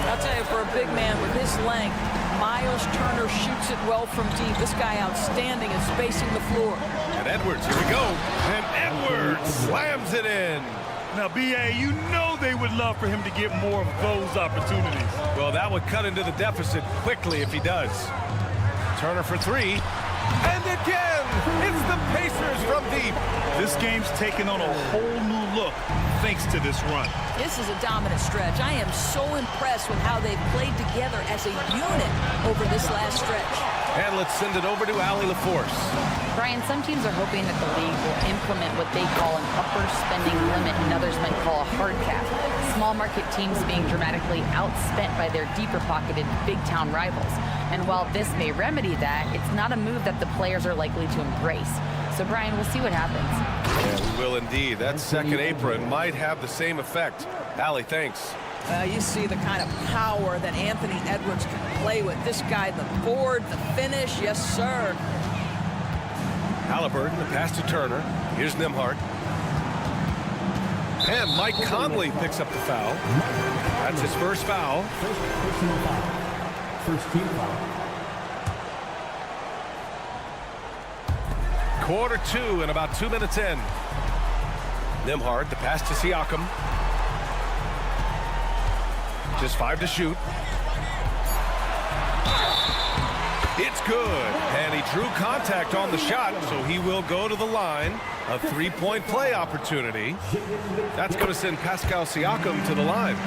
I'll tell you, for a big man with his length, Miles Turner shoots it well from deep. This guy outstanding at spacing the floor. And Edwards, here we go. And Edwards slams it in. Now, BA, you know they would love for him to get more of those opportunities. Well, that would cut into the deficit quickly if he does. Turner for 3. And again, it's the Pacers from deep. This game's taken on a whole new look thanks to this run. This is a dominant stretch. I am so impressed with how they've played together as a unit over this last stretch. And let's send it over to Allie LaForce. Brian, some teams are hoping that the league will implement what they call an upper spending limit and others might call a hard cap. Small market teams being dramatically outspent by their deeper pocketed big town rivals. And while this may remedy that, it's not a move that the players are likely to embrace. So Brian, we'll see what happens. Yeah, we will indeed. That second apron might have the same effect. Allie, thanks. You see the kind of power that Anthony Edwards can play with. This guy, the board, the finish, yes, sir. Halliburton, the pass to Turner. Here's Nembhard. And Mike Conley picks up the foul. That's his first foul. First personal foul. First team foul. Quarter 2 and about 2 minutes in. Nembhard, the pass to Siakam. Just 5 to shoot. It's good. And he drew contact on the shot, so he will go to the line. A 3-point play opportunity. That's going to send Pascal Siakam to the line.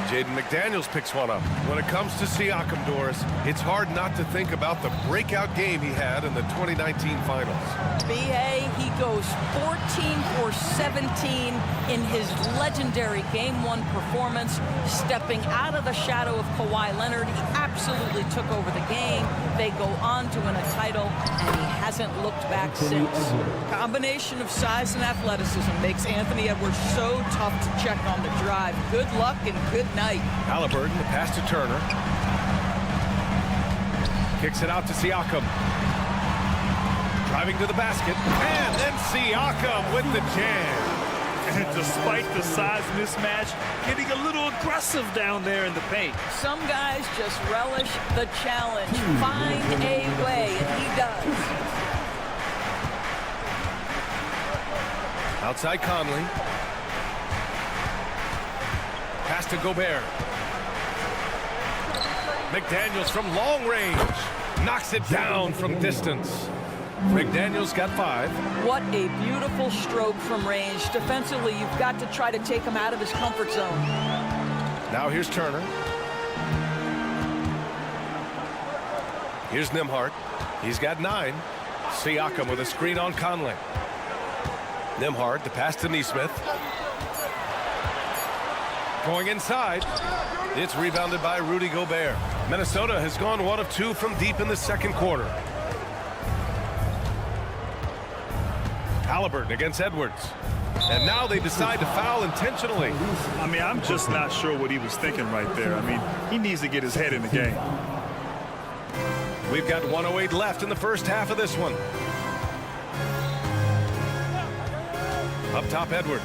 Jaden McDaniels picks one up. When it comes to Siakam, Doris, it's hard not to think about the breakout game he had in the 2019 finals. BA, he goes 14 for 17 in his legendary Game 1 performance, stepping out of the shadow of Kawhi Leonard. He absolutely took over the game. They go on to win a title, and he hasn't looked back since. Combination of size and athleticism makes Anthony Edwards so tough to check on the drive. Good luck and good night. Halliburton, the pass to Turner. Kicks it out to Siakam. Driving to the basket. And then Siakam with the jam. And despite the size mismatch, getting a little aggressive down there in the paint. Some guys just relish the challenge. Find a way, and he does. Outside Conley. Pass to Gobert. McDaniels from long range. Knocks it down from distance. McDaniels got 5. What a beautiful stroke from range. Defensively, you've got to try to take him out of his comfort zone. Now here's Turner. Here's Nembhard. He's got 9. Siakam with a screen on Conley. Nembhard, the pass to Nesmith. Going inside. It's rebounded by Rudy Gobert. Minnesota has gone 1 of 2 from deep in the second quarter. Halliburton against Edwards. And now they decide to foul intentionally. I mean, I'm just not sure what he was thinking right there. I mean, he needs to get his head in the game. We've got 1:08 left in the first half of this one. Up top, Edwards.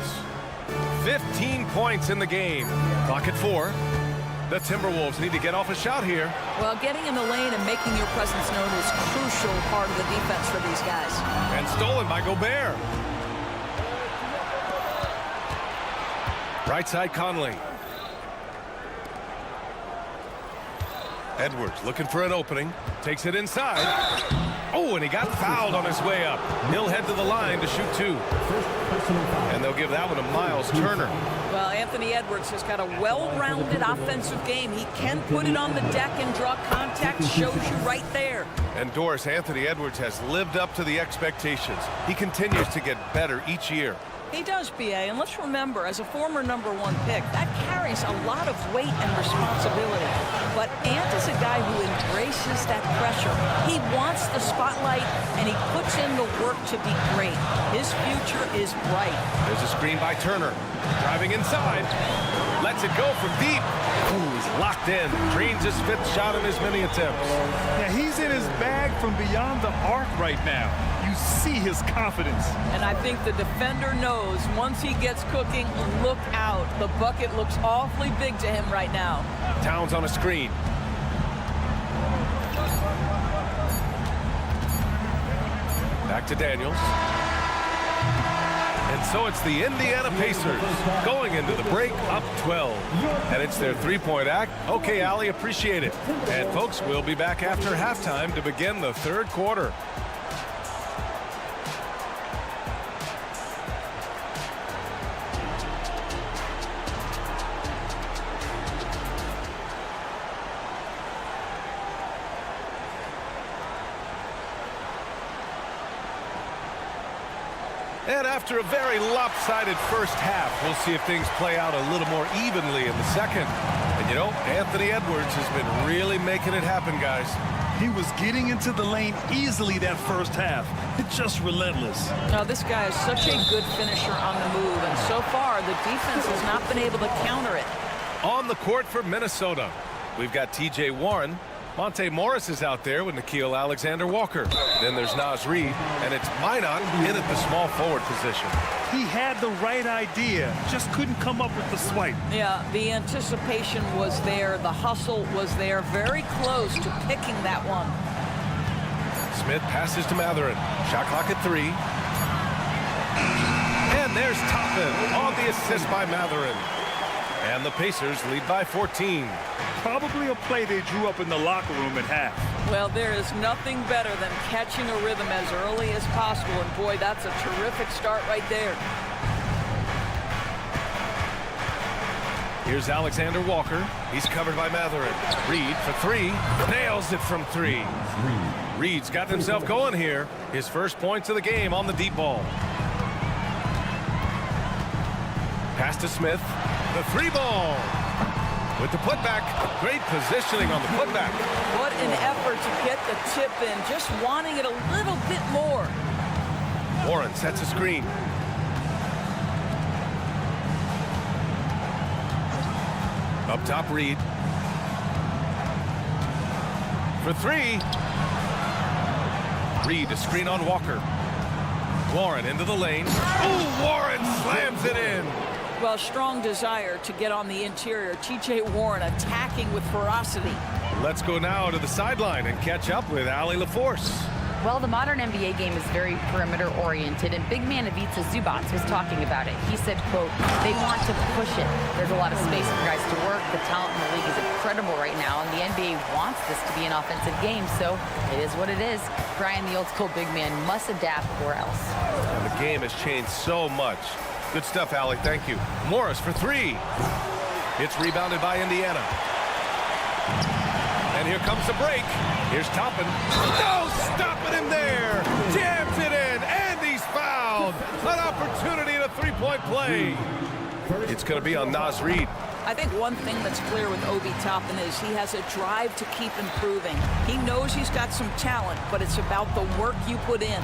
15 points in the game. Clock at 4. The Timberwolves need to get off a shot here. Well, getting in the lane and making your presence known is a crucial part of the defense for these guys. And stolen by Gobert. Right side, Conley. Edwards looking for an opening. Takes it inside. Oh, and he got fouled on his way up. He'll head to the line to shoot 2. And they'll give that one to Miles Turner. Well, Anthony Edwards has got a well-rounded offensive game. He can put it on the deck and draw contact. Shows you right there. And Doris, Anthony Edwards has lived up to the expectations. He continues to get better each year. He does, B.A., and let's remember, as a former #1 pick, that carries a lot of weight and responsibility. But Ant is a guy who embraces that pressure. He wants the spotlight, and he puts in the work to be great. His future is bright. There's a screen by Turner. Driving inside. Lets it go from deep. Ooh, he's locked in. Drains his 5th shot in as many attempts. Yeah, he's in his bag from beyond the arc right now. You see his confidence. And I think the defender knows once he gets cooking, look out. The bucket looks awfully big to him right now. Towns on a screen. Back to Daniels. And so it's the Indiana Pacers going into the break up 12. And it's their 3-point act. Okay, Allie, appreciate it. And folks, we'll be back after halftime to begin the third quarter. And after a very lopsided first half, we'll see if things play out a little more evenly in the second. And, you know, Anthony Edwards has been really making it happen, guys. He was getting into the lane easily that first half. It's just relentless. Now, this guy is such a good finisher on the move, and so far, the defense has not been able to counter it. On the court for Minnesota, we've got T.J. Warren. Monte Morris is out there with Nickeil Alexander-Walker. Then there's Naz Reid, and it's Minot in at the small forward position. He had the right idea, just couldn't come up with the swipe. Yeah, the anticipation was there. The hustle was there. Very close to picking that one. Smith passes to Mathurin. Shot clock at 3. And there's Toppin on the assist by Mathurin. And the Pacers lead by 14. Probably a play they drew up in the locker room at half. Well, there is nothing better than catching a rhythm as early as possible. And boy, that's a terrific start right there. Here's Alexander Walker. He's covered by Mathurin. Reid for 3. Nails it from 3. Reid's got himself going here. His first points of the game on the deep ball. Pass to Smith. The 3 ball. With the putback. Great positioning on the putback. What an effort to get the tip in. Just wanting it a little bit more. Warren sets a screen. Up top, Reid. For 3. Reid, a screen on Walker. Warren into the lane. Oh, Warren slams it in. Well, strong desire to get on the interior. T.J. Warren attacking with ferocity. Let's go now to the sideline and catch up with Allie LaForce. Well, the modern NBA game is very perimeter-oriented, and big man Ivica Zubac was talking about it. He said, quote, they want to push it. There's a lot of space for guys to work. The talent in the league is incredible right now, and the NBA wants this to be an offensive game, so it is what it is. Brian, the old-school big man, must adapt or else. And the game has changed so much. Good stuff, Allie. Thank you. Morris for three. It's rebounded by Indiana. And here comes the break. Here's Toppin. No, stopping him there. Jams it in, and he's fouled. An opportunity in a three-point play. It's going to be on Naz Reid. I think one thing that's clear with Obi Toppin is he has a drive to keep improving. He knows he's got some talent, but it's about the work you put in.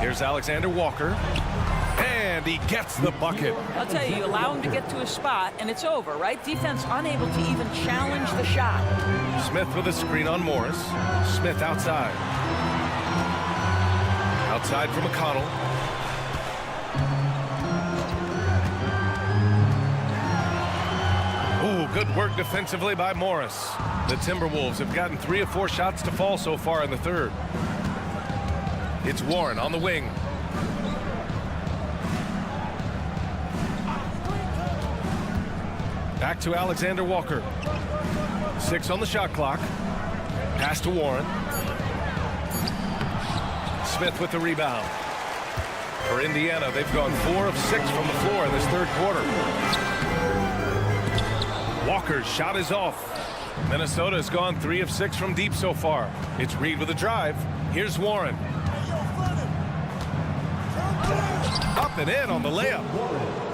Here's Alexander Walker. And he gets the bucket. I'll tell you, you allow him to get to a spot, and it's over, right? Defense unable to even challenge the shot. Smith with a screen on Morris. Smith outside. Outside for McConnell. Ooh, good work defensively by Morris. The Timberwolves have gotten 3 of 4 shots to fall so far in the third. It's Warren on the wing. Back to Alexander Walker. 6 on the shot clock. Pass to Warren. Smith with the rebound. For Indiana, they've gone 4 of 6 from the floor in this third quarter. Walker's shot is off. Minnesota has gone 3 of 6 from deep so far. It's Reid with a drive. Here's Warren. Up and in on the layup.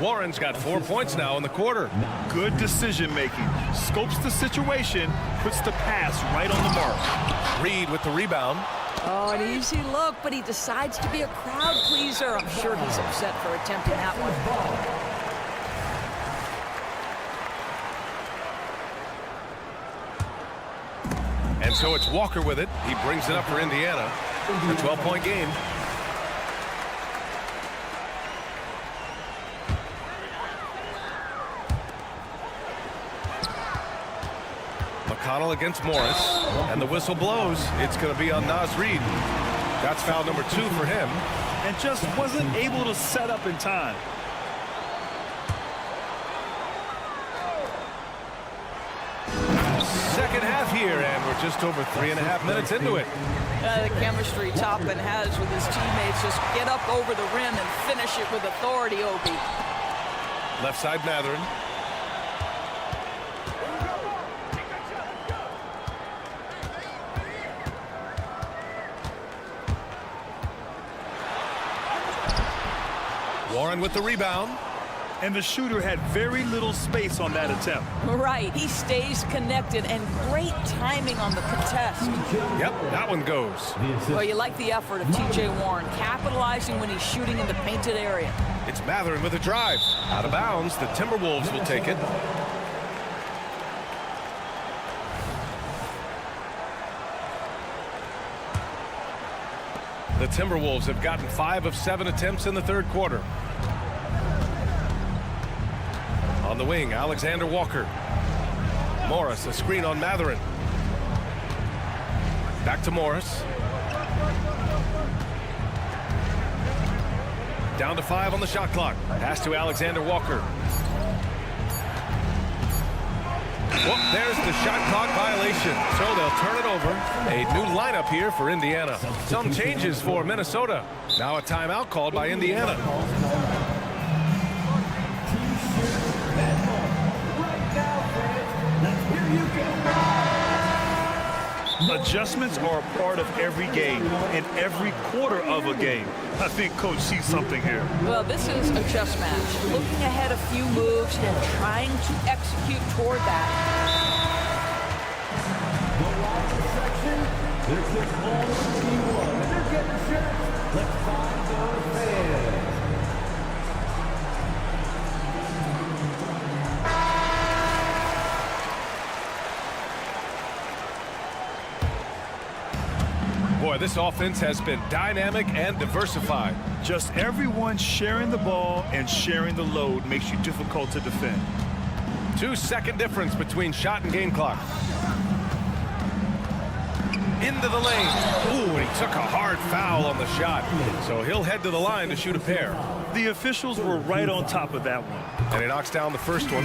Warren's got 4 points now in the quarter. Good decision making. Scopes the situation, puts the pass right on the mark. Reid with the rebound. Oh, an easy look, but he decides to be a crowd pleaser. I'm sure he's upset for attempting that one. And so it's Walker with it. He brings it up for Indiana. A 12-point game. McConnell against Morris, and the whistle blows. It's going to be on Naz Reid. That's foul number 2 for him. And just wasn't able to set up in time. Second half here, and we're just over 3.5 minutes into it. The chemistry Toppin has with his teammates. Just get up over the rim and finish it with authority, Obi. Left side, Mathurin. Warren with the rebound. And the shooter had very little space on that attempt. Right, he stays connected, and great timing on the contest. Yep, that one goes. Well, you like the effort of T.J. Warren, capitalizing when he's shooting in the painted area. It's Mathurin with a drive. Out of bounds, the Timberwolves will take it. The Timberwolves have gotten 5 of 7 attempts in the third quarter. On the wing, Alexander Walker. Morris, a screen on Mathurin. Back to Morris. Down to 5 on the shot clock. Pass to Alexander Walker. Well, there's the shot clock violation. So they'll turn it over. A new lineup here for Indiana. Some changes for Minnesota. Now a timeout called by Indiana. Adjustments are a part of every game and every quarter of a game. I think Coach sees something here. Well, this is a chess match. Looking ahead a few moves and trying to execute toward that. This is all T1. They're getting set. Let's find the fans. Boy, Boy, this offense has been dynamic and diversified. Just everyone sharing the ball and sharing the load makes you difficult to defend. 2-second difference between shot and game clock. Into the lane. Ooh, and he took a hard foul on the shot. So he'll head to the line to shoot a pair. The officials were right on top of that one. And he knocks down the first one.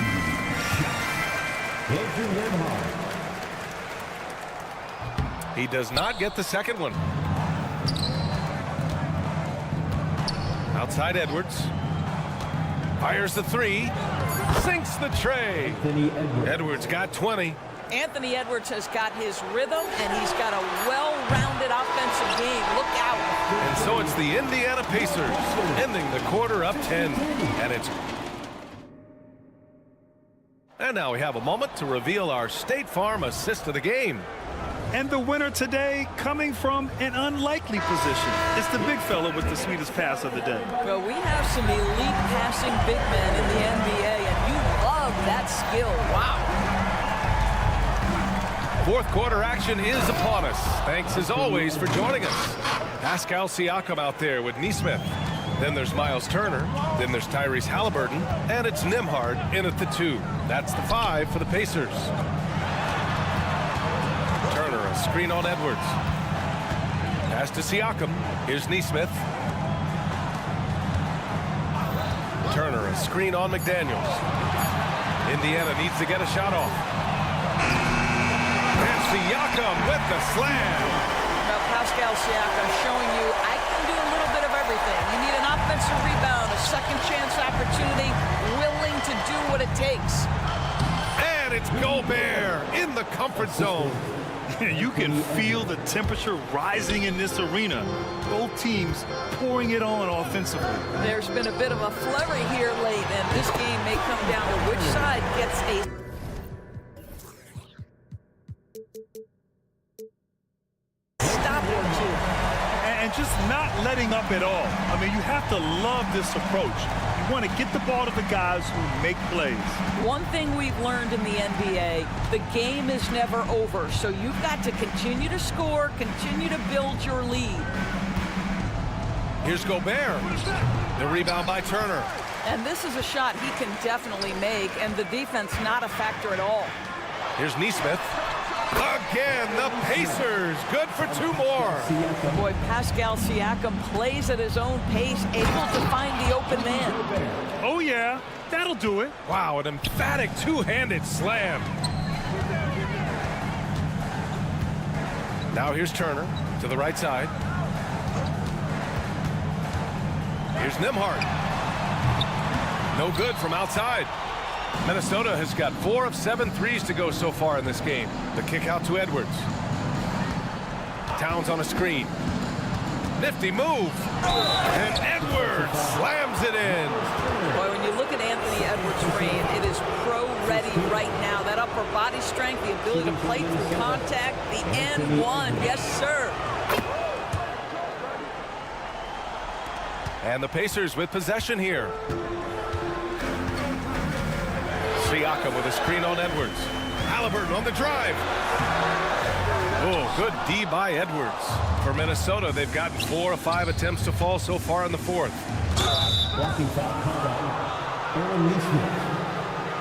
He does not get the second one. Outside Edwards. Fires the three. Sinks the tray. Edwards got 20. Anthony Edwards has got his rhythm, and he's got a well-rounded offensive game. Look out. And so it's the Indiana Pacers ending the quarter up 10. And now we have a moment to reveal our State Farm assist of the game. And the winner today coming from an unlikely position. It's the big fella with the sweetest pass of the day. Well, we have some elite passing big men in the NBA, and you love that skill. Wow. Fourth quarter action is upon us. Thanks as always for joining us. Pascal Siakam out there with Neesmith. Then there's Miles Turner. Then there's Tyrese Halliburton. And it's Nembhard in at the 2. That's the 5 for the Pacers. Turner, a screen on Edwards. Pass to Siakam. Here's Neesmith. Turner, a screen on McDaniels. Indiana needs to get a shot off. And Siakam with the slam. Now, Pascal Siakam showing you I can do a little bit of everything. You need an offensive rebound, a second chance opportunity, willing to do what it takes. And it's Gobert in the comfort zone. You can feel the temperature rising in this arena. Both teams pouring it on offensively. There's been a bit of a flurry here late, and this game may come down to which side gets a stop or two. And just not letting up at all. I mean, you have to love this approach. You want to get the ball to the guys who make plays. One thing we've learned in the NBA, the game is never over. So you've got to continue to score, continue to build your lead. Here's Gobert. The rebound by Turner. And this is a shot he can definitely make, and the defense not a factor at all. Here's Neesmith. Again, the Pacers. Good for 2 more. Boy, Pascal Siakam plays at his own pace, able to find the open man. Oh, yeah. That'll do it. Wow, an emphatic two-handed slam. Now here's Turner to the right side. Here's Nembhard. No good from outside. Minnesota has got 4 of 7 threes to go so far in this game. The kick out to Edwards. Towns on a screen. Nifty move. And Edwards slams it in. Boy, when you look at Anthony Edwards' frame, it is pro-ready right now. That upper body strength, the ability to play through contact, the N1. Yes, sir. And the Pacers with possession here. Siakam with a screen on Edwards. Halliburton on the drive. Oh, good D by Edwards. For Minnesota, they've gotten 4 of 5 attempts to fall so far in the 4th. Blocking foul called on Aaron Neesmith.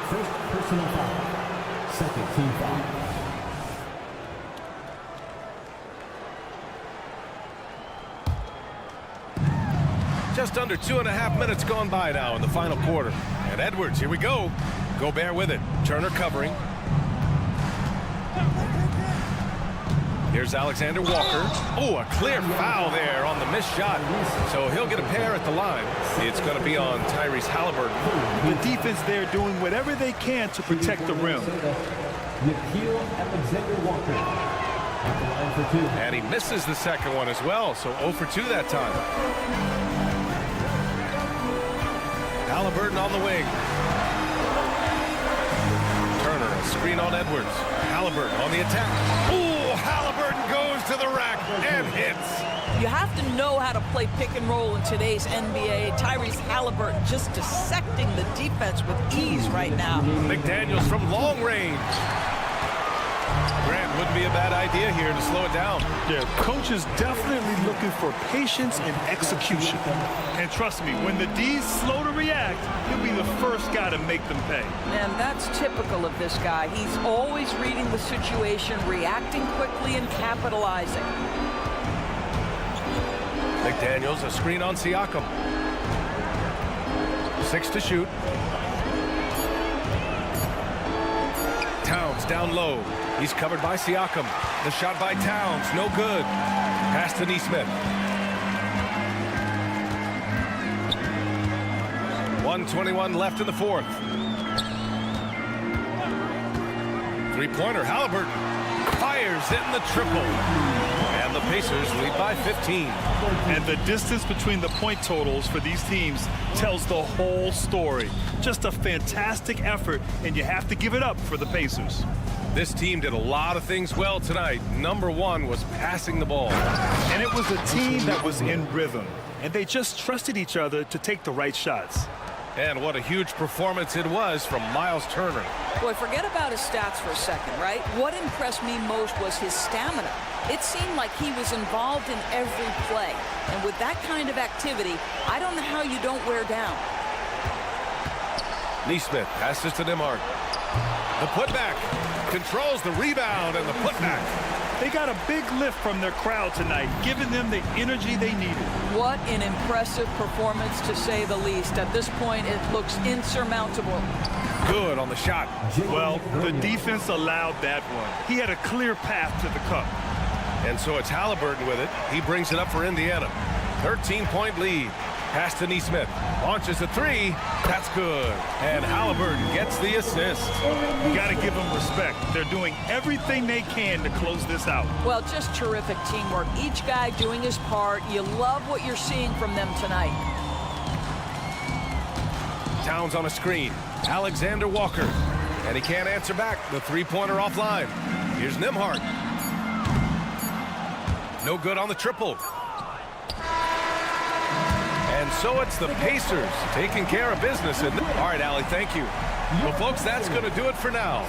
First personal foul. Second team foul. Just under 2.5 minutes gone by now in the final quarter. And Edwards, here we go. Gobert with it. Turner covering. Here's Alexander Walker. Oh, a clear foul there on the missed shot. So he'll get a pair at the line. It's going to be on Tyrese Halliburton. The defense there doing whatever they can to protect the rim. Alexander Walker. At the line for 2. And he misses the second one as well. So 0 for 2 that time. Halliburton on the wing. Turner, a screen on Edwards. Halliburton on the attack. Oh, Halliburton goes to the rack and hits. You have to know how to play pick and roll in today's NBA. Tyrese Halliburton just dissecting the defense with ease right now. McDaniels from long range. Grant wouldn't be a bad idea here to slow it down. Yeah, coach is definitely looking for patience and execution. And trust me, when the D's slow to react, he'll be the first guy to make them pay. And that's typical of this guy. He's always reading the situation, reacting quickly and capitalizing. McDaniels, a screen on Siakam. 6 to shoot. Towns down low. He's covered by Siakam. The shot by Towns, no good. Pass to Neesmith. 1:21 left in the fourth. Three-pointer, Halliburton fires in the triple. And the Pacers lead by 15. And the distance between the point totals for these teams tells the whole story. Just a fantastic effort, and you have to give it up for the Pacers. This team did a lot of things well tonight. Number one was passing the ball. And it was a team that was in rhythm, and they just trusted each other to take the right shots. And what a huge performance it was from Miles Turner. Boy, forget about his stats for a second, right? What impressed me most was his stamina. It seemed like he was involved in every play. And with that kind of activity, I don't know how you don't wear down. Neesmith passes to Nembhard. The putback controls the rebound and the putback. They got a big lift from their crowd tonight, giving them the energy they needed. What an impressive performance, to say the least. At this point, it looks insurmountable. Good on the shot. Well, the defense allowed that one. He had a clear path to the cup. And so it's Halliburton with it. He brings it up for Indiana. 13-point lead. Pass to Neesmith. Launches a three. That's good. And Halliburton gets the assist. You got to give them respect. They're doing everything they can to close this out. Well, just terrific teamwork. Each guy doing his part. You love what you're seeing from them tonight. Towns on a screen. Alexander Walker. And he can't answer back. The three-pointer offline. Here's Nembhard. No good on the triple. And so it's the Pacers taking care of business. All right, Allie, thank you. Well, folks, that's going to do it for now.